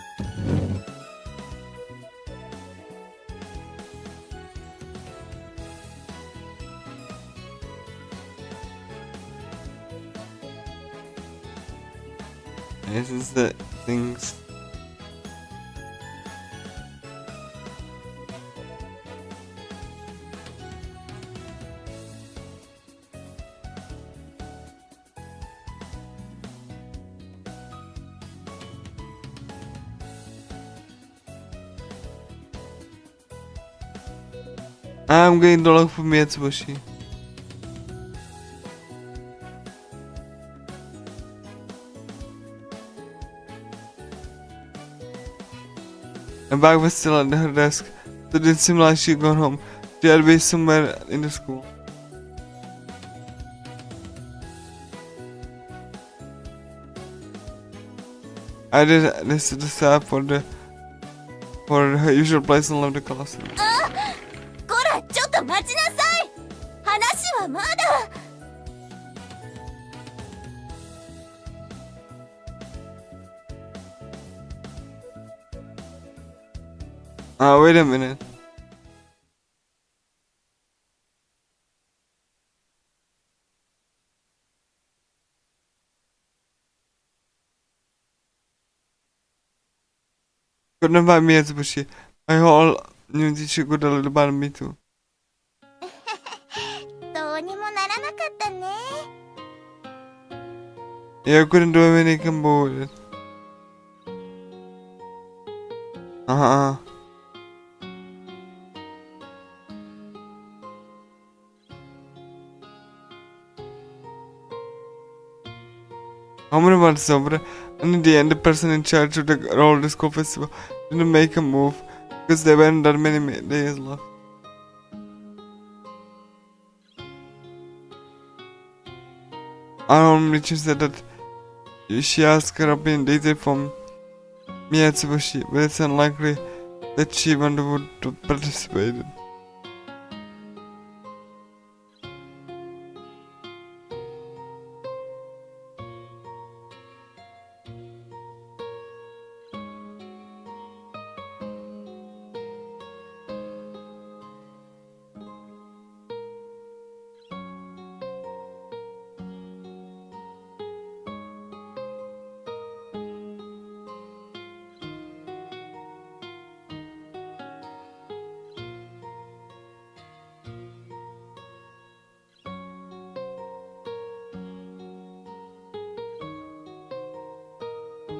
S1: This is the things. I'm going to look for Mitsubishi. The bag was still at her desk, so it didn't seem like she'd gone home. She had to be somewhere in the school. I did this to the staff for her usual place and left the classroom.
S4: こらちょっと待ちなさい。話はまだ。
S1: Wait a minute. Couldn't find me as bushy. My whole new teacher could a little about me too.
S2: どうにもならなかったね。
S1: Yeah, I couldn't do anything combo with it. How many months over? And in the end, the person in charge of the roller disco festival didn't make a move because there weren't that many days left. Our home teacher said that she asked her opinion dated from Miyatsubushi, but it's unlikely that she would to participate.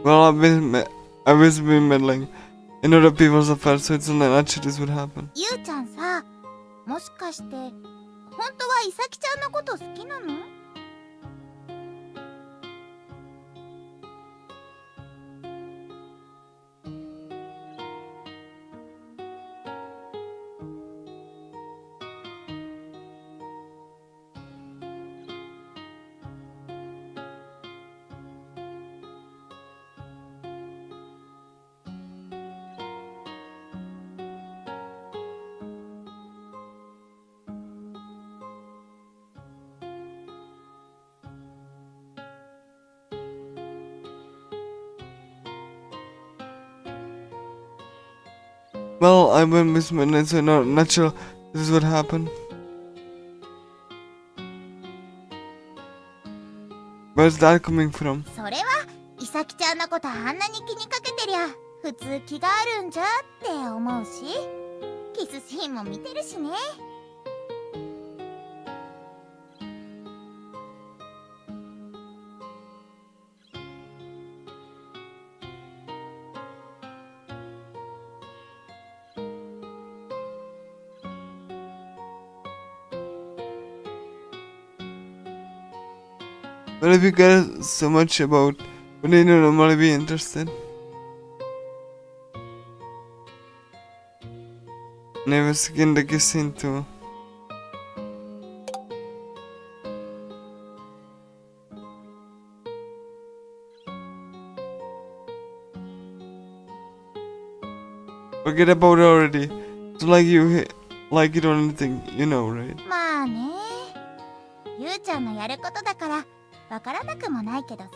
S1: Well, I've always been meddling in other people's affairs, so it's not natural this would happen.
S2: ゆうちゃんさ、もしかして本当はいさきちゃんのこと好きなの？
S1: Well, I went Miss Midnight, so not natural this would happen. Where's that coming from?
S2: それはいさきちゃんのことあんなに気にかけてりゃ普通気があるんじゃって思うし、キスシーンも見てるしね。
S1: But if you care so much about, would you normally be interested? Never skin the kissing too. Forget about it already. It's like you like it or anything, you know, right?
S2: まあね、ゆうちゃんのやることだからわからなくもないけどさ。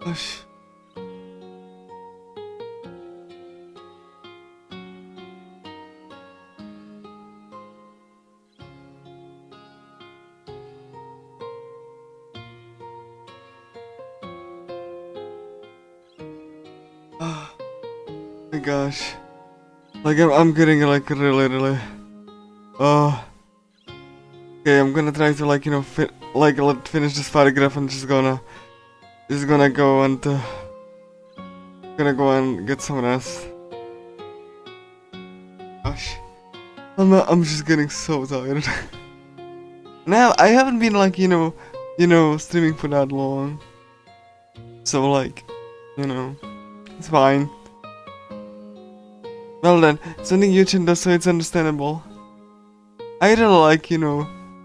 S1: Gosh. Oh my gosh. Like I'm getting like really. Oh. Okay, I'm gonna try to like finish this paragraph and just gonna go and get some rest. Gosh, I'm just getting so tired. Now I haven't been like streaming for that long, so like it's fine. Well then, something Yuchin does, so it's understandable. I really like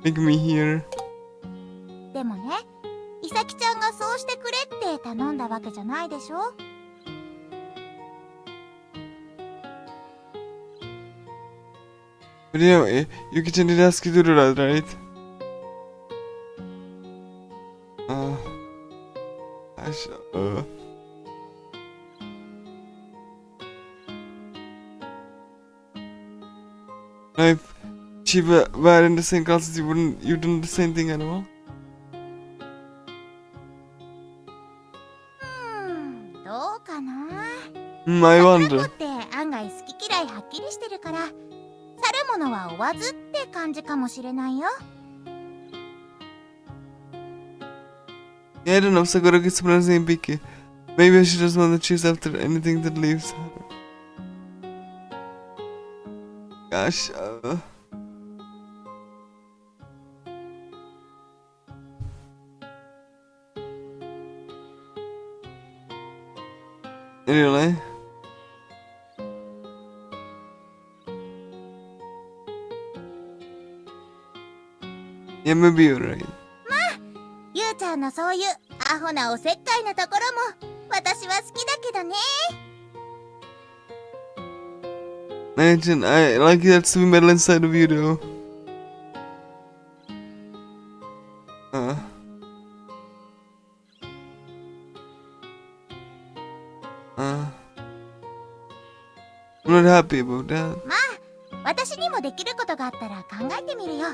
S1: making me here.
S2: でもね、イサキちゃんがそうしてくれって頼んだわけじゃないでしょ。
S1: But Yuki-chan did ask you to do that, right? If she were in the same classes, you do the same thing at all?
S2: どうかな。
S1: I
S2: 桜子
S1: wonder.
S2: って案外好き嫌いはっきりしてるから、去る者は追わずって感じかもしれないよ。
S1: Yeah, I don't know, Sakura gets pronouncing picky. Maybe I should just want to choose after anything that leaves her. Gosh, Really? Yeah, maybe you're right.
S2: ゆうちゃんのそういうアホなおせっかいなところも私は好きだけどね。
S1: Imagine, I like that sweet metal inside of you though. I'm not happy about that.
S2: まあ、私にもできることがあったら考えてみるよ。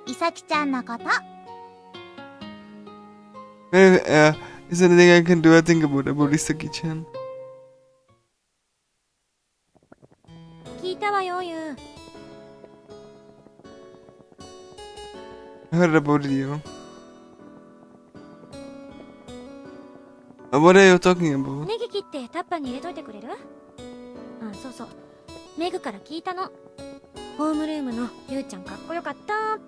S2: イサキちゃんのこと。
S1: Is there anything I can do? I think about Isaki-chan.
S4: 聞いたわよ、ゆう。
S1: I heard about you. What are you talking about?
S4: ネギ切ってタッパーに入れといてくれる？そうそう。メグから聞いたの。ホームルームのゆうちゃんかっこよかったっ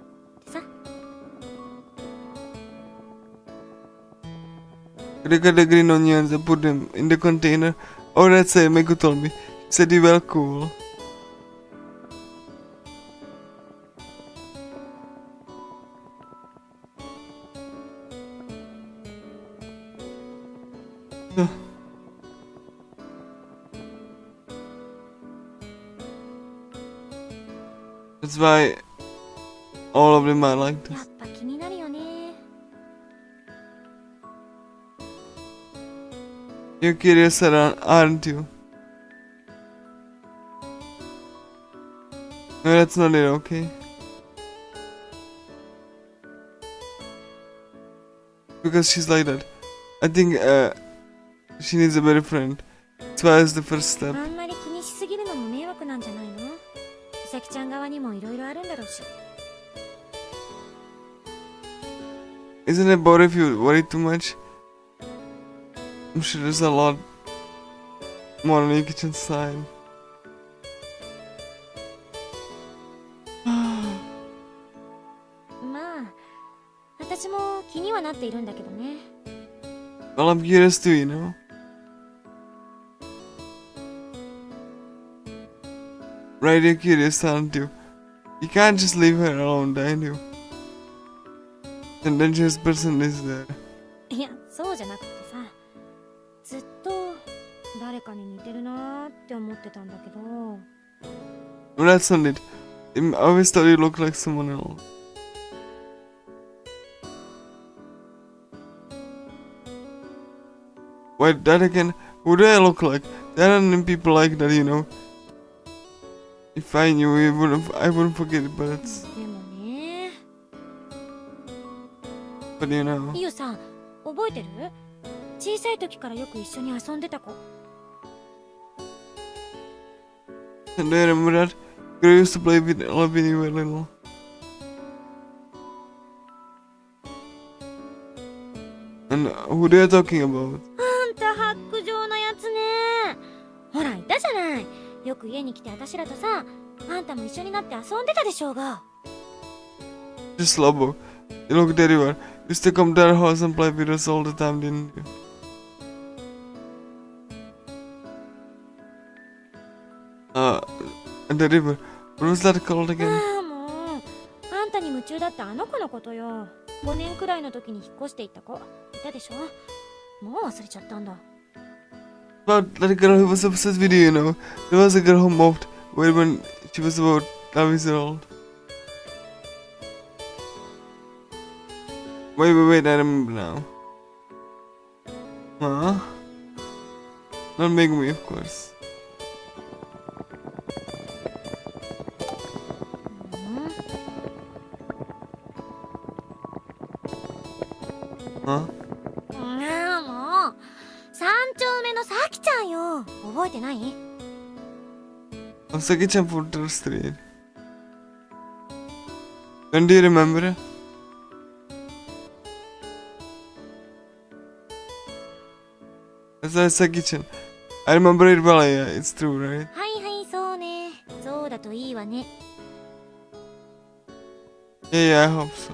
S4: てさ。
S1: They got the green onions and put them in the container. Oh, that's it, Meiko told me. She said you were cool. That's why all of them are like
S4: や
S1: this.
S4: っぱ気になるよね。
S1: You're curious, aren't you? No, that's not it, okay? Because she's like that. I think she needs a better friend. That's why it's the first step.
S4: あんまり気にしすぎるのも迷惑なんじゃないの？美咲ちゃん側にもいろいろあるんだろうし。
S1: Isn't it bored if you worry too much? I'm sure there's a lot more on your kitchen side.
S4: まあ、私も気にはなっているんだけどね。
S1: Well, I'm curious too, you know? Right, you're curious, aren't you? You can't just leave her alone, can you? The dangerous person is there.
S4: いや、そうじゃなくてさ、ずっと誰かに似てるなーって思ってたんだけど。
S1: Well, that's not it. I always thought you looked like someone else. Wait, that again? Who do I look like? There are any people like that, you know. If I knew, I wouldn't forget it, but it's,
S4: でもね。
S1: but you know.
S4: ゆうさん、覚えてる？小さい時からよく一緒に遊んでた子。
S1: And do you remember that? You used to play with Ella when you were little. And who are you talking about?
S4: あんた白状なやつね。ほらいたじゃない。よく家に来て私らとさ、あんたも一緒になって遊んでたでしょうが。
S1: Just Lobo. You look there you are. You used to come to our house and play with us all the time, didn't you? And the river. What was that called again?
S4: ああもう、あんたに夢中だったあの子のことよ。5年くらいの時に引っ越していった子いたでしょ。もう忘れちゃったんだ。
S1: About that girl who was obsessed with you, you know. There was a girl who moved away when she was about 12 years old. Wait, I remember now. Huh? Not Megumi, of course.
S4: ああもう、三丁目のさきちゃんよ。覚えてない？
S1: Oh, Saki-chan Porter Street. When do you remember it? That's Saki-chan. I remember it well, yeah, it's true, right?
S4: はいはいそうね。そうだといいわね。
S1: Yeah, I hope so.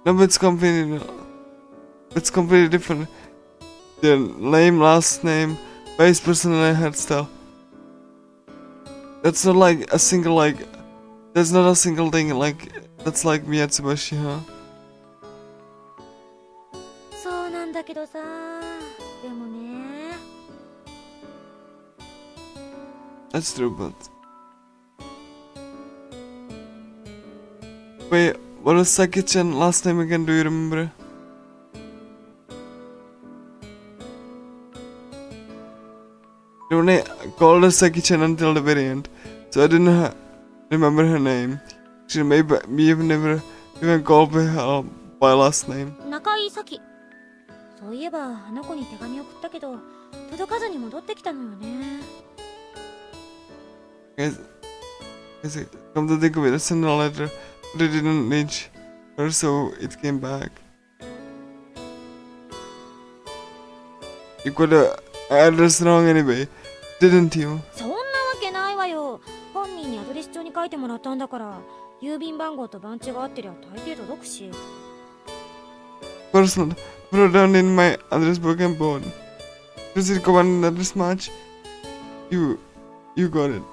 S1: No, but it's completely different. The name, last name, base personality, hairstyle. That's not like a single there's not a single thing like that's like Miyatsubashi, huh?
S4: そうなんだけどさ。でもね。
S1: That's true, but wait, what was Saki-chan last name again? Do you remember? They only called her Saki-chan until the very end, so I didn't remember her name. She maybe even never even called her by last name.
S4: 中井咲。そういえばあの子に手紙送ったけど届かずに戻ってきたのよね。
S1: Guys, come to think of it, I sent a letter, but it didn't reach her, so it came back. You got the address wrong anyway, didn't you?
S4: そんなわけないわよ。本人にアドレス帳に書いてもらったんだから、郵便番号と番地が合ってりゃ大抵届くし。
S1: Of course not. Put it down in my address book and board. Does it command an address match? You got it.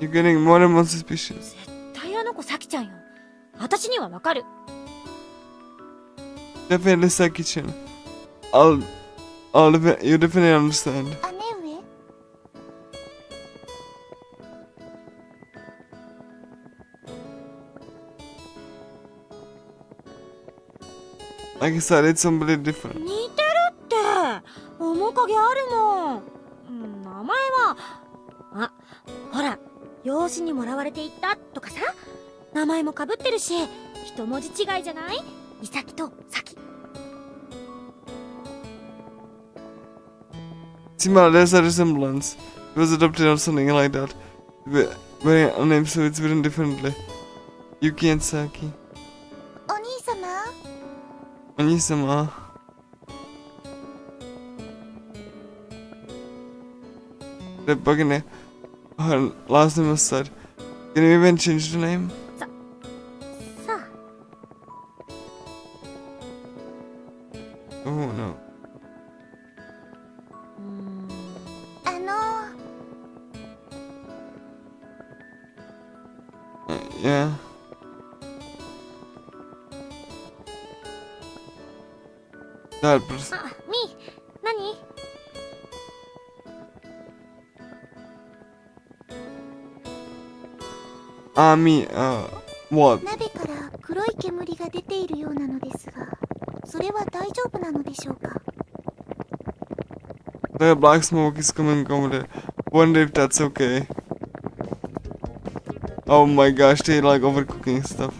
S1: You're getting more and more suspicious.
S4: 絶対あの子咲ちゃんよ。私にはわかる。
S1: Definitely Saki-chan. You definitely understand.
S2: 姉上
S1: Like I said, it's somebody different.
S4: 似てるって面影あるもん。名前はあ、ほら養子にもらわれていったとかさ、名前もかぶってるし一文字違いじゃない？イサキとサキ。
S1: Sima, there's a resemblance. It was adopted or something like that. Very a name, so it's written differently. Yuki and Saki.
S2: お兄様
S1: Oni-sama. The bug in it. Her last name was said. Can you even change the name?
S4: さあ
S1: Oh no. Yeah. That person.
S4: あ、みー、何？
S1: what?
S2: 鍋から黒い煙が出ているようなのですが、それは大丈夫なのでしょうか？
S1: The black smoke is coming over there. Wonder if that's okay. Oh my gosh, they like overcooking stuff.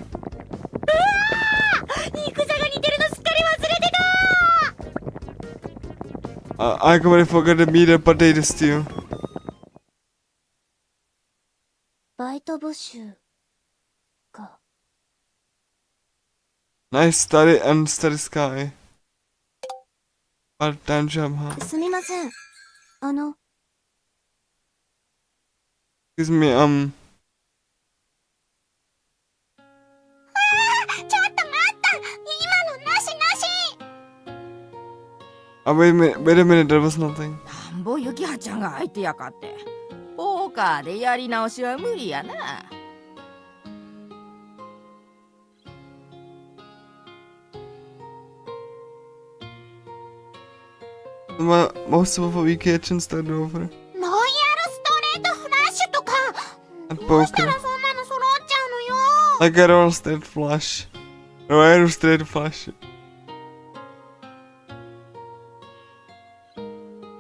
S4: 肉じゃが似てるのすっかり忘れてた。
S1: I completely forgot the meat and potato stew.
S2: バイト募集か。
S1: Nice study and study sky. Part-time job, huh?
S2: すみません。
S1: Excuse me,
S2: ちょっと待った、今のなしなし。
S1: wait a minute, there was nothing.
S6: なんぼゆきはちゃんが相手やかってポーカーでやり直しは無理やな。
S1: Most of our weekend started over.
S2: ロイヤルストレートフラッシュとか
S1: And
S2: どうした
S1: poker.
S2: らそんなの揃っちゃうのよ。
S1: Like I don't straight flush. Or straight flush.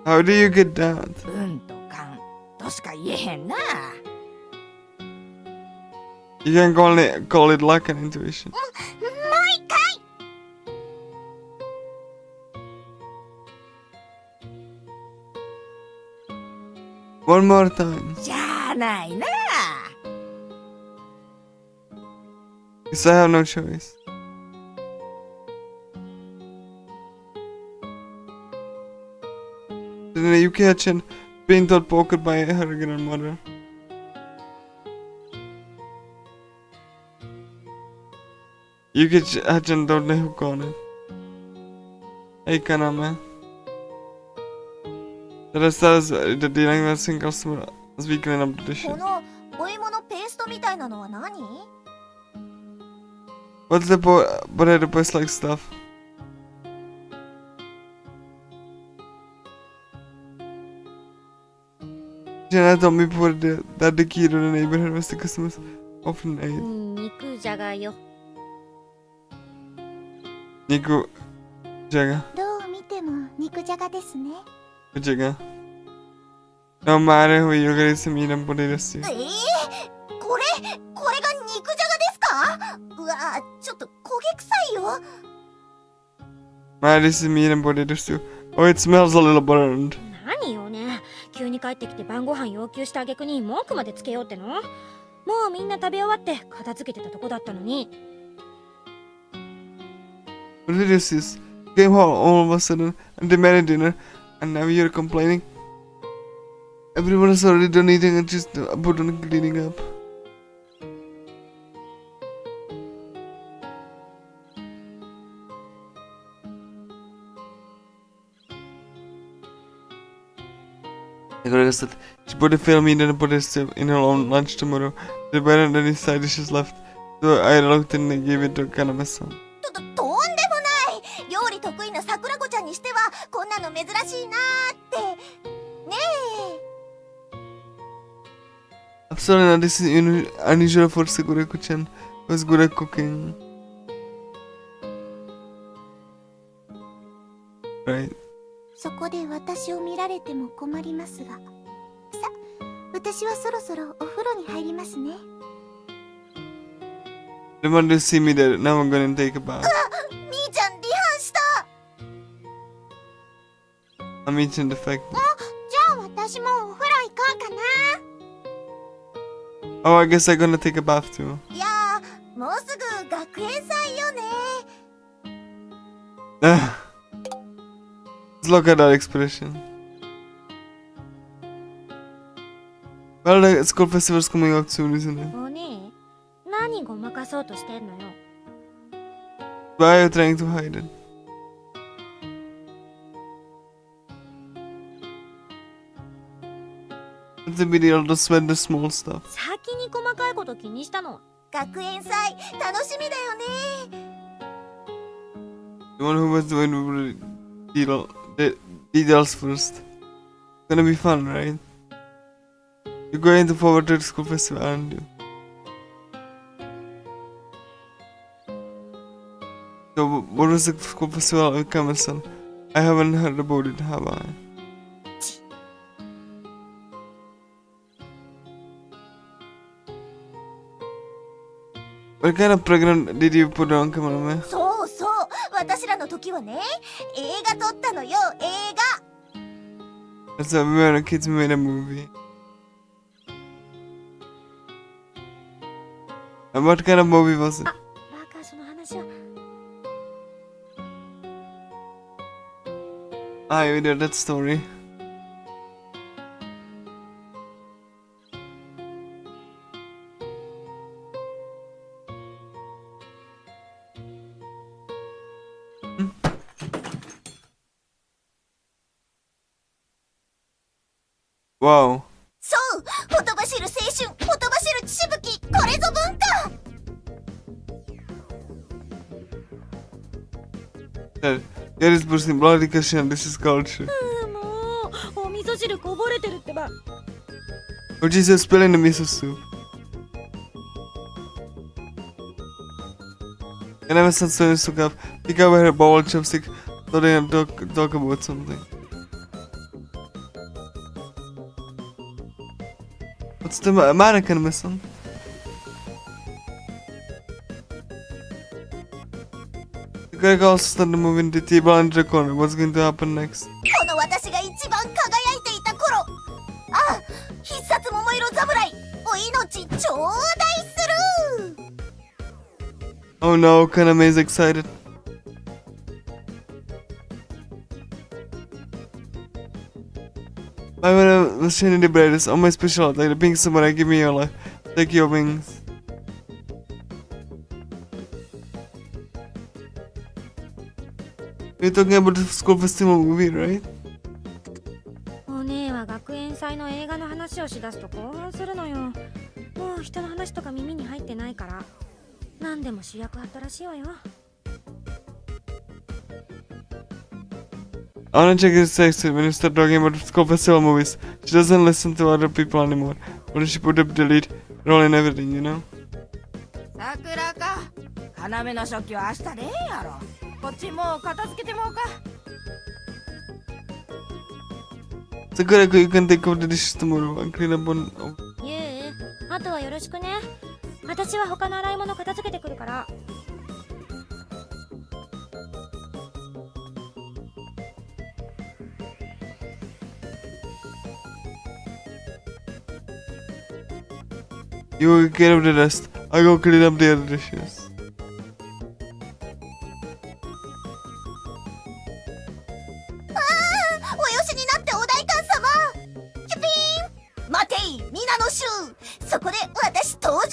S1: How do you get that?
S6: うんと勘としか言えへんな。
S1: You can call it luck and intuition.
S2: もう一回。
S1: One more time.
S6: じゃあないな。
S1: Because I have no choice. Then Yuki Hachan being taught poker by her grandmother. Yuki Hachan don't know who called it. Hey, Kaname. The rest is the dealing with single customer as we clean up the
S2: こ
S1: dishes.
S2: のお芋のペーストみたいなのは何？
S1: What's the potato paste like stuff? Jenna told me before that the key to the neighborhood was the customers often ate.
S4: 肉じゃがよ。
S1: Niku Jaga.
S2: どう見ても肉じゃがですね。
S1: Jaga. No matter who you guys meet and potato stew.
S2: これが肉じゃがですか？うわ、ちょっと焦げ臭いよ。
S1: My this is meat and potato stew. Oh, it smells a little burned.
S4: 何よね、急に帰ってきて晩ご飯要求した挙句に文句までつけようっての？もうみんな食べ終わって片付けてたとこだったのに。
S1: What did this is? Came home all of a sudden and demanded dinner, and now you're complaining? Everyone has already done eating and just about done cleaning up. Like said, she put a film in and put it in her own lunch tomorrow. There weren't any side dishes left, so I looked and gave it to Kaname-san.
S2: とんでもない。料理得意な桜子ちゃんにしてはこんなの珍しいなーってねえ。
S1: Absolutely not. This is unusual for Sakurako-chan, who is good at cooking. Right.
S2: そこで私を見られても困りますが、さ、私はそろそろお風呂に入りますね。
S1: They want to see me there. Now I'm gonna take a bath.
S2: みーちゃん離反した。
S1: I'm eating the fact.
S2: じゃあ私もお風呂行こうかな。
S1: Oh, I guess I'm gonna take a bath too.
S2: いやー、もうすぐ学園祭よね。
S1: Let's look at that expression. Well, the school festival's coming up soon, isn't it?
S4: お姉、何ごまかそうとしてんのよ。
S1: Why are you trying to hide it? What's the big deal? Just sweat the small stuff.
S4: 先に細かいこと気にしたの。
S2: 学園祭楽しみだよね。
S1: The one who was doing the details first. It's gonna be fun, right? You're going to forward to the school festival, aren't you? So, what was the school festival in Kamasal? I haven't heard about it, have I? What kind of program did you put on, Kamala?
S2: そうそう、私らの時はね、映画撮ったのよ、映画。
S1: That's why we were kids made a movie. And what kind of movie was it?
S4: バカ、その話は。
S1: I know that story. Wow.
S2: そう、ほとばしる青春、ほとばしる血しぶき、これぞ文化。
S1: There is pushing bloody question, this is culture.
S4: もうお味噌汁こぼれてるってば。
S1: What is you spilling the miso soup? And I was so used to have pick up her bowl chopstick so they can talk about something. What's the American missing? The guy also started moving the table under the corner. What's going to happen next?
S2: この私が一番輝いていた頃。あ、必殺桃色侍、お命頂戴する。
S1: Oh no, Kaname is excited. I was shining the brightest on my special attack, the pink samurai, give me your life. Take your wings. You're talking about the school festival movie, right?
S4: お姉は学園祭の映画の話をしだすと興奮するのよ。もう人の話とか耳に入ってないから。何でも主役あったらしいわよ。
S1: I wanna check his sex when you start talking about school festival movies. She doesn't listen to other people anymore. When she put up delete, roll and everything, you know?
S6: 桜か。要の食器は明日でええやろ。こっちもう片付けてもうか。
S1: Sakura, you can take out the dishes tomorrow and clean up on.
S4: ゆう、あとはよろしくね。私は他の洗い物片付けてくるから。
S1: You get up the rest. I go clean up the other dishes.
S2: およしになってお代官様。キュピーン。待てい、皆の衆。そこで私登場。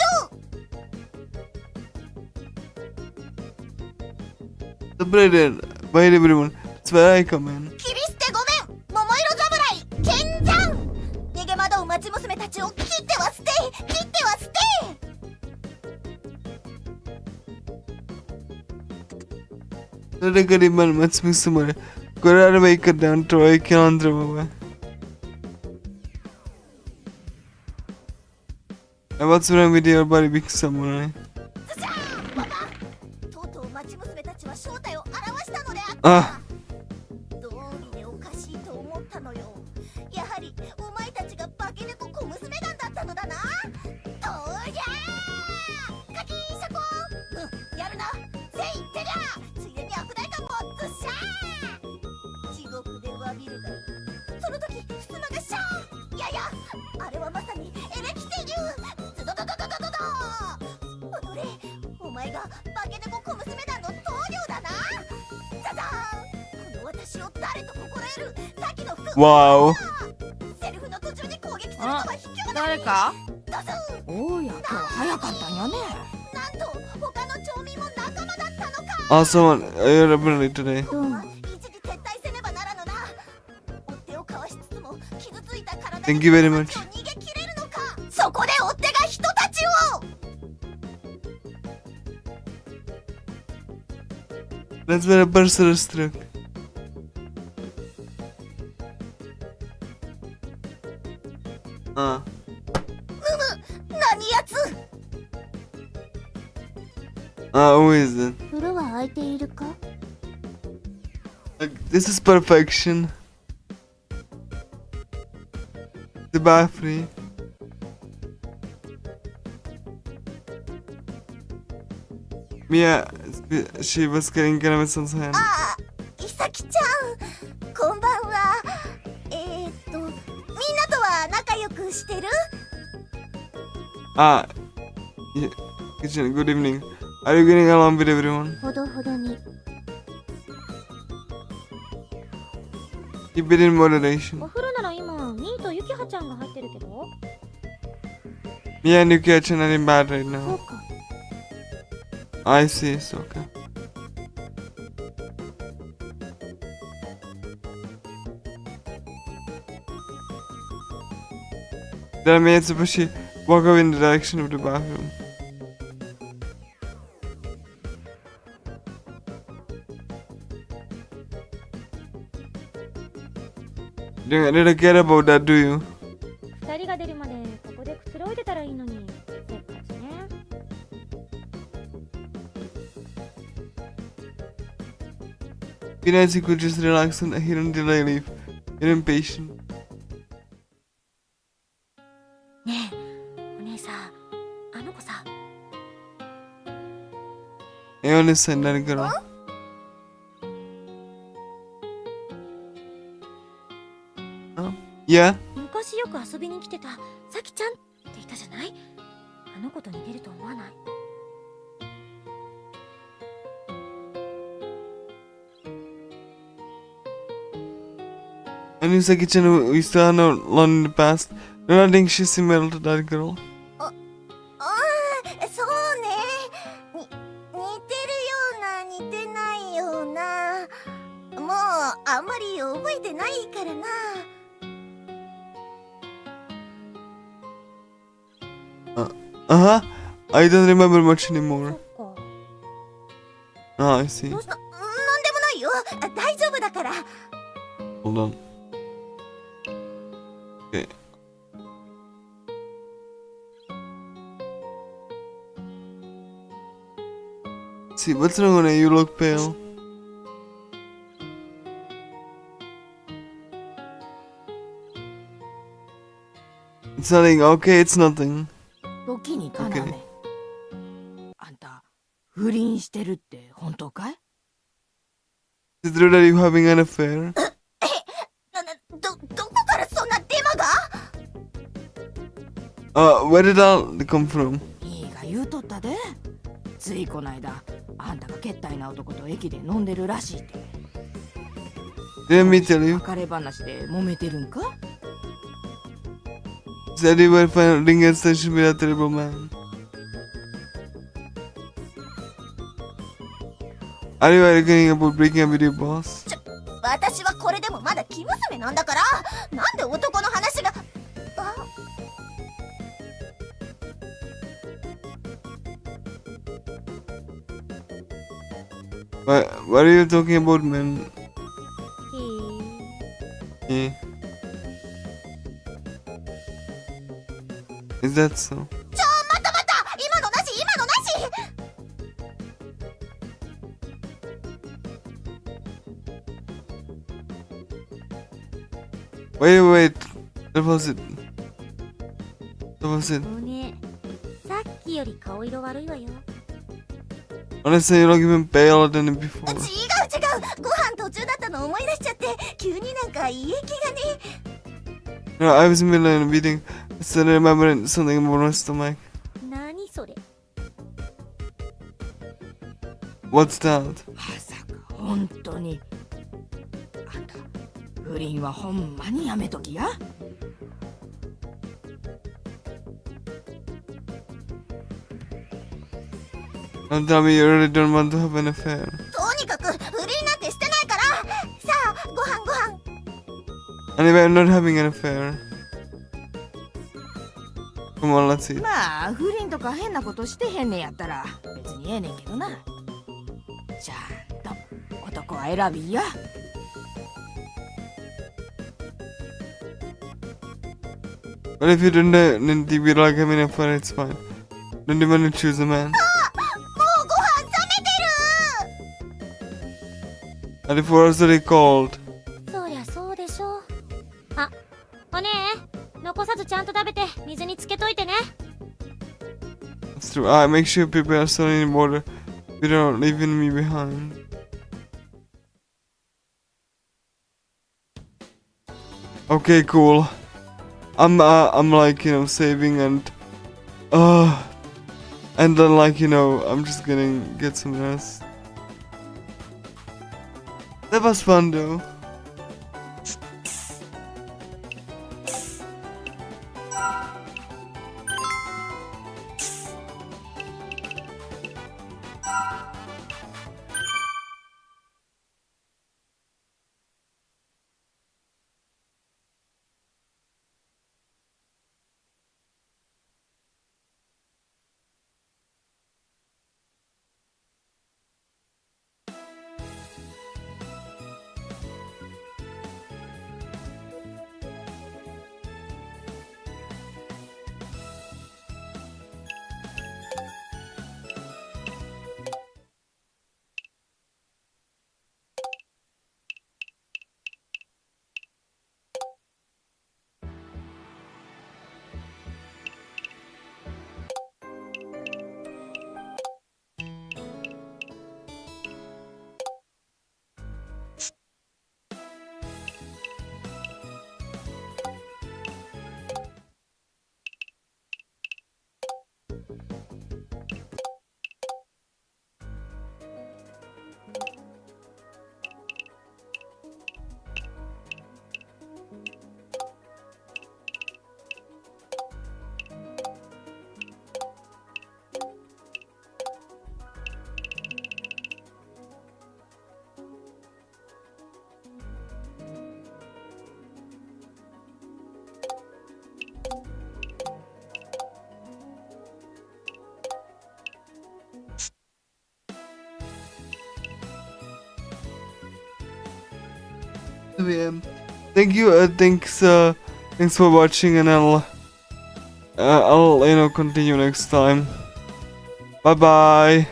S1: The brother, bye everyone. That's where I come in.
S2: 切り捨てごめん、桃色侍、剣山。逃げ惑う町娘たちを切っては捨て、切っては捨て。
S1: Let get him and let's miss somewhere. Go out and make it down to I can't away. And what's wrong with your body, big samurai?
S2: ズシャーパパ、とうとう町娘たちは正体を現したのであった。
S1: あ
S2: どうりでおかしいと思ったのよ。やはりお前たちが化け猫小娘団だったのだな。とりゃーカキーシャコーン、やるなせいてりゃ。ついでに悪大官もズシャー。地獄で詫びるがいい。その時襖がシャー。いやいや、あれはまさにエレキテリュー。ズドドドドドドド。おのれ、お前が化け猫小娘団の棟梁だな。ザザーン。この私を誰と心得る。さっきの服。
S1: Wow.
S2: セルフの途中に攻撃するのは卑怯だ。
S6: 誰か。
S2: どうぞ。
S6: おうや、今日早かったんやね。
S2: なんと他の町民も仲間だったのか。
S1: Awesome, you're ability today.
S2: 今日は一時撤退せねばならぬな。追っ手をかわしつつも傷ついた体
S1: Thank you very much.
S2: 逃げ切れるのか。そこで追っ手が人たちを。
S1: That's where a person is struck. Ah.
S2: 何やつ。
S1: Ah, who is it?
S2: 風呂は空いているか。
S1: Like, this is perfection. The bar free. Mia, she was getting Kaname-san's hand.
S2: あ、いさきちゃん、こんばんは。みんなとは仲良くしてる？
S1: Ah, yeah. Kitchen, good evening. Are you getting along with everyone?
S2: ほどほどに。
S1: Keep it in moderation.
S4: お風呂なら今ミーとユキハちゃんが入ってるけど。
S1: Mia and Yuki-chan are in bed right
S4: そう
S1: now.
S4: か。
S1: I see, it's okay. Then Mia and Tsubashi walk away in the direction of the bathroom. Did I care about that, do you?
S4: 二人が出るまでここでくつろいでたらいいのに。せっかちね。
S1: Be nice, you could just relax and here until I leave. You're impatient.
S4: ねえ、お姉さん、あの子さ、
S1: I only send that girl. Yeah?
S4: 昔よく遊びに来てたさきちゃんっていたじゃない？あの子と似てると思わない？
S1: And Usagi-chan, who used to have no learned in the past, do not think she's similar to that girl.
S2: ああ、そうね。似てるような似てないような。もうあんまり覚えてないからな。
S1: Uh-huh. I don't remember much anymore.
S4: そっか。
S1: Ah, I see.
S2: なんでもないよ。大丈夫だから。
S1: Hold on. Okay. See, what's wrong on you? You look pale. It's nothing. Okay, it's nothing.
S6: 時にかなめ。あんた、不倫してるって本当かい？
S1: Is it true that you having an affair?
S2: どこからそんなデマが？
S1: Where did all come from?
S6: いいが言うとったで。ついこないだ、あんたがけったいな男と駅で飲んでるらしいって。
S1: Didn't me tell you?
S6: 別れ話で揉めてるんか？
S1: Said you were finding attention with a terrible man. Are you arguing about breaking up with your boss?
S2: 私はこれでもまだ生娘なんだから。なんで男の話が。あ、
S1: What are you talking about, man?
S4: へえ。
S1: Yeah. Is that so?
S2: 待った待った。今のなし今のなし。
S1: Wait. That was it.
S4: おね、さっきより顔色悪いわよ。
S1: Honestly, you're looking even paler than before.
S2: 違う。ご飯途中だったの思い出しちゃって。急になんか胃液がね。
S1: No, I was in the middle of a meeting. I suddenly remembered something about my stomach.
S4: 何それ？
S1: What's that?
S6: まさか本当に。あんた、不倫はほんまにやめときや。
S1: Don't tell me you really don't want to have an affair.
S2: とにかく不倫なんてしてないから。さあ、ご飯。
S1: Anyway, I'm not having an affair. Come on, let's eat.
S6: まあ不倫とか変なことしてへんねんやったら別にええねんけどな。ちゃんと男は選びや。
S1: But if you don't be like having an affair, it's fine. Don't even choose a man.
S2: もうご飯冷めてる。
S1: And if it was really cold.
S4: そりゃそうでしょう。あ、お姉、残さずちゃんと食べて水につけといてね。
S1: That's true. Make sure people are still in water. You don't leaving me behind. Okay, cool. I'm like, you know, saving and then like, you know, I'm just gonna get some rest. That was fun though. Yeah. Thank you. Thanks for watching, and I'll you know, continue next time. Bye bye.